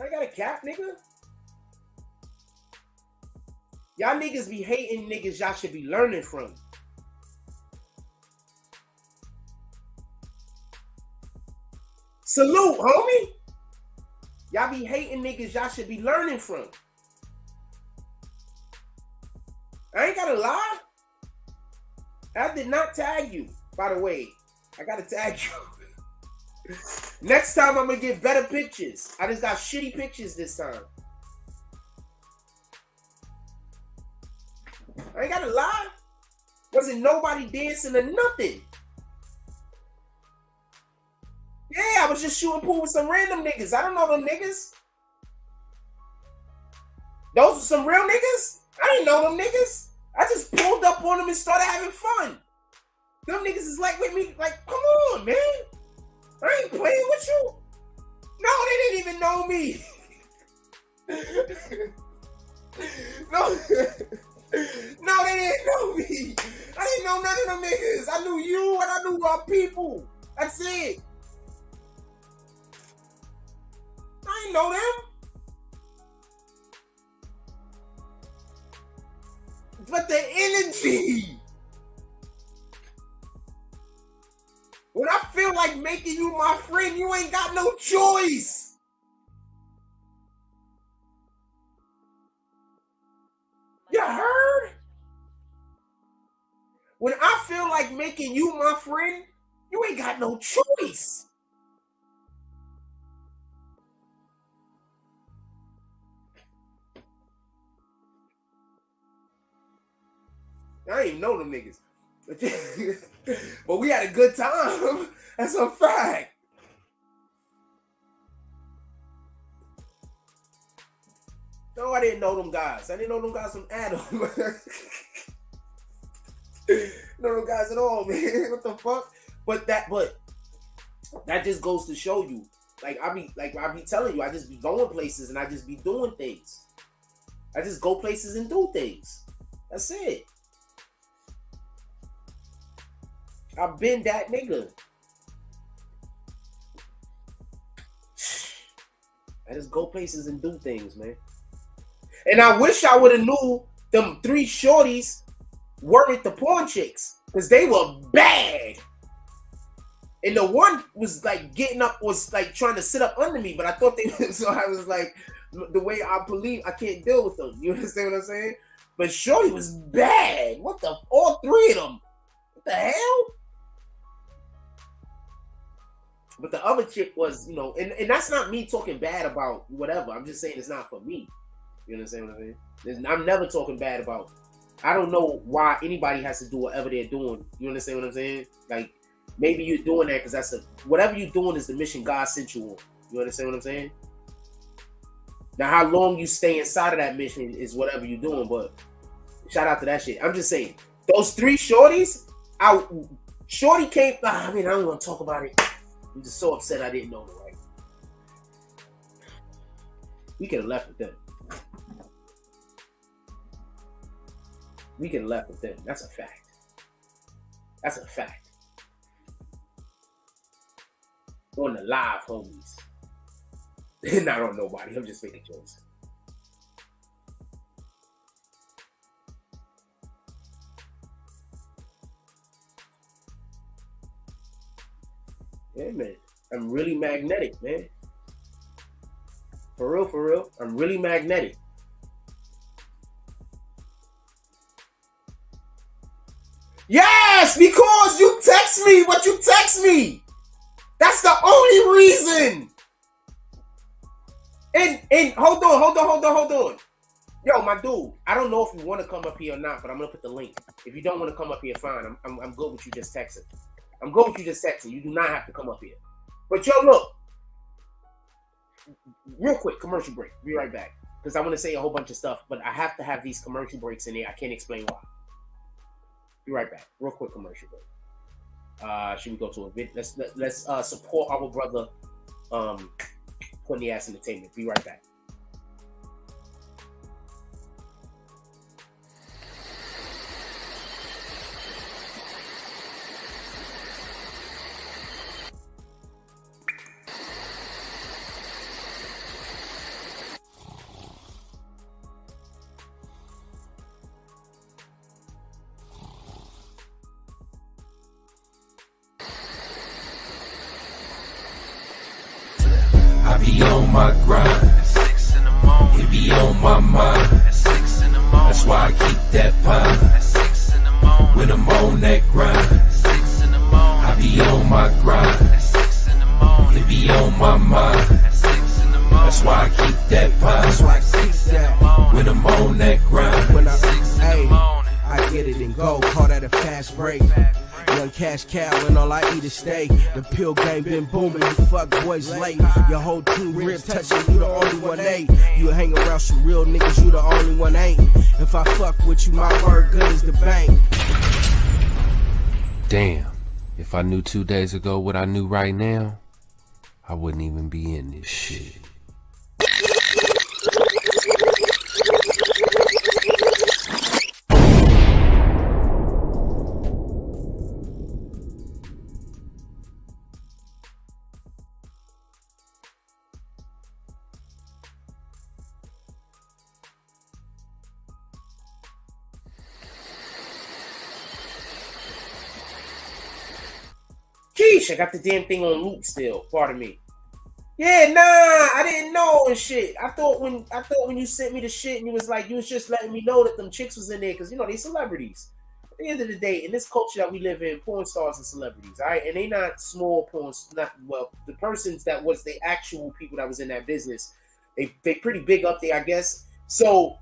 I got a cat, nigga. Y'all niggas be hating niggas y'all should be learning from. Salute, homie. Y'all be hating niggas y'all should be learning from. I ain't gotta lie. I did not tag you, by the way. I gotta tag you. Next time I'm gonna get better pictures. I just got shitty pictures this time. I ain't gotta lie. Wasn't nobody dancing or nothing. Yeah, I was just shooting pool with some random niggas. I don't know them niggas. Those are some real niggas? I didn't know them niggas. I just pulled up on them and started having fun. Them niggas is like with me, like, come on, man. I ain't playing with you. No, they didn't even know me. No, they didn't know me. I didn't know none of them niggas. I knew you and I knew our people. That's it. I ain't know them. But the energy. When I feel like making you my friend, you ain't got no choice. You heard? When I feel like making you my friend, you ain't got no choice. I ain't know them niggas. But we had a good time. That's a fact. No, I didn't know them guys. I didn't know them guys from Adam. know them guys at all, man. What the fuck? But that just goes to show you. I be telling you, I just be going places and I just be doing things. I just go places and do things. That's it. I've been that nigga. I just go places and do things, man. And I wish I would have knew them 3 shorties weren't the porn chicks, because they were bad. And the one was like getting up, was like trying to sit up under me, but I thought they so I was like, the way I believe, I can't deal with them. You understand what I'm saying? But Shorty was bad. What the? All three of them. What the hell? But the other chick was, you know, and that's not me talking bad about whatever. I'm just saying it's not for me. You understand what I'm saying? I'm never talking bad about. I don't know why anybody has to do whatever they're doing. You understand what I'm saying? Like, maybe you're doing that because that's whatever you're doing is the mission God sent you on. You understand what I'm saying? Now, how long you stay inside of that mission is whatever you're doing, but shout out to that shit. I'm just saying, those three shorties, Shorty came, I mean, I don't want to talk about it. I'm just so upset I didn't know the right. We could have left with them. We could have left with them. That's a fact. That's a fact. On the live, homies. Not on nobody. I'm just making jokes. Yeah, man. I'm really magnetic, man. For real, for real. I'm really magnetic. Yes, because you text me what you text me. That's the only reason. And hold on. Yo, my dude, I don't know if you want to come up here or not, but I'm gonna put the link. If you don't want to come up here, fine. I'm good with you just texting. I'm good with you just texting. You do not have to come up here. But yo, look. Real quick, commercial break. Be right back. Because I want to say a whole bunch of stuff, but I have to have these commercial breaks in there. I can't explain why. Be right back. Real quick commercial break. Should we go to a bit? Let's support our brother Putting the Ass Entertainment. Be right back. I be on my grind. At 6 in the morning. It be on my mind. At 6 in the morning. That's why I keep that pine. At 6 in the morning. When I'm on that grind. At 6 in the morning. I be on my grind. At 6 in the morning. It be on my mind. At 6 in the morning. That's why I keep that pine. That's why I keep that. When I'm on that grind. When I get it and go. Call that a fast break. Young cash cow and all I eat is steak. The pill game been booming, you fuck boys late. Your whole team ribs touching, you the only one ain't. You hang around some real niggas, you the only one ain't. If I fuck with you, my word good as the bank. Damn, if I knew 2 days ago what I knew right now, I wouldn't even be in this shit. I got the damn thing on loop still. Pardon me. Yeah, nah, I didn't know and shit. I thought when you sent me the shit and you was like, you was just letting me know that them chicks was in there because you know they celebrities. At the end of the day, in this culture that we live in, porn stars and celebrities, all right, and they not small porn. Not well, the persons that was the actual people that was in that business, they pretty big up there, I guess. So,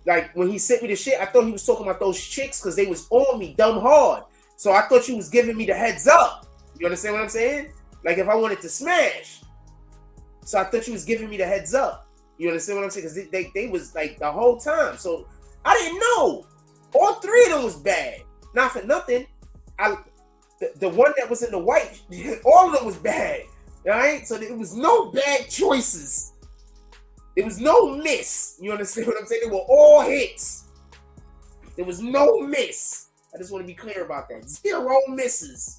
like when he sent me the shit, I thought he was talking about those chicks because they was on me dumb hard. So I thought you was giving me the heads up. You understand what I'm saying? Like if I wanted to smash. So I thought you was giving me the heads up. You understand what I'm saying? Because they was like the whole time. So I didn't know. All three of them was bad. Not for nothing. The one that was in the white, all of them was bad. All right? So there was no bad choices. There was no miss. You understand what I'm saying? They were all hits. There was no miss. I just want to be clear about that. 0 misses.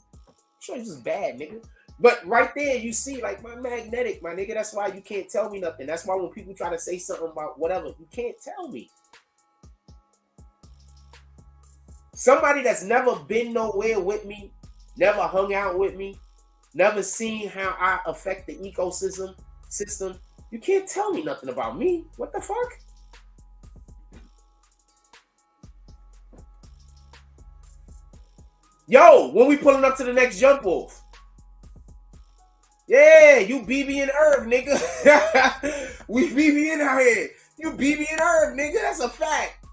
Sure, this is bad, nigga. But right there, you see, like, my magnetic, my nigga. That's why you can't tell me nothing. That's why when people try to say something about whatever, you can't tell me. Somebody that's never been nowhere with me, never hung out with me, never seen how I affect the ecosystem, You can't tell me nothing about me. What the fuck? Yo, when we pulling up to the next jump off? Yeah, you BB and Herb, nigga. We BB in out here. You BB and Herb, nigga. That's a fact.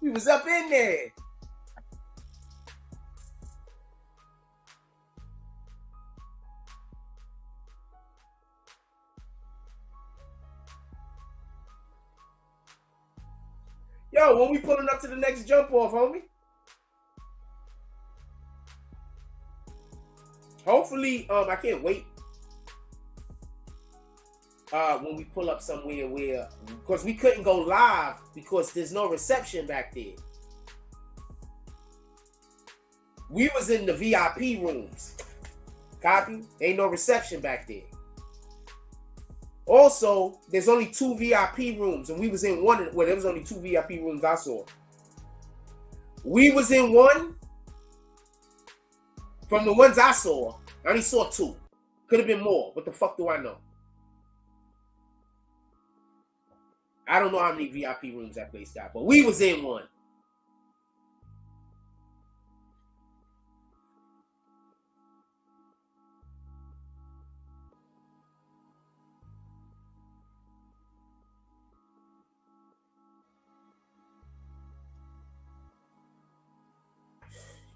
We was up in there. Yo, when we pulling up to the next jump off, homie? Hopefully, I can't wait. When we pull up somewhere where, because we couldn't go live because there's no reception back there. We was in the VIP rooms. Copy? Ain't no reception back there. Also, there's only 2 VIP rooms, and we was in one. Well, there was only 2 VIP rooms I saw. We was in one. From the ones I saw, I only saw 2. Could have been more. What the fuck do I know? I don't know how many VIP rooms that place got, but we was in one.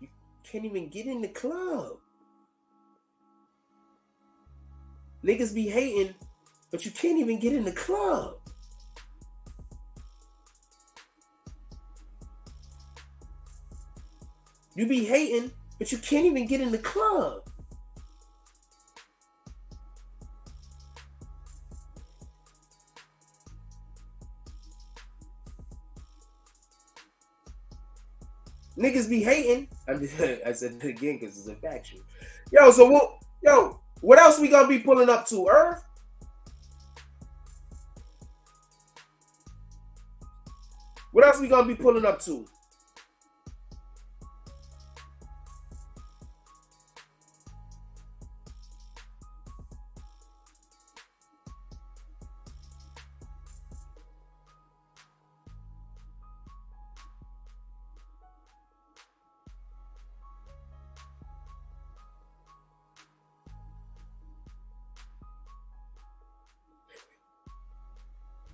You can't even get in the club. Niggas be hating, but you can't even get in the club. You be hating, but you can't even get in the club. Niggas be hating. I said it again because it's a factual. Yo, so what else we gonna be pulling up to, Earth? What else we gonna be pulling up to?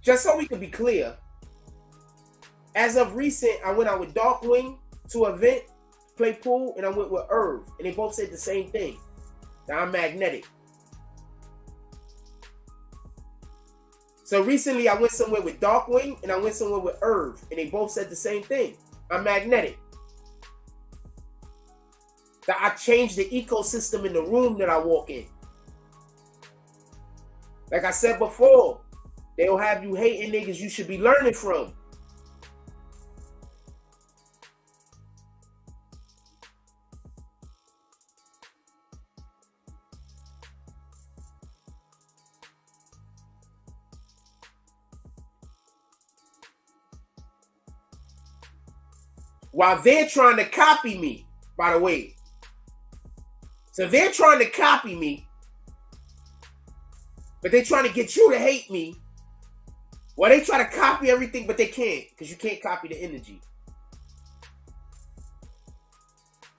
Just so we can be clear, as of recent, I went out with Darkwing to an event, play pool, and I went with Irv, and they both said the same thing, that I'm magnetic. So recently, I went somewhere with Darkwing, and I went somewhere with Irv, and they both said the same thing, I'm magnetic. That I changed the ecosystem in the room that I walk in. Like I said before, they'll have you hating niggas you should be learning from. While they're trying to copy me, by the way. So they're trying to copy me, but they're trying to get you to hate me. Well, they try to copy everything, but they can't, because you can't copy the energy.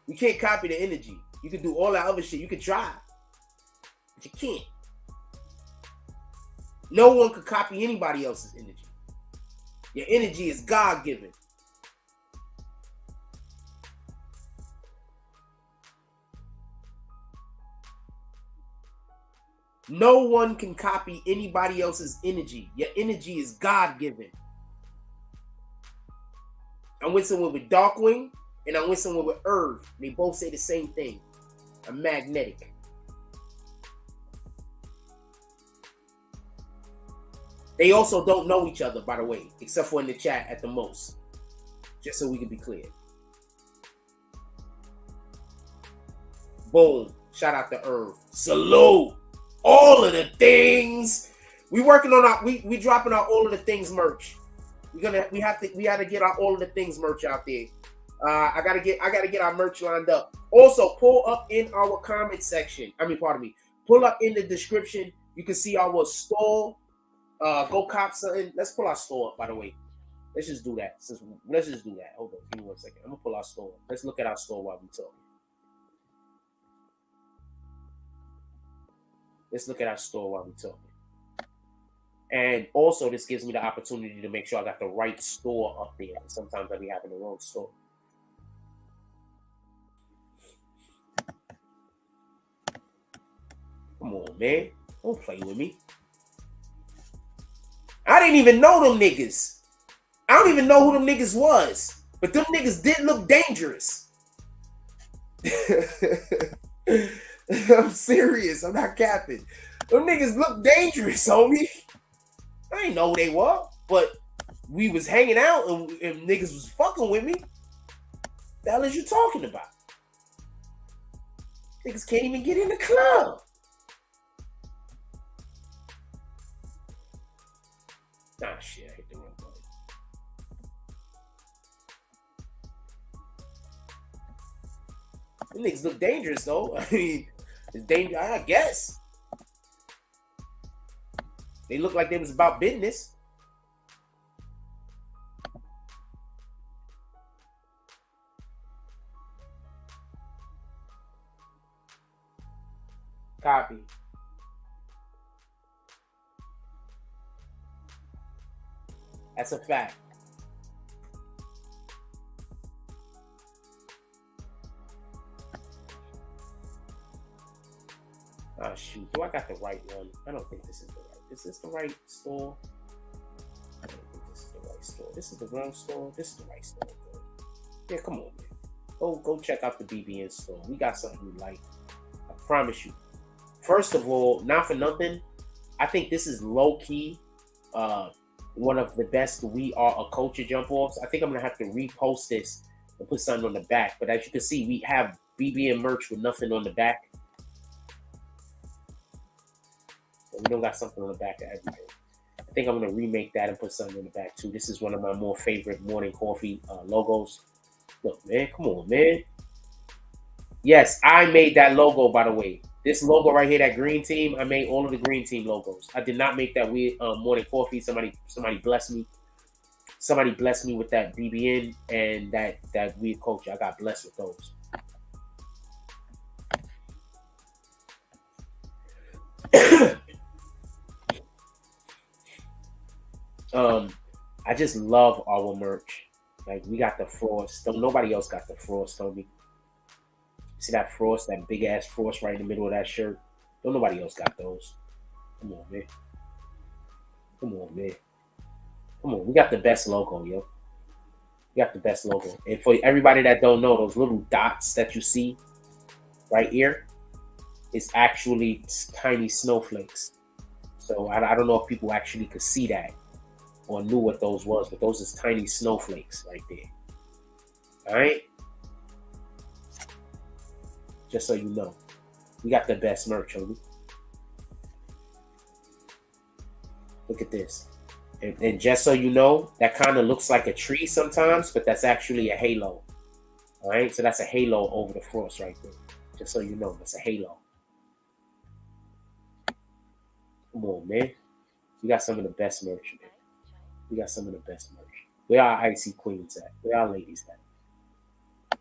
You can't copy the energy. You can do all that other shit. You can try, but you can't. No one could copy anybody else's energy. Your energy is God-given. No one can copy anybody else's energy. Your energy is God-given. I went somewhere with Darkwing, and I went somewhere with Irv. They both say the same thing. I'm magnetic. They also don't know each other, by the way, except for in the chat at the most. Just so we can be clear. Boom. Shout out to Irv. Salute. All of the things. We working on our we dropping our all of the things merch. We had to get our all of the things merch out there. I gotta get our merch lined up. Also, pull up in our comment section. Pull up in the description. You can see our store go cop something. Let's pull our store up, by the way. Let's just do that. Let's just do that. Hold on, give me 1 second. I'm gonna pull our store up. Let's look at our store while we talking. Let's look at our store while we talking. And also, this gives me the opportunity to make sure I got the right store up there. Sometimes I be having the wrong store. Come on, man. Don't play with me. I didn't even know them niggas. I don't even know who them niggas was. But them niggas did look dangerous. I'm serious. I'm not capping. Them niggas look dangerous, homie. I didn't know who they were. But we was hanging out and niggas was fucking with me. The hell is you talking about? Niggas can't even get in the club. Nah, shit, I hit the wrong button. Them niggas look dangerous, though. I mean, it's dangerous, I guess. They look like they was about business. Copy. That's a fact. Oh, shoot. Do I got the right one? I don't think this is the right. Is this the right store? I don't think this is the right store. This is the wrong store. This is the right store. Yeah, come on, man. Go check out the BBN store. We got something you like. I promise you. First of all, not for nothing, I think this is low-key one of the best We Are a Culture jump-offs. I think I'm going to have to repost this and put something on the back. But as you can see, we have BBN merch with nothing on the back. So we don't got something on the back of everything. I think I'm going to remake that and put something on the back too. This is one of my more favorite morning coffee logos. Look, man, come on, man. Yes, I made that logo, by the way. This logo right here, that green team, I made all of the green team logos. I did not make that weird morning coffee. Somebody blessed me. Somebody blessed me with that BBN and that weird culture. I got blessed with those. I just love our merch. Like, we got the frost. Nobody else got the frost, homie. See that frost, that big ass frost right in the middle of that shirt? Don't nobody else got those. Come on, man. Come on, man. Come on. We got the best logo, yo. We got the best logo. And for everybody that don't know, those little dots that you see right here, it's actually tiny snowflakes. So I don't know if people actually could see that or knew what those was, but those is tiny snowflakes right there. All right? Just so you know. We got the best merch, homie. Look at this. And just so you know, that kind of looks like a tree sometimes, but that's actually a halo. All right? So that's a halo over the frost right there. Just so you know, that's a halo. Come on, man. We got some of the best merch, man. We got some of the best merch. Where our icy queens at? Where our ladies at?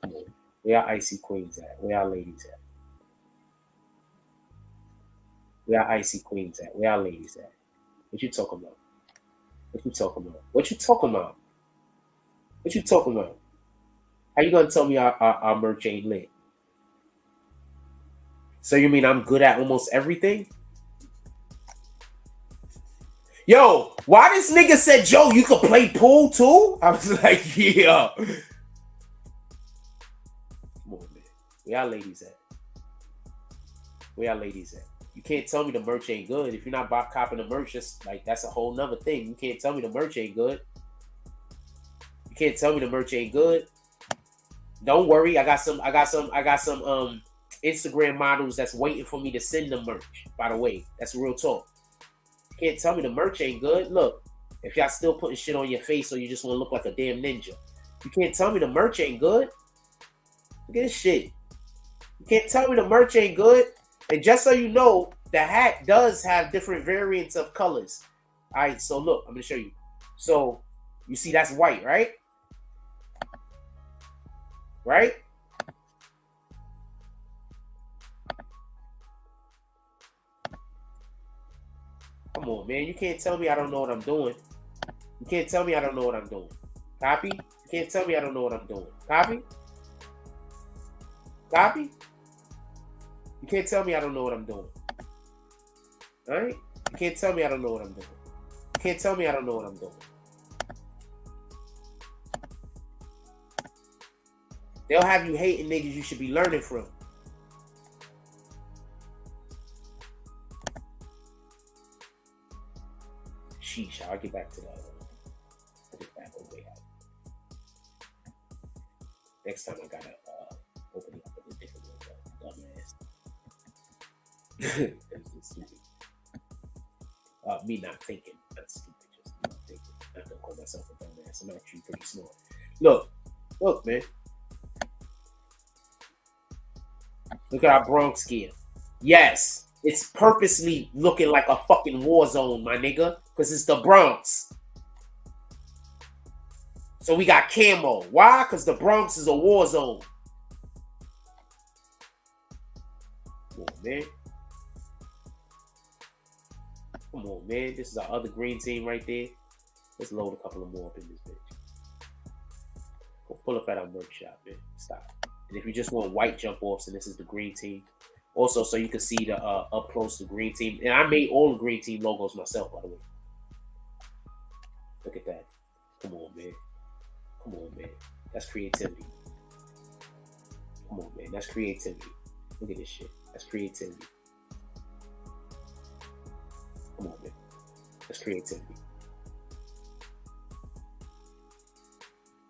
Come on. Where our icy queens at? Where our ladies at? Where our icy queens at? Where our ladies at? What you talking about? What you talking about? What you talking about? What you talking about? How you gonna tell me our merch ain't lit? So you mean I'm good at almost everything? Yo, why this nigga said, Joe, you could play pool too? I was like, yeah. Come on, man. Where y'all ladies at? Where y'all ladies at? You can't tell me the merch ain't good. If you're not copping the merch, that's a whole nother thing. You can't tell me the merch ain't good. You can't tell me the merch ain't good. Don't worry, I got some Instagram models that's waiting for me to send them merch. By the way, that's real talk. You can't tell me the merch ain't good. Look, if y'all still putting shit on your face or you just want to look like a damn ninja, you can't tell me the merch ain't good. Look at this shit. You can't tell me the merch ain't good. And just so you know, the hat does have different variants of colors. All right, so look, I'm gonna show you. So you see that's white, right? Right? Come on, man. You can't tell me I don't know what I'm doing. You can't tell me I don't know what I'm doing. Copy? You can't tell me I don't know what I'm doing. Copy? Copy? You can't tell me I don't know what I'm doing. All right? You can't tell me I don't know what I'm doing. You can't tell me I don't know what I'm doing. They'll have you hating niggas you should be learning from. Sheesh, I'll get back to that. I'll get back over there. Next time I gotta open it up a different dumbass. That's stupid. Me not thinking. That's stupid. Just not thinking. I'm not gonna call myself a dumbass. I'm actually pretty smart. Look, man. Look at our Bronx gear. Yes, it's purposely looking like a fucking war zone, my nigga, because it's the Bronx. So we got camo. Why? Because the Bronx is a war zone. Come on, man. Come on, man. This is our other green team right there. Let's load a couple of more up in this bitch. Go pull up at our merch shop, man. Stop. And if you just want white jump offs, and this is the green team. Also, so you can see the up close the green team. And I made all the green team logos myself, by the way. Look at that. Come on, man. Come on, man. That's creativity. Come on, man. That's creativity. Look at this shit. That's creativity. Come on, man. That's creativity.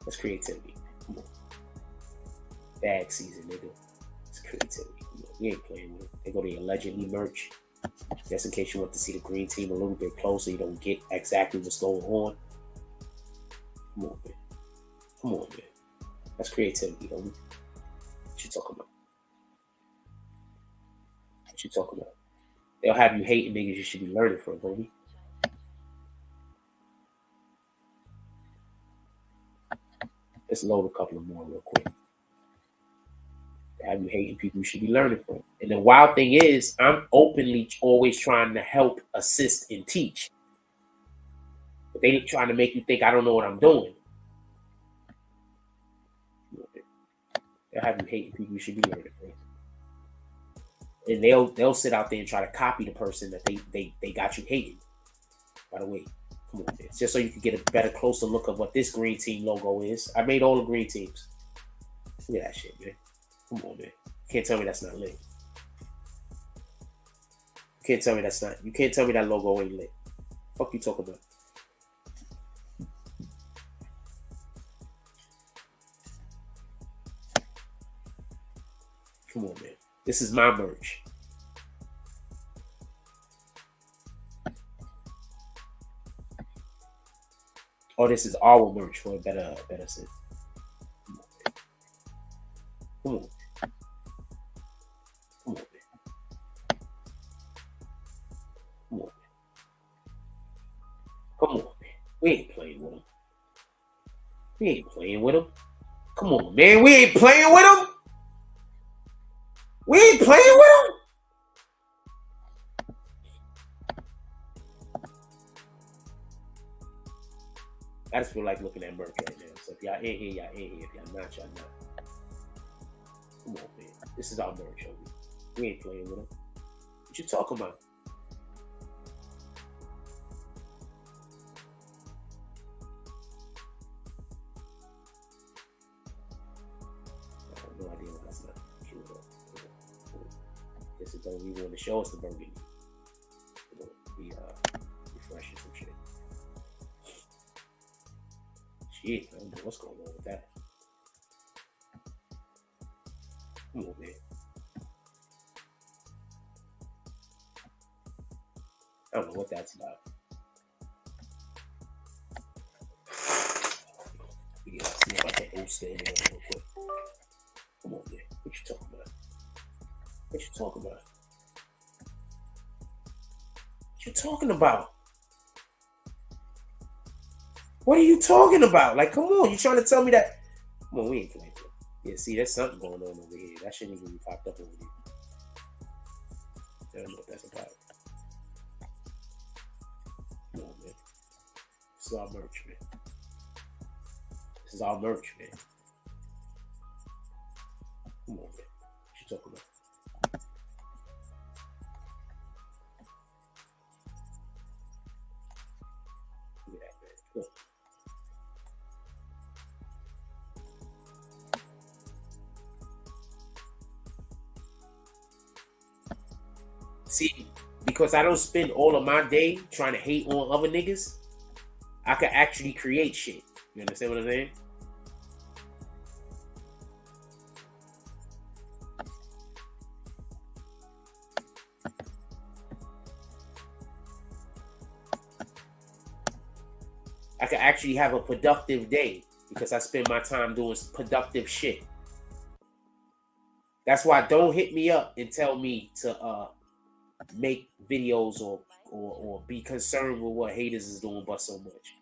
That's creativity. Come on. Bag season, nigga. It's creativity. We ain't playing with it. They go to your allegedly merch. Just in case you want to see the green team a little bit closer, you don't get exactly what's going on. Come on, man. Come on, man. That's creativity, homie. What you talking about? What you talking about? They'll have you hating niggas you should be learning from, homie. Let's load a couple of more real quick. Have you hating people you should be learning from. And the wild thing is, I'm openly always trying to help, assist, and teach. But they trying to make you think I don't know what I'm doing. They'll have you hating people you should be learning from. And they'll sit out there and try to copy the person that they got you hating. By the way, come on, man. Just so you can get a better, closer look of what this green team logo is. I made all the green teams. Look at that shit, man. Come on, man. You can't tell me that's not lit. You can't tell me that's not. You can't tell me that logo ain't lit. Fuck you talking about? Come on, man. This is my merch. Oh, this is our merch for a better sense. Come on. Come on, man. Come on, man. Come on, man. We ain't playing with him. We ain't playing with him. Come on, man. We ain't playing with him. We ain't playing with him. I just feel like looking at merch right now. So if y'all in here, y'all in here. If y'all not, y'all not. Come on, man. This is our merch, homie. We ain't playing with him. What you talking about? I have no idea why that's not true at all. This is the only one to show us the burgundy. Be refreshing some shit. Shit, I don't know what's going on with that. Come on, man. I don't know what that's about. Yeah, see if I can understand it real quick. Come on, man. What you talking about? What you talking about? What you talking about? What are you talking about? Like, come on, you trying to tell me that? Come on, we ain't playing. Yeah, see, there's something going on over here. That shouldn't even be popped up over here. I don't know what that's about. Come on, man. This is all merch, man. This is all merch, man. Come on, man. What you talking about? Look at that, man. Look. See, because I don't spend all of my day trying to hate on other niggas, I can actually create shit. You understand what I'm saying? I can actually have a productive day because I spend my time doing productive shit. That's why don't hit me up and tell me to make videos or be concerned with what haters is doing but so much.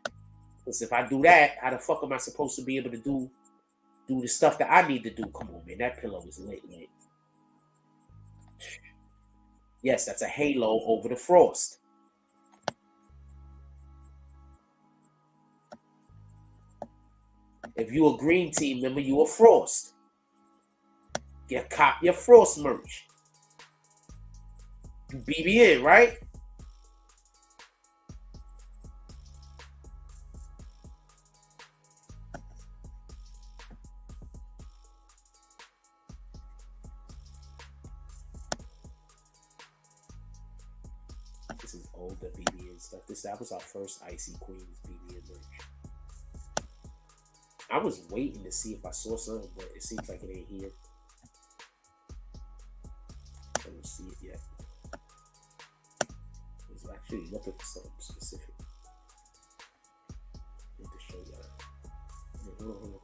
Because if I do that, how the fuck am I supposed to be able to do the stuff that I need to do? Come on, man, that pillow is lit. Yes, that's a halo over the frost. If you a green team member, you a frost. You cop your frost merch. BBN, right? This is older BBN stuff. That was our first Icy Queens BBN merch. I was waiting to see if I saw something, but it seems like it ain't here. I don't see it yet. I was actually looking for something specific. I need to show y'all. Hold on.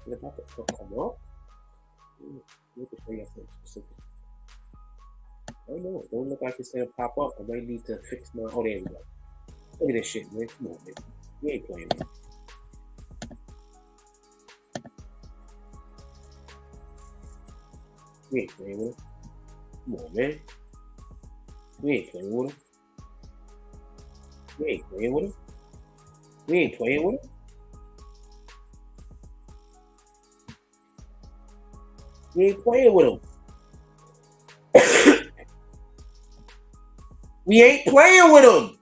Is it about to come up? Let me show you something specific. I don't know. It don't look like it's gonna pop up. I might need to fix my. Oh, there we go. Look at this shit, man. Come on, man. We ain't playing it. We ain't playing with it. Come on, man. We ain't playing with it. We ain't playing with it. We ain't playing with it. We ain't playing with them. We ain't playing with them.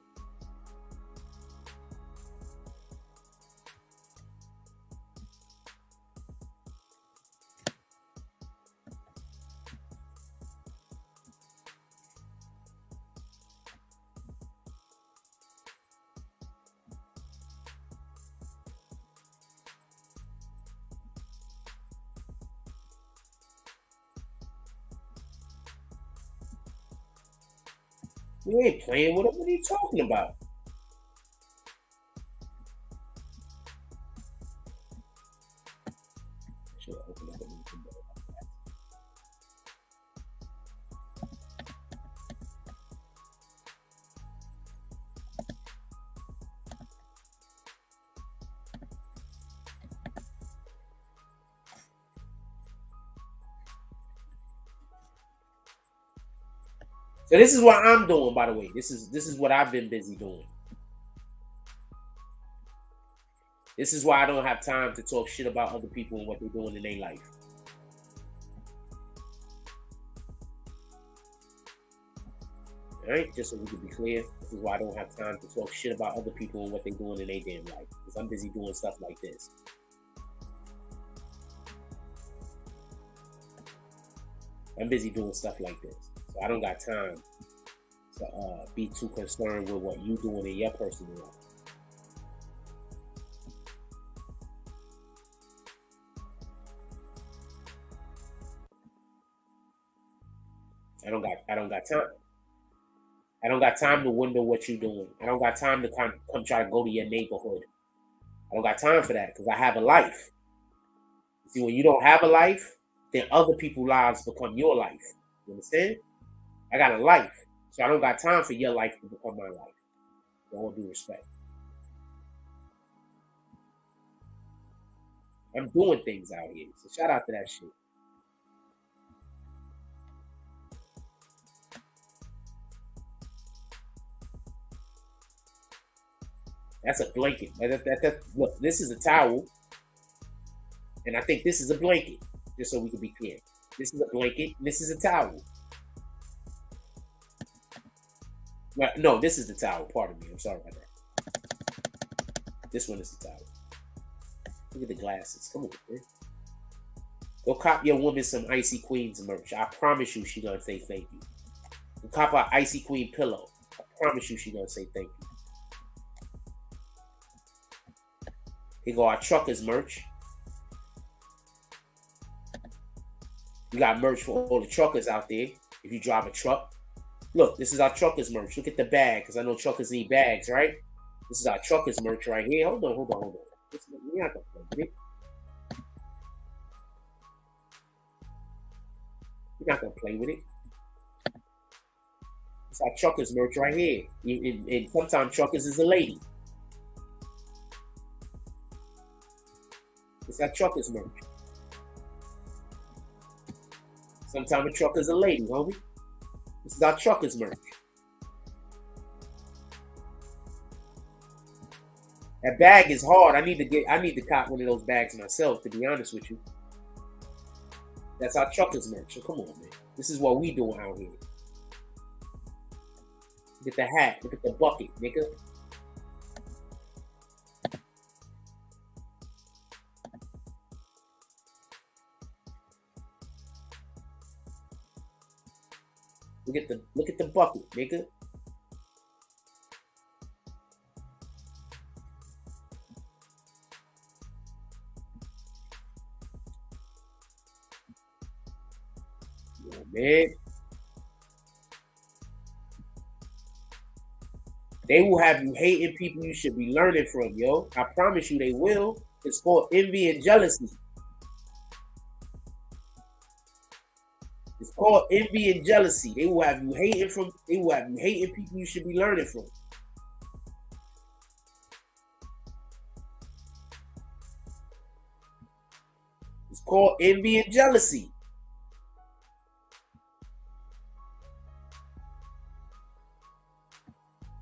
We ain't playing with them. What are you talking about? Should I open up a new window? So this is what I'm doing, by the way. This is what I've been busy doing. This is why I don't have time to talk shit about other people and what they're doing in their life. All right, just so we can be clear, this is why I don't have time to talk shit about other people and what they're doing in their damn life. Because I'm busy doing stuff like this. I'm busy doing stuff like this. So I don't got time to be too concerned with what you doing in your personal life. I don't got time. I don't got time to wonder what you're doing. I don't got time to come try to go to your neighborhood. I don't got time for that because I have a life. See, when you don't have a life, then other people's lives become your life. You understand? I got a life, so I don't got time for your life to become my life. With all due respect. I'm doing things out here, so shout out to that shit. That's a blanket. Look, this is a towel, and I think this is a blanket, just so we can be clear. This is a blanket, and this is a towel. Well, no, this is the towel. Pardon me. I'm sorry about that. This one is the towel. Look at the glasses. Come on, man. Go cop your woman some Icy Queens merch. I promise you she gonna say thank you. Go cop her Icy Queen pillow. I promise you she gonna say thank you. Here go our truckers merch. We got merch for all the truckers out there. If you drive a truck. Look, this is our truckers merch. Look at the bag, because I know truckers need bags, right? This is our truckers merch right here. Hold on. We're not gonna play with it. We're not gonna play with it. It's our truckers merch right here. And sometimes truckers is a lady. It's our truckers merch. Sometimes a trucker's a lady, homie. This is our truckers merch. That bag is hard. I need to cop one of those bags myself, to be honest with you. That's our truckers merch. So come on, man. This is what we doing out here. Look at the hat. Look at the bucket, nigga. Look at the bucket, nigga. Yeah, man. They will have you hating people you should be learning from, yo. I promise you they will. It's called envy and jealousy. It's called envy and jealousy. They will have you hating people you should be learning from. It's called envy and jealousy.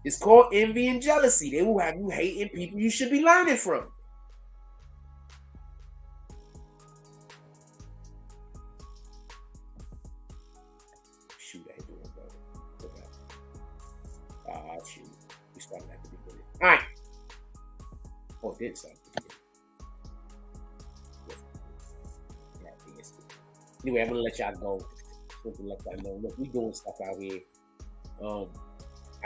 It's called envy and jealousy. They will have you hating people you should be learning from. Shoot, I hit the one, brother. Okay. Shoot. We started at the beginning. All right. Oh, it did start at the beginning. Anyway, I'm gonna let y'all go. Just to let y'all know. Look, we doing stuff out here.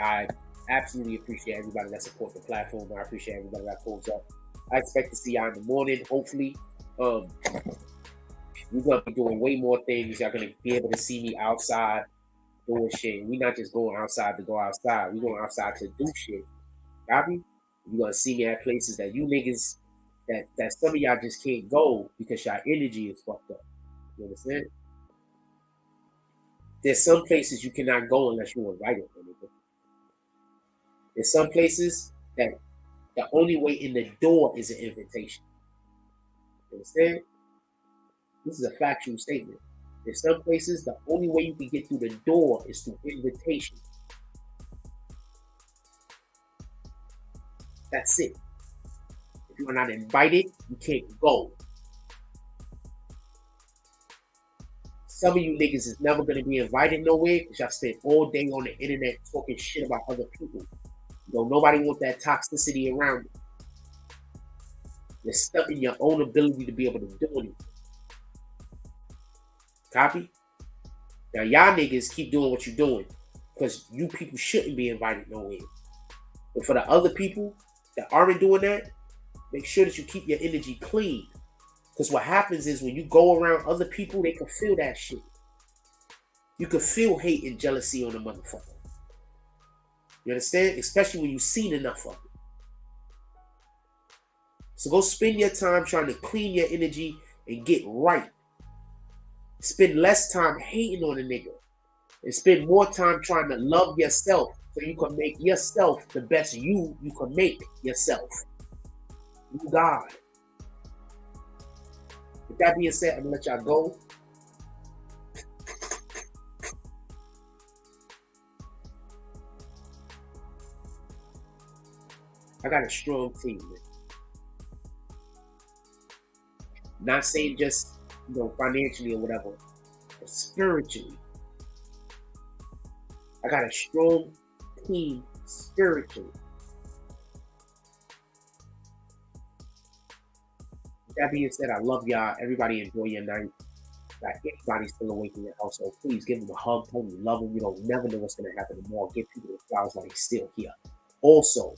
I absolutely appreciate everybody that supports the platform. I appreciate everybody that pulls up. I expect to see y'all in the morning, hopefully. We're gonna be doing way more things. Y'all gonna be able to see me outside doing shit. We're not just going outside to go outside. We're going outside to do shit. Copy? You're gonna see me at places that you niggas, that some of y'all just can't go because y'all energy is fucked up. You understand? There's some places you cannot go unless you're invited. There's some places that the only way in the door is an invitation. You understand? This is a factual statement. There's some places the only way you can get through the door is through invitation. That's it. If you are not invited, you can't go. Some of you niggas is never going to be invited nowhere because y'all spend all day on the internet talking shit about other people. Nobody want that toxicity around you. You're stuck in your own ability to be able to do anything. Copy? Now y'all niggas keep doing what you're doing because you people shouldn't be invited nowhere. But for the other people that aren't doing that, make sure that you keep your energy clean. Because what happens is when you go around other people, they can feel that shit. You can feel hate and jealousy on a motherfucker. You understand? Especially when you've seen enough of it. So go spend your time trying to clean your energy and get right. Spend less time hating on a nigga. And spend more time trying to love yourself so you can make yourself the best you can make yourself. You God. With that being said, I'm going to let y'all go. I got a strong team, man. Not saying just, financially or whatever, but spiritually. I got a strong team spiritually. With that being said, I love y'all. Everybody enjoy your night. Like, anybody's still awake in your household, please give them a hug. Tell them you love them. You don't never know what's going to happen tomorrow. Give people the flowers while they're still here. Also,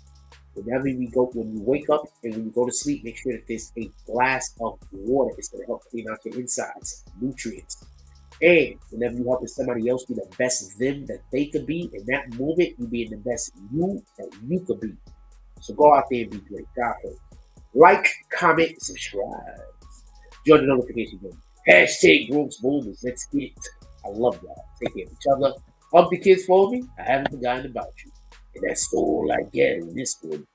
whenever when you wake up and when you go to sleep, make sure that there's a glass of water. It's going to help clean out your insides, nutrients. And whenever you're helping somebody else be the best them that they could be, in that moment, you being the best you that you could be. So go out there and be great. God first. Like, comment, subscribe. Join the notification bell. Hashtag Brooks Boomers. Let's get it. I love y'all. Take care of each other. Hug the kids for me. I haven't forgotten about you. And that's all I get in this one.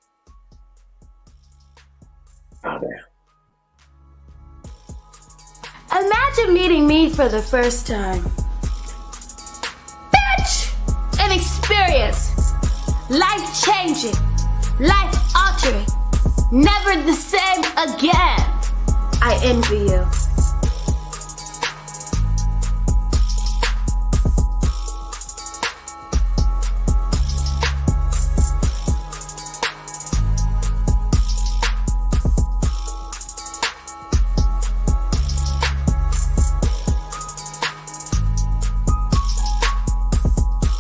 Amen. Imagine meeting me for the first time. Bitch! An experience. Life-changing. Life-altering. Never the same again. I envy you.